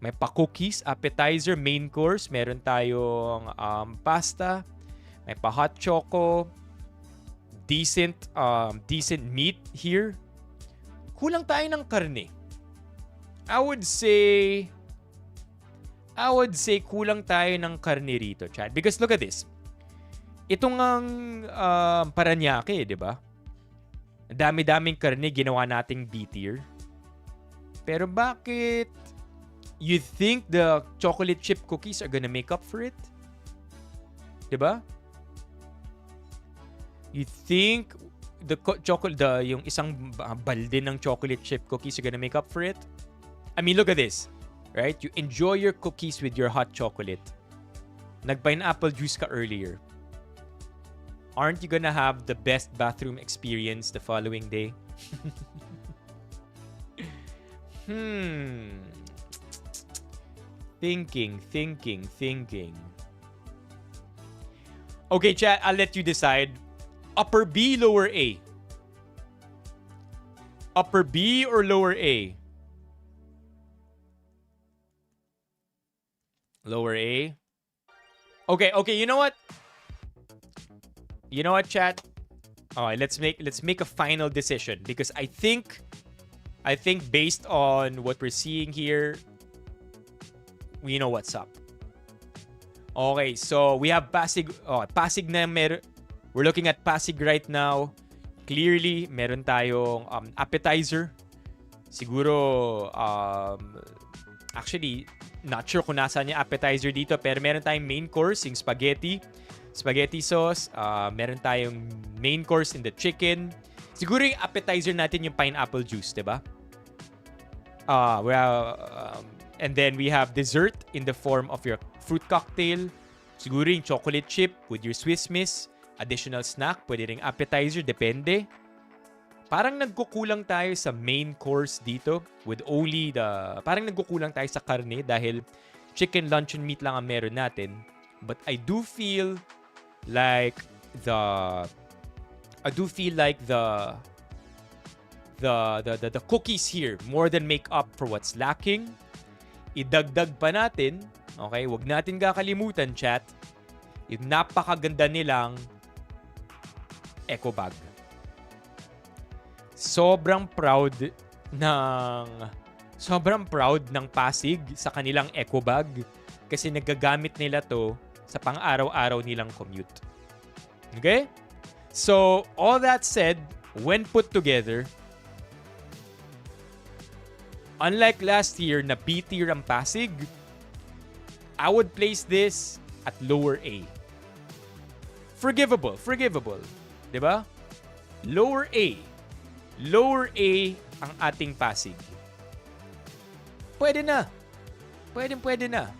S1: May pa-cookies, appetizer, main course. Meron tayong pasta. May pa-hot choco. Decent meat here. Kulang tayo ng karne. I would say kulang tayo ng karne rito, chat. Because look at this. Itong ang Parañaque, di ba? Ang dami-daming karne ginawa nating B tier. Pero bakit you think the chocolate chip cookies are gonna make up for it? Diba? You think the yung isang balde ng chocolate chip cookies are gonna make up for it? I mean, look at this. Right? You enjoy your cookies with your hot chocolate. Nag-pineapple juice ka earlier. Aren't you gonna have the best bathroom experience the following day? Thinking. Okay, chat, I'll let you decide. Upper B, lower A? Upper B or lower A? Lower A? Okay, you know what? You know what, chat? Alright, let's make a final decision because I think based on what we're seeing here, we know what's up. Okay, so we have Pasig. Pasig na we're looking at Pasig right now. Clearly, meron tayong appetizer. Siguro, actually, not sure kung nasaan yung appetizer dito, pero meron tayong main course, yung spaghetti sauce. Meron tayong main course in the chicken. Siguro yung appetizer natin yung pineapple juice, diba? And then we have dessert in the form of your fruit cocktail. Siguro yung chocolate chip with your Swiss Miss. Additional snack, pwede ring appetizer, depende. Parang nagkukulang tayo sa main course dito with only parang nagkukulang tayo sa karne dahil chicken luncheon meat lang ang meron natin. But I do feel like the cookies here more than make up for what's lacking. Idagdag pa natin, okay? Huwag natin kakalimutan, chat, yung napakaganda nilang eco bag. Sobrang proud ng Pasig sa kanilang eco bag kasi nagagamit nila to sa pang-araw-araw nilang commute. Okay? So, all that said, when put together, unlike last year na B tier ang Pasig, I would place this at lower A. Forgivable. Diba? Lower A ang ating Pasig. Pwede na. Pwede na.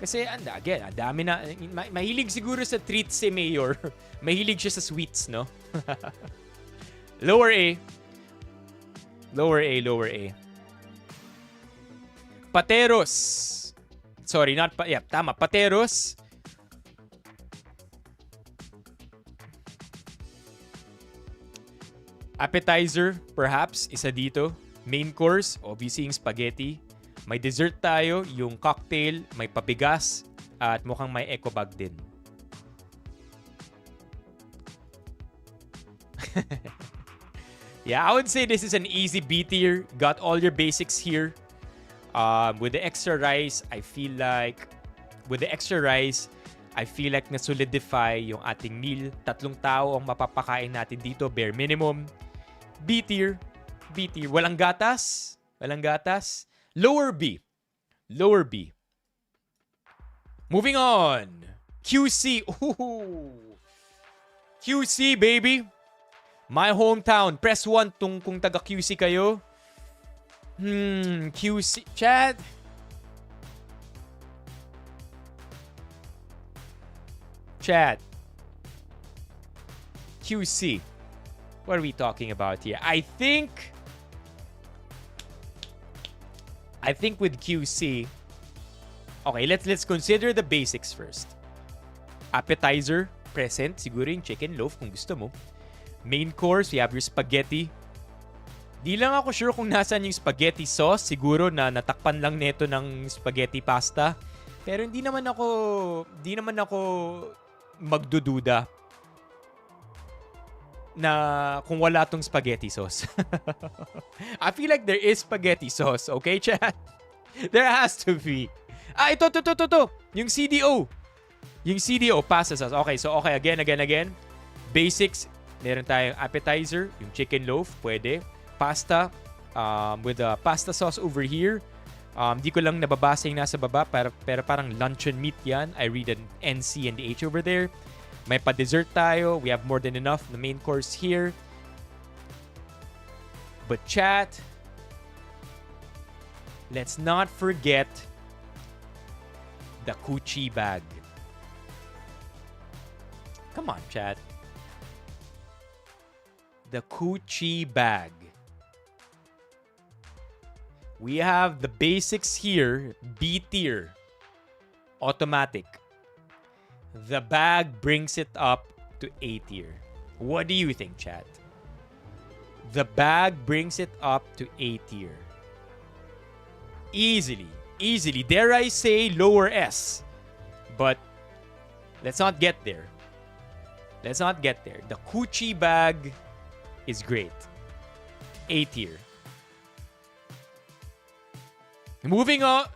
S1: Kasi, again, dami na. Mahilig siguro sa treats si Mayor. Mahilig siya sa sweets, no? Lower A. Pateros. Sorry, tama. Pateros. Appetizer, perhaps, isa dito. Main course, obviously yung spaghetti. May dessert tayo, yung cocktail, may pabigas, at mukhang may eco bag din. Yeah, I would say this is an easy B tier. Got all your basics here. With the extra rice, I feel like na-solidify yung ating meal. 3 tao ang mapapakain natin dito, bare minimum. B tier. Walang gatas. Lower B. Moving on. QC. Ooh. QC, baby. My hometown. Press 1 kung taga QC kayo. QC. Chat. QC. What are we talking about here? I think with QC, okay, let's consider the basics first. Appetizer, present, siguro yung chicken loaf kung gusto mo. Main course, we have your spaghetti. Di lang ako sure kung nasaan yung spaghetti sauce. Siguro na natakpan lang neto ng spaghetti pasta. Pero hindi naman ako magdududa na kung wala tong spaghetti sauce. I feel like there is spaghetti sauce, okay, chat? There has to be. Ito. Yung CDO. Yung CDO, pasta sauce. Okay, so again. Basics, Meron tayong appetizer, yung chicken loaf, pwede. Pasta, with a pasta sauce over here. Di ko lang nababasa yung nasa baba, pero parang luncheon meat yan. I read an NC and the H over there. May pa-dessert tayo. We have more than enough. The main course here. But chat, let's not forget the Gucci bag. Come on, chat. The Gucci bag. We have the basics here, B tier, automatic. The bag brings it up to A tier. What do you think, chat? The bag brings it up to A tier. Easily. Dare I say lower S. But let's not get there. The Gucci bag is great. A tier. Moving on,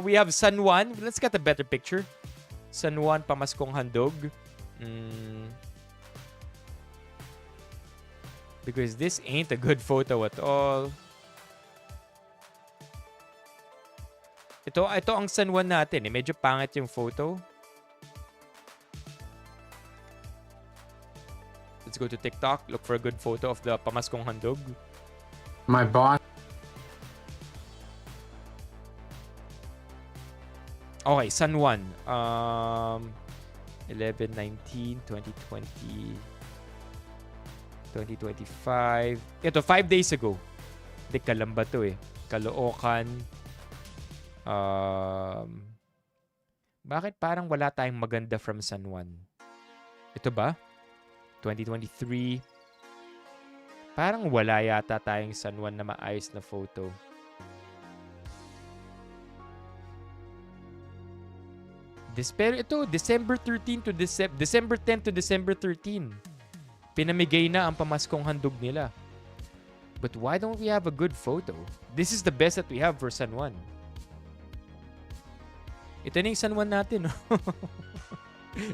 S1: we have San Juan. Let's get a better picture. San Juan, Pamaskong Handog. Because this ain't a good photo at all. Ito ang San Juan natin. Medyo pangit yung photo. Let's go to TikTok. Look for a good photo of the Pamaskong Handog.
S11: My boss.
S1: Okay, San Juan. 11, 19, 2020, 2025. Ito, 5 days ago. Hindi, Kalamba to eh. Caloocan. Bakit parang wala tayong maganda from San Juan? Ito ba? 2023. Parang wala yata tayong San Juan na maayos na photo. Pero ito, December 13 to December 10 to December 13. Pinamigay na ang pamaskong handog nila. But why don't we have a good photo? This is the best that we have for San Juan. Ito na yung San Juan natin.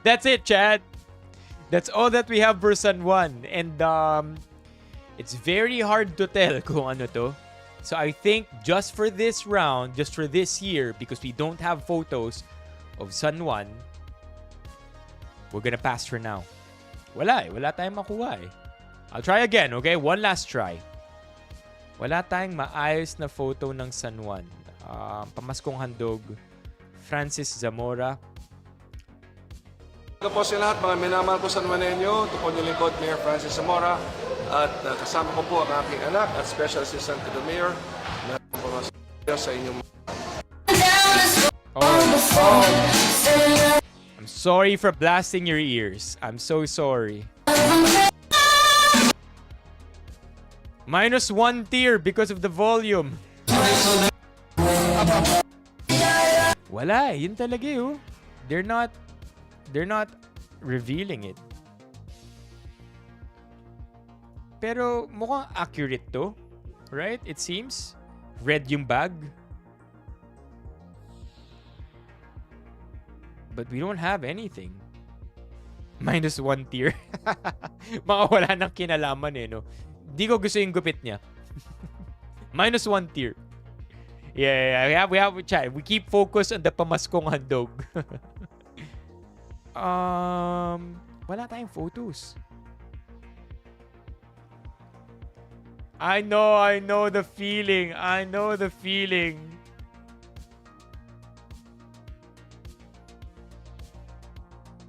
S1: That's it, chat. That's all that we have for San Juan. And it's very hard to tell kung ano to. So I think just for this round, just for this year, because we don't have photos of San Juan, we're gonna pass for now. Wala tayong makuha eh. I'll try again, okay? One last try. Wala tayong maayos na photo ng San Juan. Pamaskong Handog, Francis Zamora.
S12: Hello po sa lahat, mga minamahal ko San Juanenyo. Ito po yung lingkod, Mayor Francis Zamora. At kasama ko po ang aking anak at Special Assistant to the Mayor na sa inyong...
S1: I'm sorry for blasting your ears. I'm so sorry. -1 tier because of the volume. Wala, yun talaga eh. They're not revealing it. Pero mukhang accurate to. Right? It seems. Red yung bag. But we don't have anything. -1 tier. Mga wala nang kinalaman eh, no? Di ko gusto yung gupit niya. -1 tier. Yeah, we have chat. We keep focus on the Pamaskong Handog. Wala tayong photos. I know the feeling.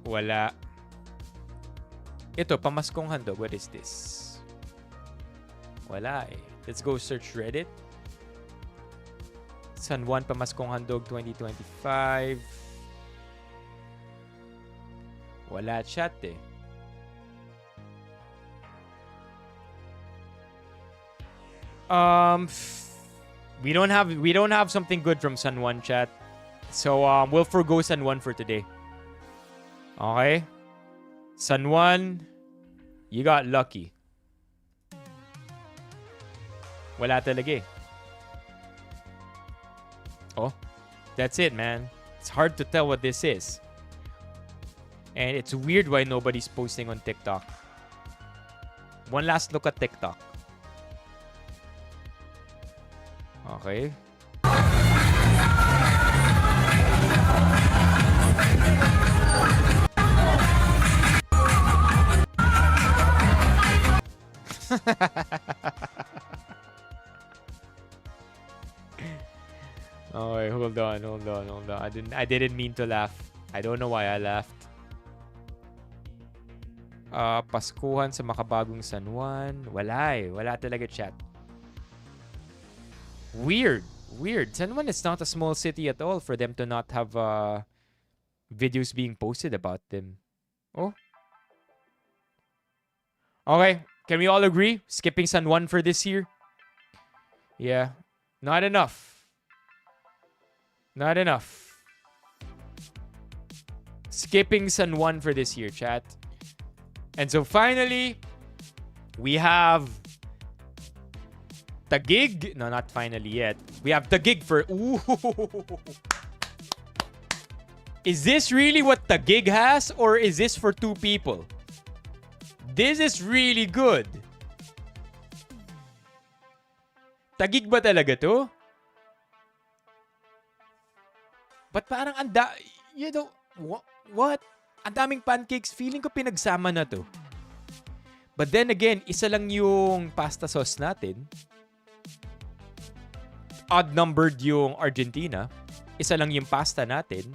S1: Wala. Ito, Pamaskong Handog. What is this? Wala eh. Let's go search Reddit. San Juan Pamaskong Handog 2025. Wala chat eh. We don't have something good from San Juan, chat. So we'll forgo San Juan for today. Okay? San Juan, you got lucky. Wala talaga eh. Oh, that's it, man. It's hard to tell what this is. And it's weird why nobody's posting on TikTok. One last look at TikTok. Okay. Okay, hold on. I didn't mean to laugh. I don't know why I laughed. Paskuhan sa makabagong San Juan. Wala talaga, chat. Weird. San Juan is not a small city at all for them to not have videos being posted about them. Oh. Okay, can we all agree? Skipping San Juan for this year? Yeah. Not enough. Skipping San Juan for this year, chat. And so finally, we have Taguig. No, not finally yet. We have Taguig for... Ooh. Is this really what Taguig has? Or is this for 2 people? This is really good. Taguig ba talaga to? But parang you know, what? Ang daming pancakes. Feeling ko pinagsama na to. But then again, isa lang yung pasta sauce natin. Odd-numbered yung Argentina. Isa lang yung pasta natin.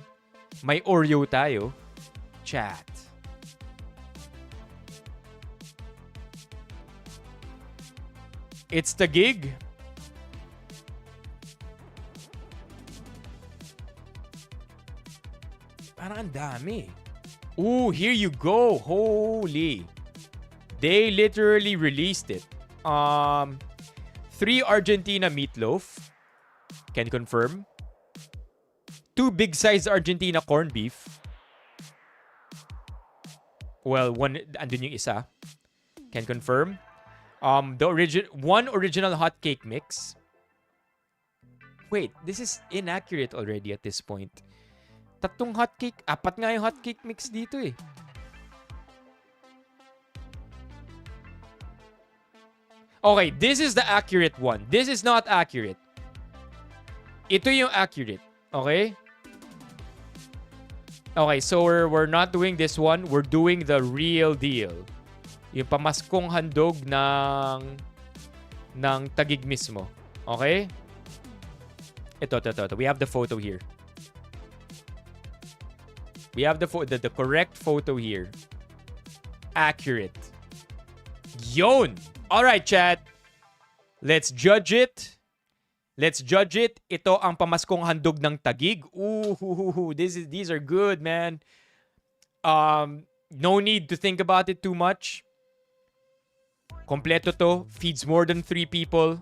S1: May Oreo tayo. Chat. It's the gig. Parang ang dami. Ooh, here you go. Holy. They literally released it. 3 Argentina meatloaf. Can confirm. 2 big size Argentina corned beef. Well, andun yung isa. Can confirm. One original hot cake mix. Wait, this is inaccurate already at this point. 3 hotcake. 4 nga yung hotcake mix dito eh. Okay, this is the accurate one. This is not accurate. Ito yung accurate. Okay? Okay, so we're not doing this one. We're doing the real deal. Yung pamaskong handog ng Taguig mismo. Okay? Ito. We have the photo here. We have the correct photo here. Accurate. Yon! Alright, chat. Let's judge it. Ito ang pamaskong handog ng Taguig. Ooh, these are good, man. No need to think about it too much. Kompleto to. Feeds more than 3 people.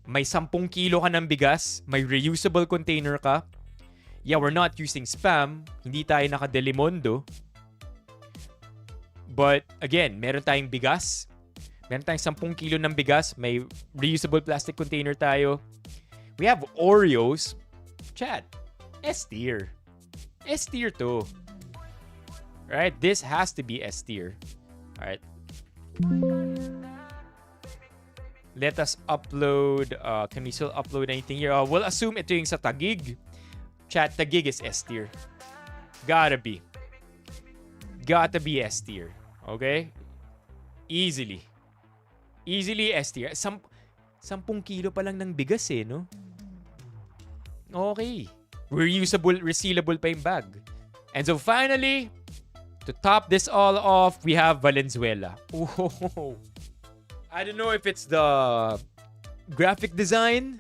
S1: May 10 kilo ka ng bigas. May reusable container ka. Yeah, we're not using spam. Hindi tayo naka-Delimondo. But, again, meron tayong bigas. Meron tayong 10 kilo ng bigas. May reusable plastic container tayo. We have Oreos. Chat. S-tier. S-tier to. Right? This has to be S-tier. Alright. Let us upload. Can we still upload anything here? We'll assume ito yung sa Taguig. Chat, Taguig is S-tier. Gotta be S-tier. Okay? Easily S-tier. 10 kilo pa lang ng bigas eh, no? Okay. Resealable pa yung bag. And so finally, to top this all off, we have Valenzuela. Oh, I don't know if it's the graphic design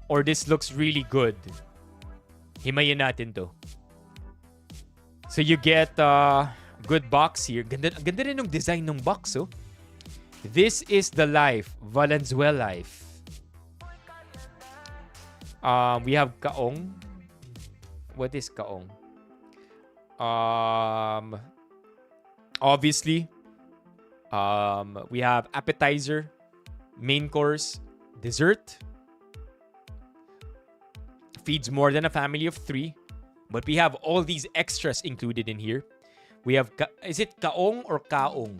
S1: or this looks really good. Himayin natin to. So you get good box here. Ganda rin yung design ng box, oh. This is the life. Valenzuela life. We have kaong. What is kaong? Obviously, we have appetizer, main course, dessert. Feeds more than a family of 3. But we have all these extras included in here. We have, is it kaong or kaong?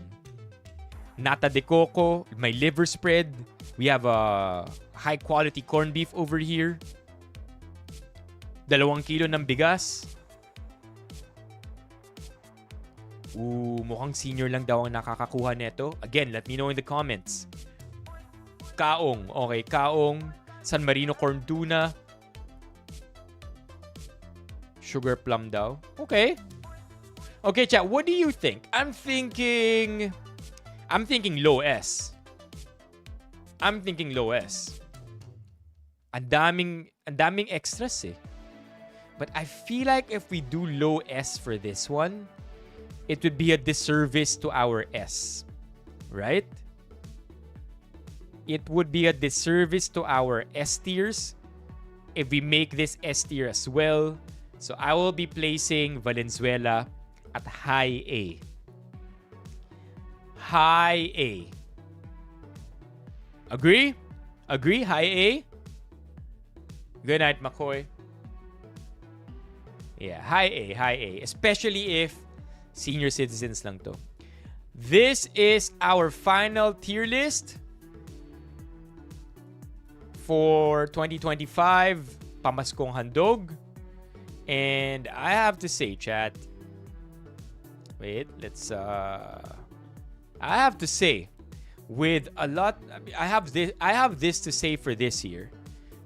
S1: Nata de coco, my liver spread. We have a high quality corned beef over here. 2 kilo ng bigas. Mukhang senior lang daw ang nakakakuha nito. Again, let me know in the comments. Kaong. Okay, kaong. San Marino corn tuna. Sugar plum daw. Okay. Okay, chat, what do you think? I'm thinking low S. I'm thinking low S. Ang daming extras eh. But I feel like if we do low S for this one, it would be a disservice to our S. Right? It would be a disservice to our S tiers if we make this S tier as well. So I will be placing Valenzuela at high A. High A. Agree? Agree? High A? Good night, McCoy. Yeah, high A, high A. Especially if senior citizens lang to. This is our final tier list for 2025 Pamaskong Handog. And I have to say, chat. Wait, let's I have to say, with a lot, I have this to say for this year.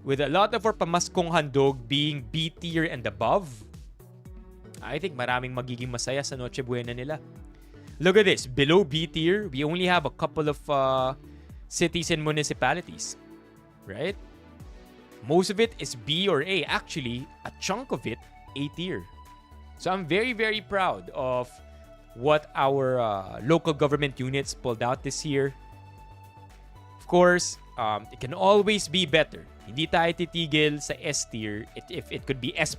S1: With a lot of our Pamaskong Handog being B tier and above, I think maraming magiging masaya sa Noche Buena nila. Look at this. Below B tier, we only have a couple of cities and municipalities. Right? Most of it is B or A. Actually, a chunk of it, A tier. So I'm very, very proud of what our local government units pulled out this year. Of course, it can always be better. Hindi tayo titigil sa S tier. If it could be S++,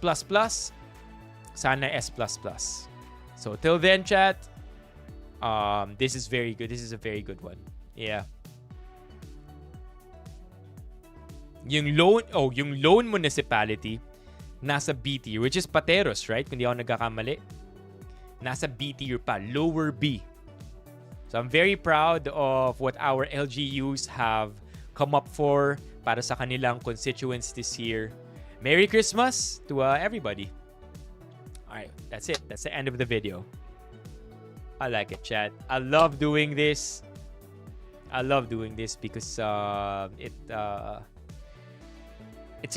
S1: sana S++. So till then, chat, this is very good. This is a very good one. Yeah. Yung lone municipality nasa B tier, which is Pateros, right? Kung di ako nagkakamali. Nasa B tier pa, lower B. So I'm very proud of what our LGUs have come up for para sa kanilang constituents this year. Merry Christmas to everybody. Alright, that's it. That's the end of the video. I like it, chat. I love doing this. I love doing this because it's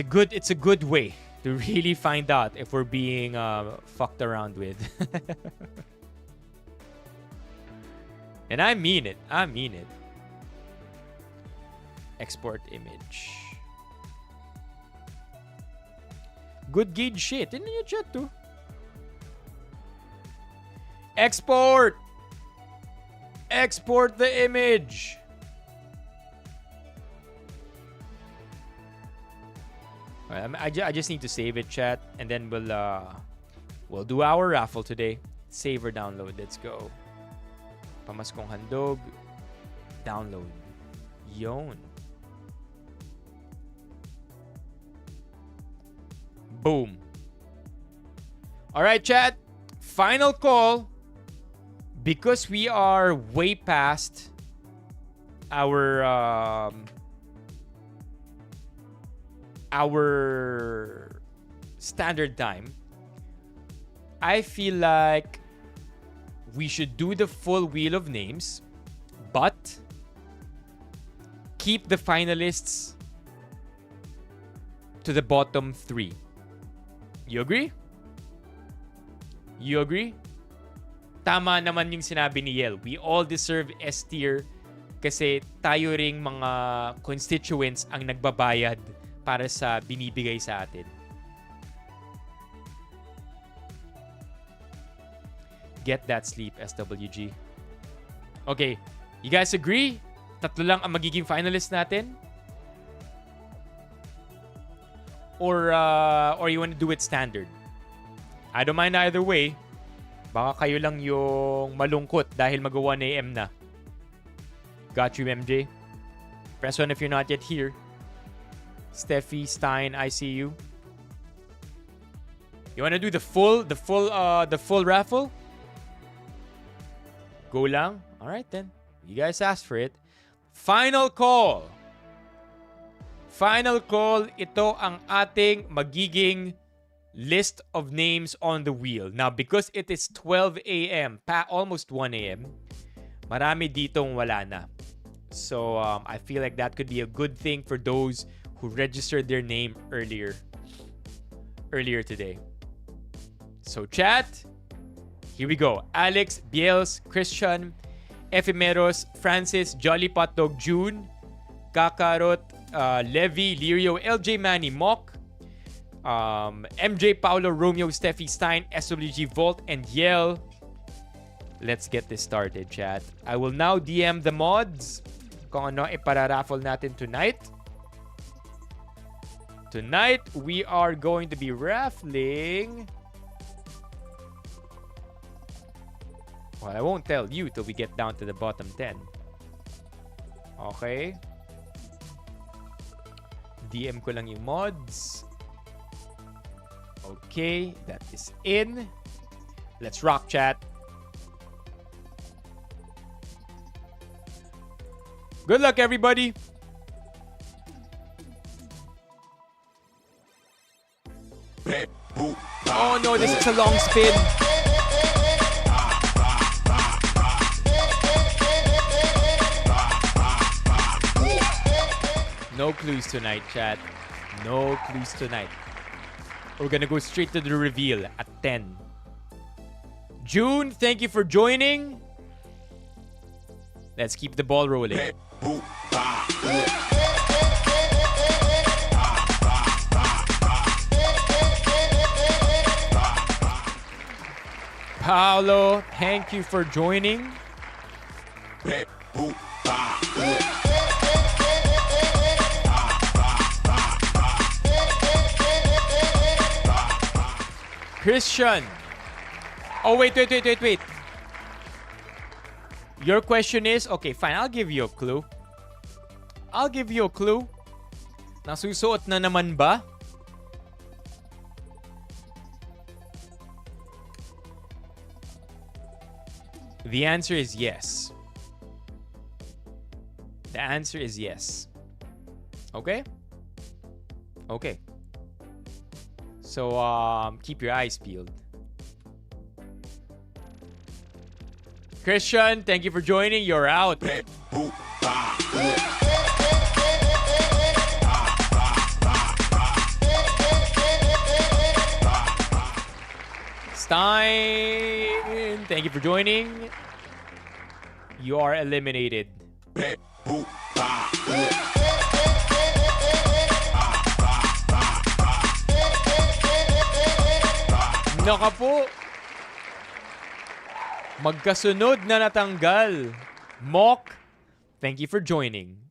S1: a good way to really find out if we're being fucked around with. And I mean it. I mean it. Export image. Good gauge shit. Tignan niyo chat too. Export! Export the image! I just need to save it, chat, and then we'll do our raffle today. Save or download. Let's go. Pamaskong Handog. Download. Yon. Boom. All right, chat. Final call. Because we are way past our standard time, I feel like we should do the full wheel of names, but keep the finalists to the bottom 3. You agree? You agree? Tama naman yung sinabi ni Yel. We all deserve S tier kasi tayo ring mga constituents ang nagbabayad para sa binibigay sa atin. Get that sleep, SWG. Okay, you guys agree? Tatlo lang ang magiging finalist natin? Or you want to do it standard? I don't mind either way. Baka kayo lang yung malungkot dahil mag-1 AM na. Got you, MJ. Press 1 if you're not yet here. Steffi, Stein, I see you. You wanna do the full raffle? Go lang? Alright then. You guys asked for it. Final call. Final call. Ito ang ating magiging list of names on the wheel. Now, because it is 12 a.m., almost 1 a.m., marami ditong wala na. So, I feel like that could be a good thing for those who registered their name earlier today. So, chat, here we go. Alex, Biels, Christian, Ephemeros, Francis, Jolly Potdog, June, Kakarot, Levi, Lirio, LJ Manny, Mock, MJ, Paulo, Romeo, Steffi, Stein, SWG, Volt, and Yel. Let's get this started, chat. I will now DM the mods kung ano ipararaffle natin tonight. Tonight, we are going to be raffling... Well, I won't tell you till we get down to the bottom 10. Okay. DM ko lang yung mods. Okay, that is in. Let's rock, chat. Good luck, everybody. Oh no, this is a long spin. No clues tonight, chat. No clues tonight. We're gonna go straight to the reveal at 10. June, thank you for joining. Let's keep the ball rolling. Paolo, thank you for joining. Christian. Oh, wait. Your question is, okay, fine, I'll give you a clue. Nasusuot na naman ba? The answer is yes. The answer is yes. Okay? Okay. So, keep your eyes peeled. Christian, thank you for joining. You're out. Stein, thank you for joining. You are eliminated. Naka po. Magkasunod na natanggal. Mock, thank you for joining.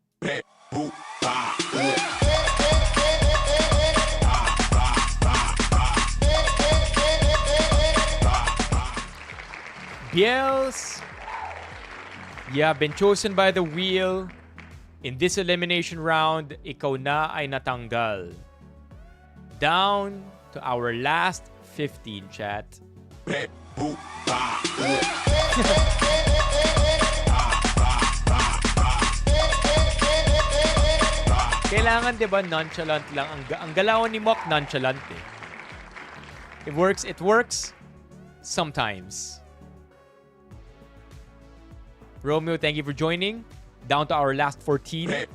S1: Biels, yeah, been chosen by the wheel. In this elimination round, ikaw na ay natanggal. Down to our last 15, chat. Kailangan, di ba, nonchalant lang. Ang galawan ni Mock, nonchalant eh. It works. Sometimes. Romeo, thank you for joining. Down to our last 14.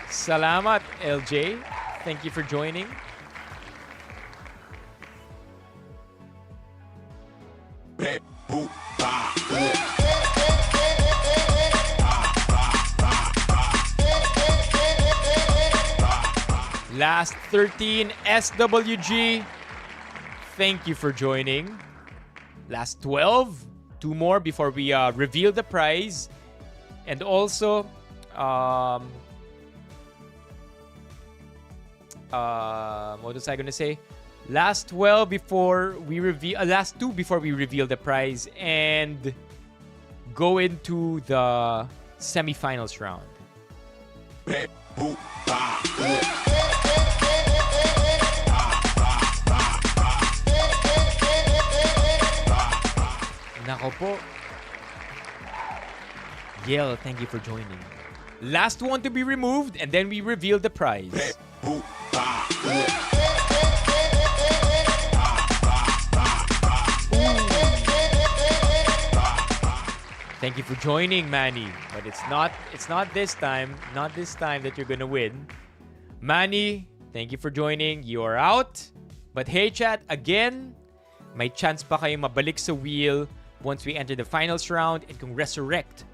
S1: Salamat, LJ. Thank you for joining. Last 13, SWG. Thank you for joining. Last 12, 2 more before we reveal the prize. And also, what was I gonna say? Last 12 before we reveal, last 2 before we reveal the prize and go into the semifinals round. Nako po. Yell, thank you for joining. Last one to be removed, and then we reveal the prize. Thank you for joining, Manny. But it's not this time. Not this time that you're gonna win. Manny, thank you for joining. You are out. But hey, chat, again, may chance pa kayo mabalik sa wheel once we enter the finals round and kung resurrect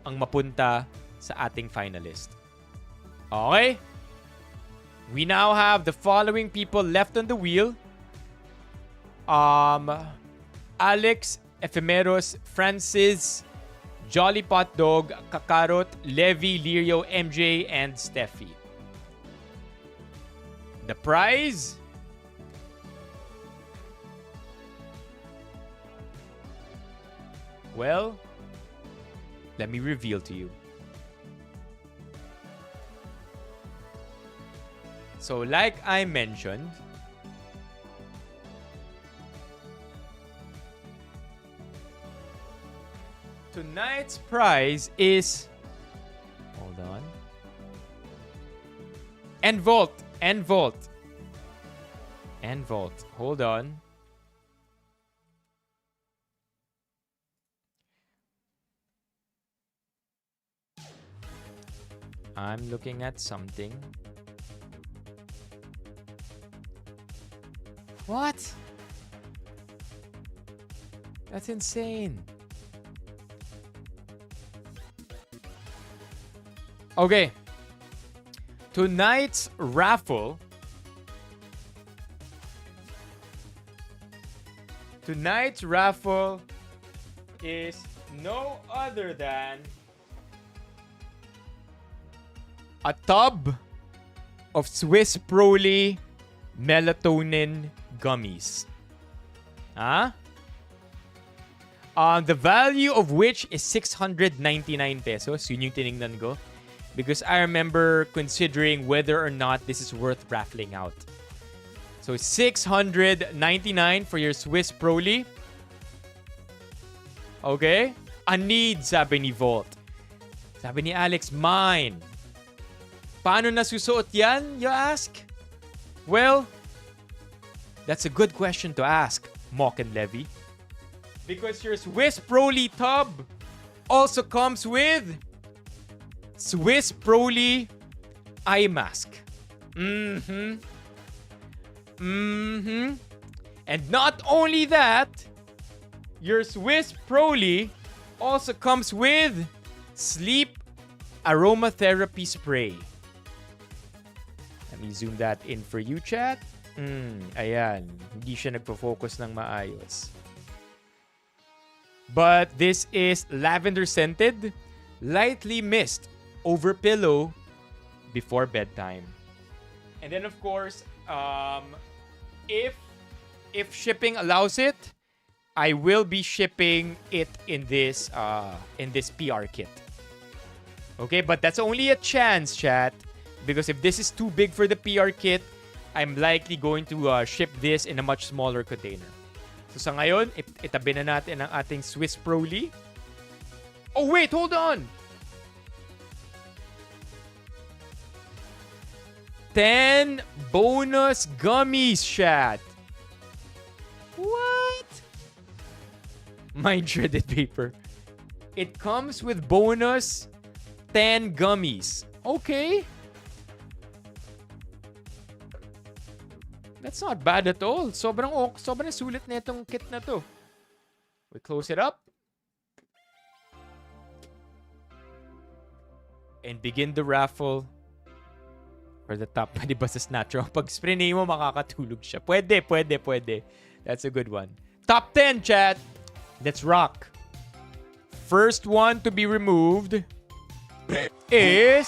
S1: ang mapunta sa ating finalist. Okay? We now have the following people left on the wheel. Alex, Ephemeros, Francis, Jolly Pot Dog, Kakarot, Levi, Lirio, MJ, and Steffi. The prize? Well, let me reveal to you. So, like I mentioned, tonight's prize is, hold on, and Vault. Hold on. I'm looking at something. What? That's insane. Okay. Tonight's raffle. Is no other than a tub of Swiss Proli melatonin gummies. The value of which is 699 pesos. Yun yung tinignan ko. Because I remember considering whether or not this is worth raffling out. So 699 for your Swiss Proli. Okay? A need, sabi ni Volt. Sabi ni Alex, mine. Paano nasusuot yan, you ask? Well, that's a good question to ask, Mock and Levy. Because your Swiss Proli tub also comes with Swiss Proli eye mask. And not only that, your Swiss Proli also comes with sleep aromatherapy spray. Let me zoom that in for you, chat. Ayan. Hindi siya nagpo-focus ng maayos. But this is lavender scented, lightly mist over pillow before bedtime. And then of course, if shipping allows it, I will be shipping it in this PR kit. Okay, but that's only a chance, chat. Because if this is too big for the PR kit, I'm likely going to ship this in a much smaller container. So sa ngayon, itabi na natin ang ating Swiss Proli. Oh wait, hold on! 10 bonus gummies, chat. What? My shredded paper. It comes with bonus 10 gummies. Okay. That's not bad at all. Sobrang sulit na itong kit na to. We close it up. And begin the raffle for the top. Pwede ba sa Snatcher? Pag spray mo, makakatulog siya. Pwede. That's a good one. Top 10, chat. Let's rock. First one to be removed is...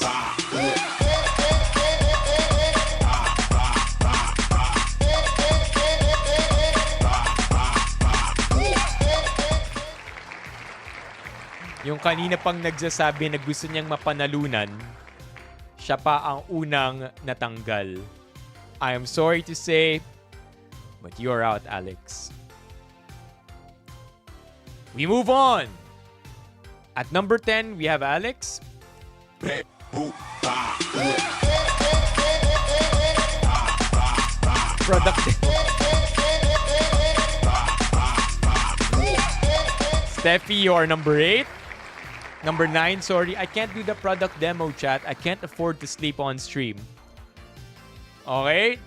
S1: Yung kanina pang nagsasabi na gusto niyang mapanalunan, siya pa ang unang natanggal. I am sorry to say, but you're out, Alex. We move on. At number 10, we have Alex. Product. Steffi, you're number 8. Number 9, sorry. I can't do the product demo, chat. I can't afford to sleep on stream. Okay.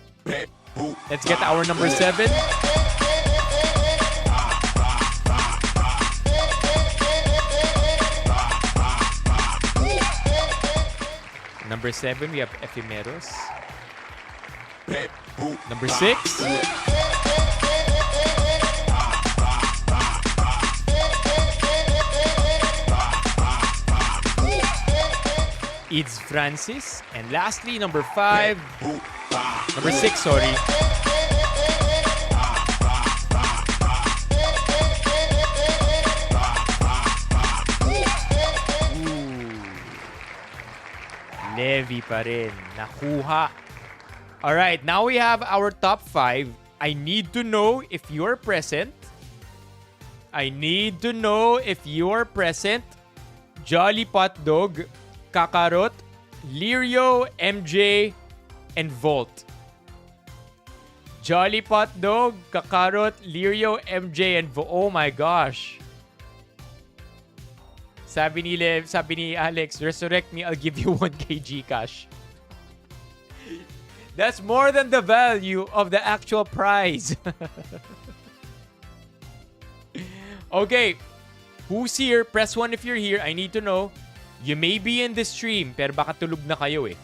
S1: Let's get our number 7. Number 7, we have Ephemeros. Number 6. It's Francis. And lastly, number 5. Number 6, sorry. Levi pa rin. Nakuha. Alright, now we have our top 5. I need to know if you're present. I need to know if you're present. Jolly Pot Dog, Kakarot, Lirio, MJ, and Volt. Jolly Pot Dog, Kakarot, Lirio, MJ, and Volt. Oh my gosh. Sabi ni Alex, resurrect me, I'll give you 1K Gcash. That's more than the value of the actual prize. Okay. Who's here? Press 1 if you're here. I need to know. You may be in this stream, pero baka tulog na kayo eh.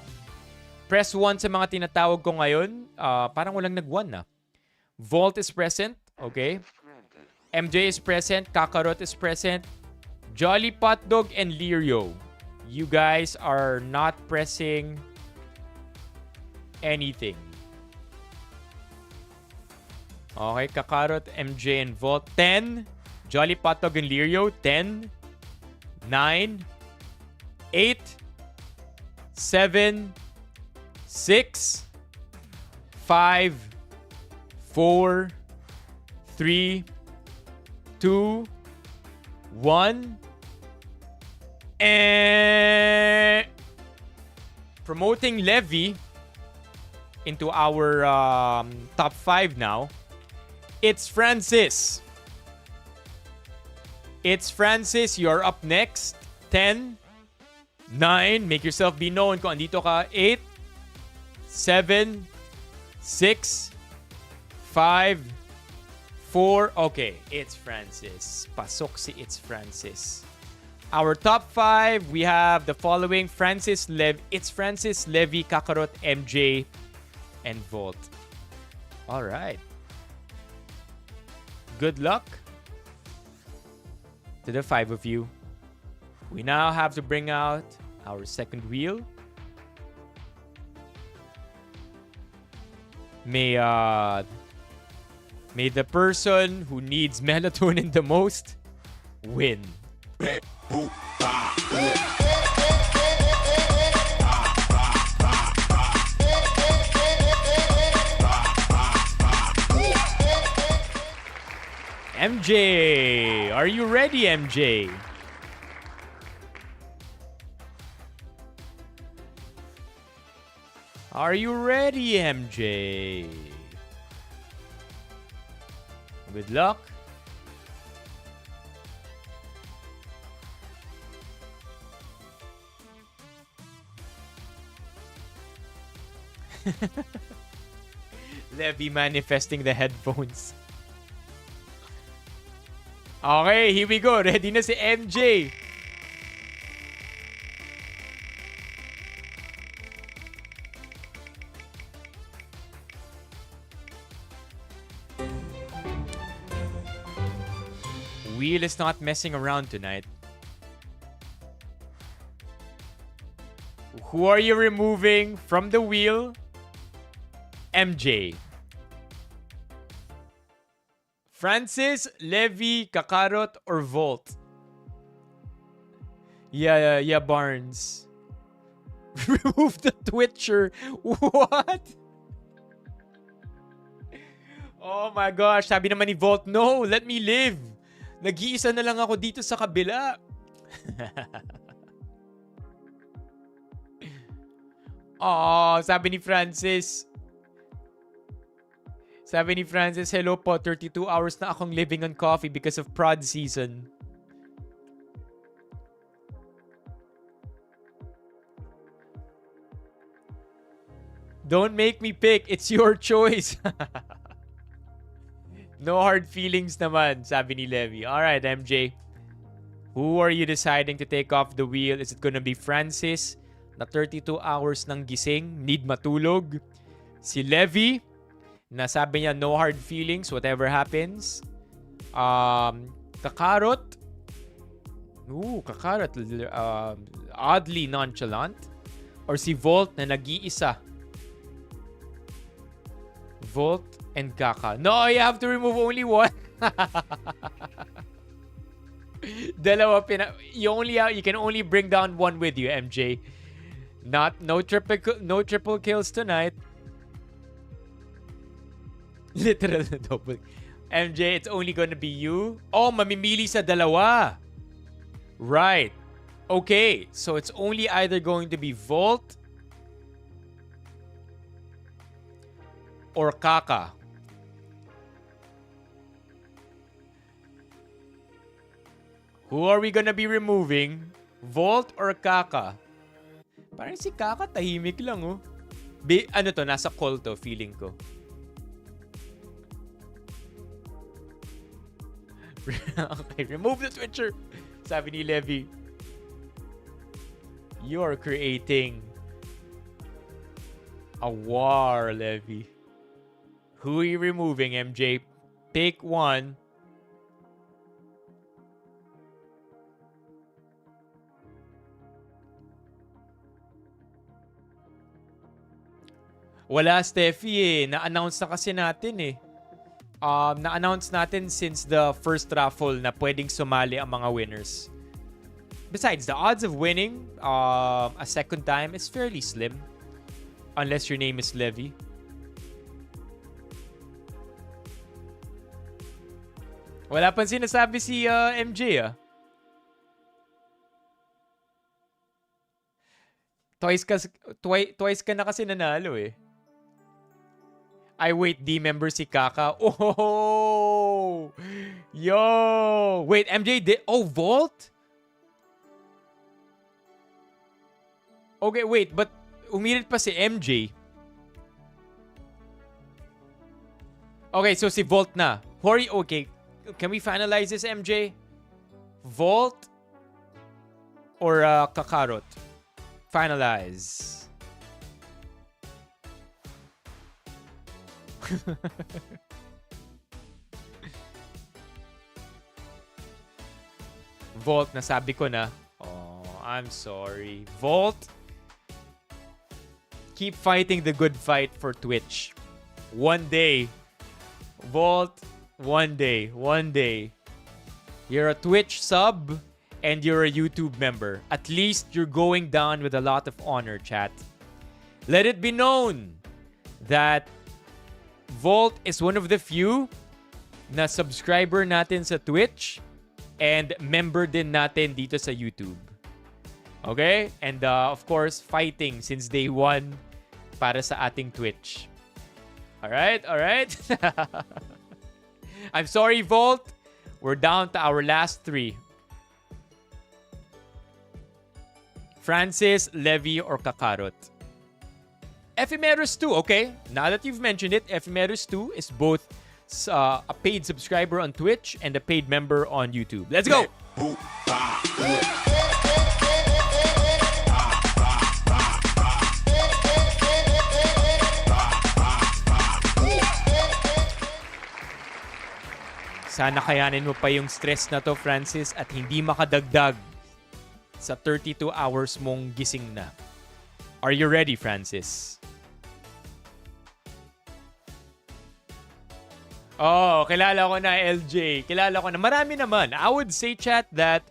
S1: Press 1 sa mga tinatawag ko ngayon. Parang walang nag-1 na. Volt is present. Okay. MJ is present. Kakarot is present. Jolly Pot Dog and Lirio. You guys are not pressing anything. Okay, Kakarot, MJ, and Volt. 10. Jolly Pot Dog and Lirio. 10. 9. 8. 7. 6. 5. 4. 3. 2. 1. And promoting Levi into our top 5 now. It's Francis. It's Francis. You're up next. 10, 9. Make yourself be known kung andito ka. 8, 7, 6, 5, 4. Okay, it's Francis. Pasok si It's Francis. Our top 5, we have the following. It's Francis, Levi, Kakarot, MJ, and Volt. All right. Good luck to the 5 of you. We now have to bring out our second wheel. May the person who needs melatonin the most win. MJ, are you ready, MJ? Are you ready, MJ? Good luck. Levi manifesting the headphones. Okay, here we go. Ready na si MJ. Wheel is not messing around tonight. Who are you removing from the wheel? MJ. Francis, Levi, Kakarot, or Volt? Yeah, Barnes. Remove the Twitcher. What? Oh my gosh, sabi naman ni Volt, no, let me live. Nag-iisa na lang ako dito sa kabila. Oh, sabi ni Francis. Hello po, 32 hours na akong living on coffee because of prod season. Don't make me pick. It's your choice. No hard feelings naman, sabi ni Levy. Alright, MJ. Who are you deciding to take off the wheel? Is it gonna be Francis, na 32 hours nang gising, need matulog? Si Levy, na sabi niya no hard feelings, whatever happens. Kakarot. Kakarot. Oddly nonchalant. Or si Volt na nag-iisa. Volt and Kaka. No, you have to remove only one. Dalawa you can only bring down one with you, MJ. No triple kills tonight. Literal na double. MJ, it's only gonna be you. Oh, mamimili sa dalawa. Right. Okay, so it's only either going to be Volt or Kaka. Who are we gonna be removing? Volt or Kaka? Parang si Kaka tahimik lang, oh. Nasa call to, feeling ko. Okay, remove the Twitcher. Sabi ni Levy. You're creating a war, Levy. Who are you removing, MJ? Pick one. Wala, Steffi eh. Na-announce na kasi natin eh. Na-announce natin since the first raffle na pwedeng sumali ang mga winners. Besides, the odds of winning a second time is fairly slim. Unless your name is Levy. Wala pang sinasabi si MJ ah. Twice ka na kasi nanalo eh. I wait, D member si Kaka. Oh! Yo! Wait, MJ did... Oh, Volt? Okay, wait, but umirit pa si MJ. Okay, so si Volt na. Hurry, okay. Can we finalize this, MJ? Volt or Kakarot? Finalize. Volt, nasabi ko na. Oh, I'm sorry. Volt, keep fighting the good fight for Twitch. One day. Volt, one day. You're a Twitch sub and you're a YouTube member. At least you're going down with a lot of honor, chat. Let it be known that Volt is one of the few na subscriber natin sa Twitch and member din natin dito sa YouTube. Okay? And of course, fighting since day one para sa ating Twitch. Alright? I'm sorry, Volt. We're down to our last three. Francis, Levy, or Kakarot. Ephemerus 2, okay? Now that you've mentioned it, Ephemerus 2 is both a paid subscriber on Twitch and a paid member on YouTube. Let's go! Sana kayanin mo pa yung stress na to, Francis, at hindi makadagdag sa 32 hours mong gising na. Are you ready, Francis? Oh, kilala ko na, LJ. Kilala ko na. Marami naman. I would say, chat, that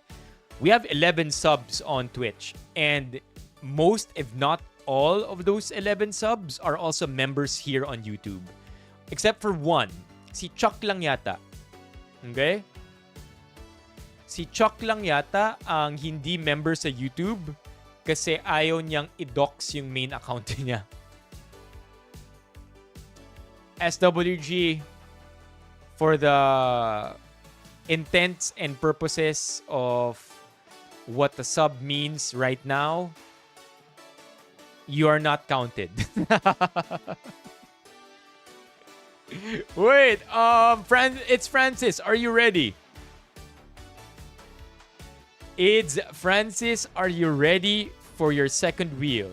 S1: We have 11 subs on Twitch. And most, if not all of those 11 subs are also members here on YouTube. Except for one. Si Chuck lang yata. Okay? Si Chuck lang yata ang hindi member sa YouTube kasi ayaw niyang i-dox yung main account niya. SWG, for the intents and purposes of what the sub means right now, you are not counted. Wait, it's Francis. Are you ready? It's Francis. Are you ready for your second wheel?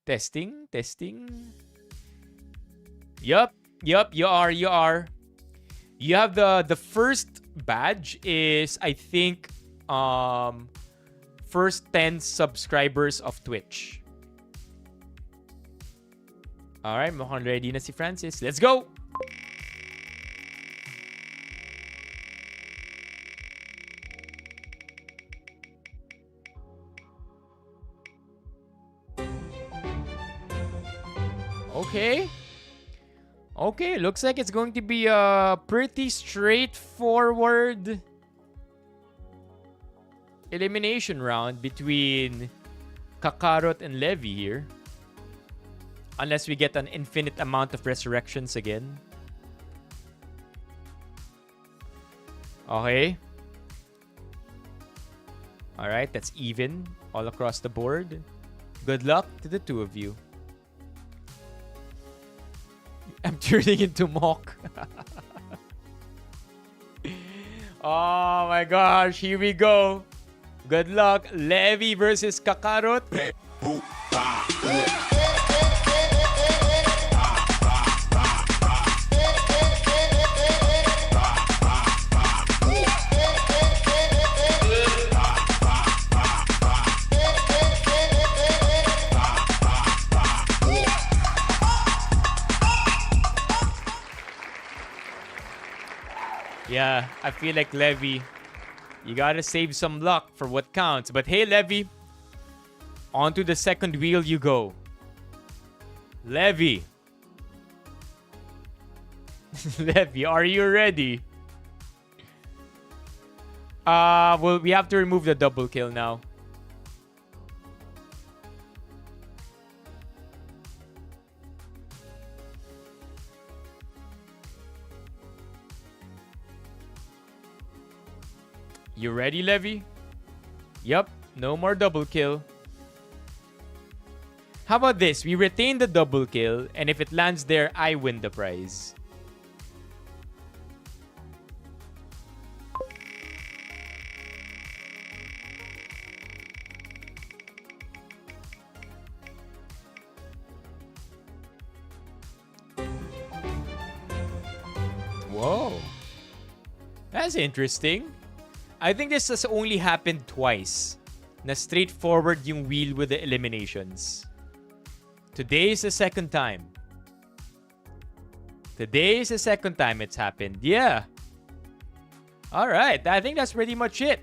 S1: Testing. Yup, you are. You have the first badge is, I think, first 10 subscribers of Twitch. Alright, mukhang ready na si Francis. Let's go! Okay, looks like it's going to be a pretty straightforward elimination round between Kakarot and Levi here. Unless we get an infinite amount of resurrections again. Okay. Alright, that's even all across the board. Good luck to the two of you. I'm turning into Mock. Oh my gosh, here we go. Good luck. Levi versus Kakarot. Yeah, I feel like Levi, you gotta save some luck for what counts. But hey, Levi, onto the second wheel you go. Levi. Levi, are you ready? Well, we have to remove the double kill now. You ready, Levi? Yup, no more double kill. How about this? We retain the double kill, and if it lands there, I win the prize. Whoa. That's interesting. I think this has only happened twice. Na straightforward yung wheel with the eliminations. Today is the second time. Today is the second time it's happened. Yeah. Alright, I think that's pretty much it.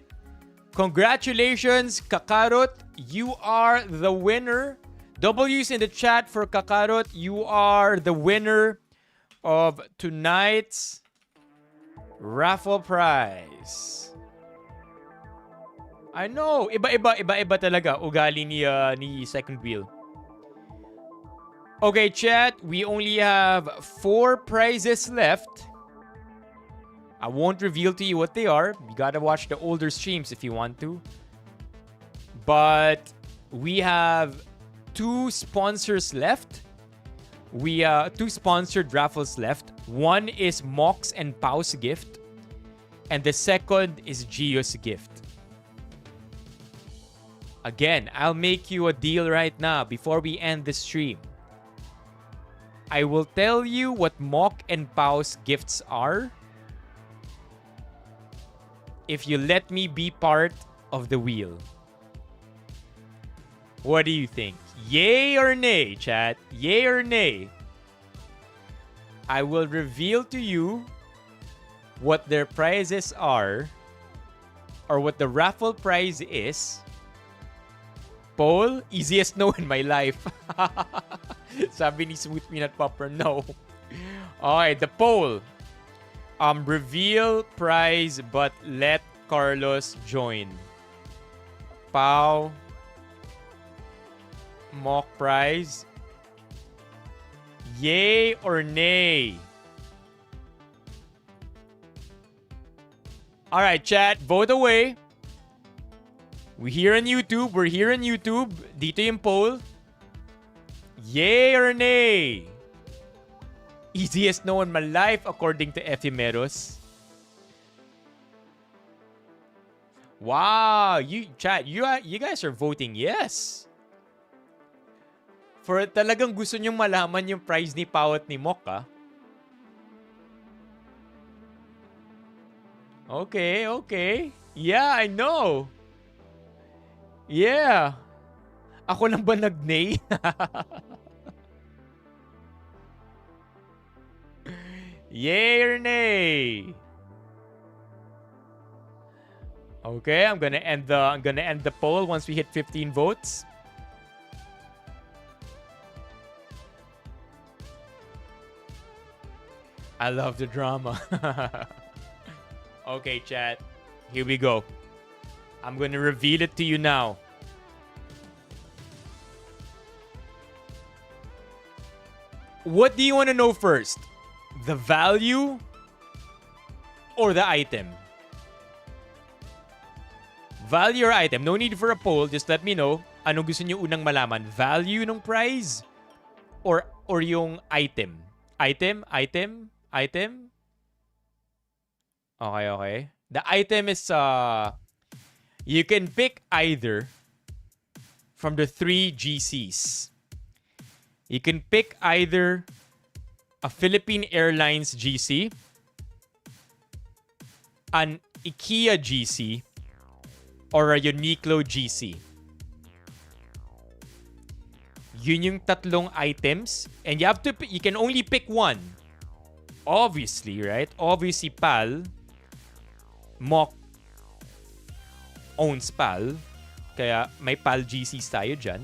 S1: Congratulations, Kakarot. You are the winner. W's in the chat for Kakarot. You are the winner of tonight's raffle prize. I know, iba talaga ugali ni second wheel. Okay, chat, we only have 4 prizes left. I won't reveal to you what they are. You gotta watch the older streams if you want to. But we have 2 sponsors left. We 2 sponsored raffles left. One is Mox and Pau's gift, and the second is Gio's gift. Again, I'll make you a deal right now before we end the stream. I will tell you what Mock and Pau's gifts are if you let me be part of the wheel. What do you think? Yay or nay, chat? Yay or nay? I will reveal to you what their prizes are or what the raffle prize is. Poll, easiest no in my life. Sabi ni Smooth Peanut Popper, no. Okay, the poll. Reveal prize but let Carlos join. Pau. Mock prize. Yay or nay? Alright, chat. Vote away. We're here on YouTube. Dito yung poll. Yay or nay? Easiest no in my life according to Ephemeros. Wow, you chat, you guys are voting yes. For talagang gusto nyong malaman yung prize ni Pao at ni Mok, ah. Okay. Yeah, I know. Yeah. Ako lang ba nag-nay? Yay or nay? Okay, I'm gonna end the poll once we hit 15 votes. I love the drama. Okay, chat. Here we go. I'm gonna reveal it to you now. What do you want to know first? The value or the item? Value or item? No need for a poll. Just let me know. Anong gusto niyo unang malaman? Value ng prize or yung item? Item? Okay. The item is you can pick either from the 3 GCs. You can pick either a Philippine Airlines GC, an IKEA GC, or a Uniqlo GC. Yun yung tatlong items, and you can only pick one. Obviously, right? Obviously, PAL, Mock owns PAL, kaya may PAL GCs tayo dyan.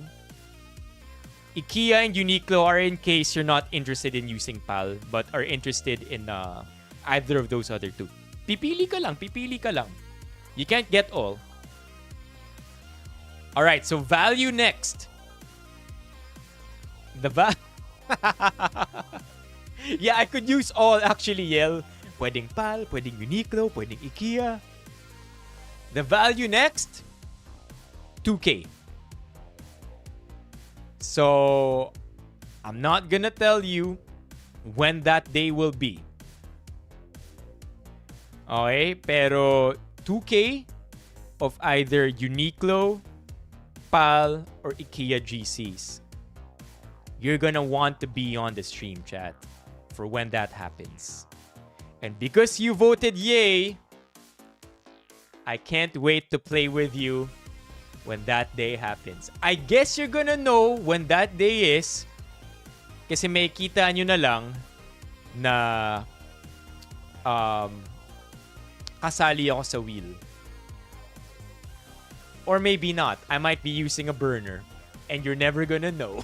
S1: IKEA and Uniqlo are in case you're not interested in using PAL but are interested in either of those other two. Pipili ka lang. You can't get all. Alright, so value next. Yeah, I could use all actually, Yel. Pwedeng PAL, pwedeng Uniqlo, pwedeng IKEA. The value next, 2K. So, I'm not gonna tell you when that day will be. Okay, pero 2K of either Uniqlo, PAL, or IKEA GCs. You're gonna want to be on the stream, chat, for when that happens. And because you voted yay, I can't wait to play with you when that day happens. I guess you're gonna know when that day is kasi may kita nyo na lang na kasali ako sa wheel. Or maybe not. I might be using a burner and you're never gonna know.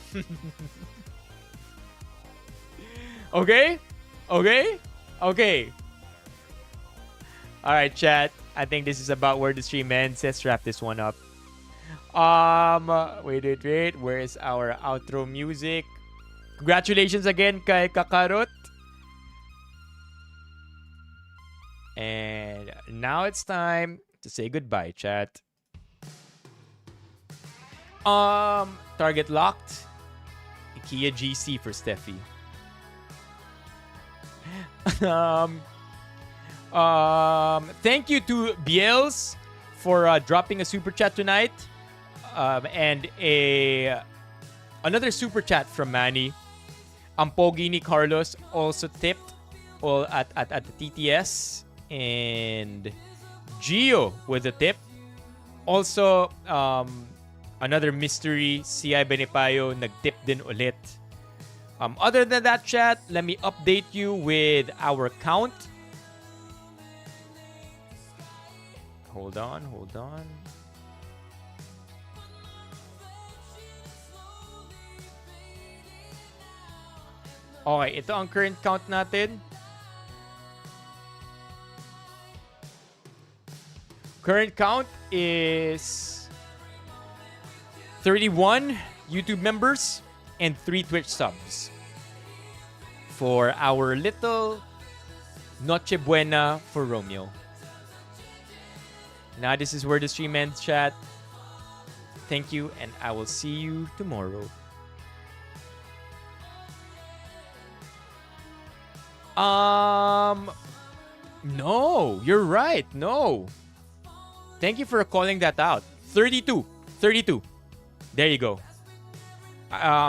S1: Okay? Alright, chat. I think this is about where the stream ends. Let's wrap this one up. Wait. Where is our outro music? Congratulations again kay Kakarot. And now it's time to say goodbye, chat. Target locked. IKEA GC for Steffi. Thank you to Biels for dropping a super chat tonight. And another super chat from Manny. Ang pogi ni Carlos also tipped all at the TTS. And Gio with a tip. Also, another mystery, CI Benipayo, nag-tip din ulit. Other than that, chat, let me update you with our count. Hold on. Okay, ito ang current count natin. Current count is 31 YouTube members and 3 Twitch subs for our little Noche Buena for Romeo. Now this is where the stream ends, chat. Thank you, and I will see you tomorrow. No, you're right. No. Thank you for calling that out. 32. There you go.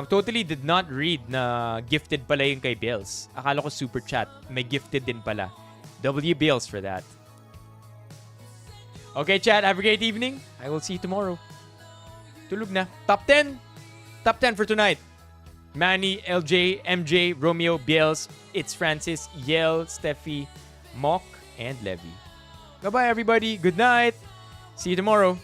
S1: Totally did not read na gifted pala yung kay Bills. Akala ko super chat. May gifted din pala. W Bills for that. Okay, chat. Have a great evening. I will see you tomorrow. Tulog na. Top 10. Top 10 for tonight. Manny, LJ, MJ, Romeo, Bills. It's Francis, Yel, Steffi, Mock, and Levy. Bye-bye, everybody. Good night. See you tomorrow.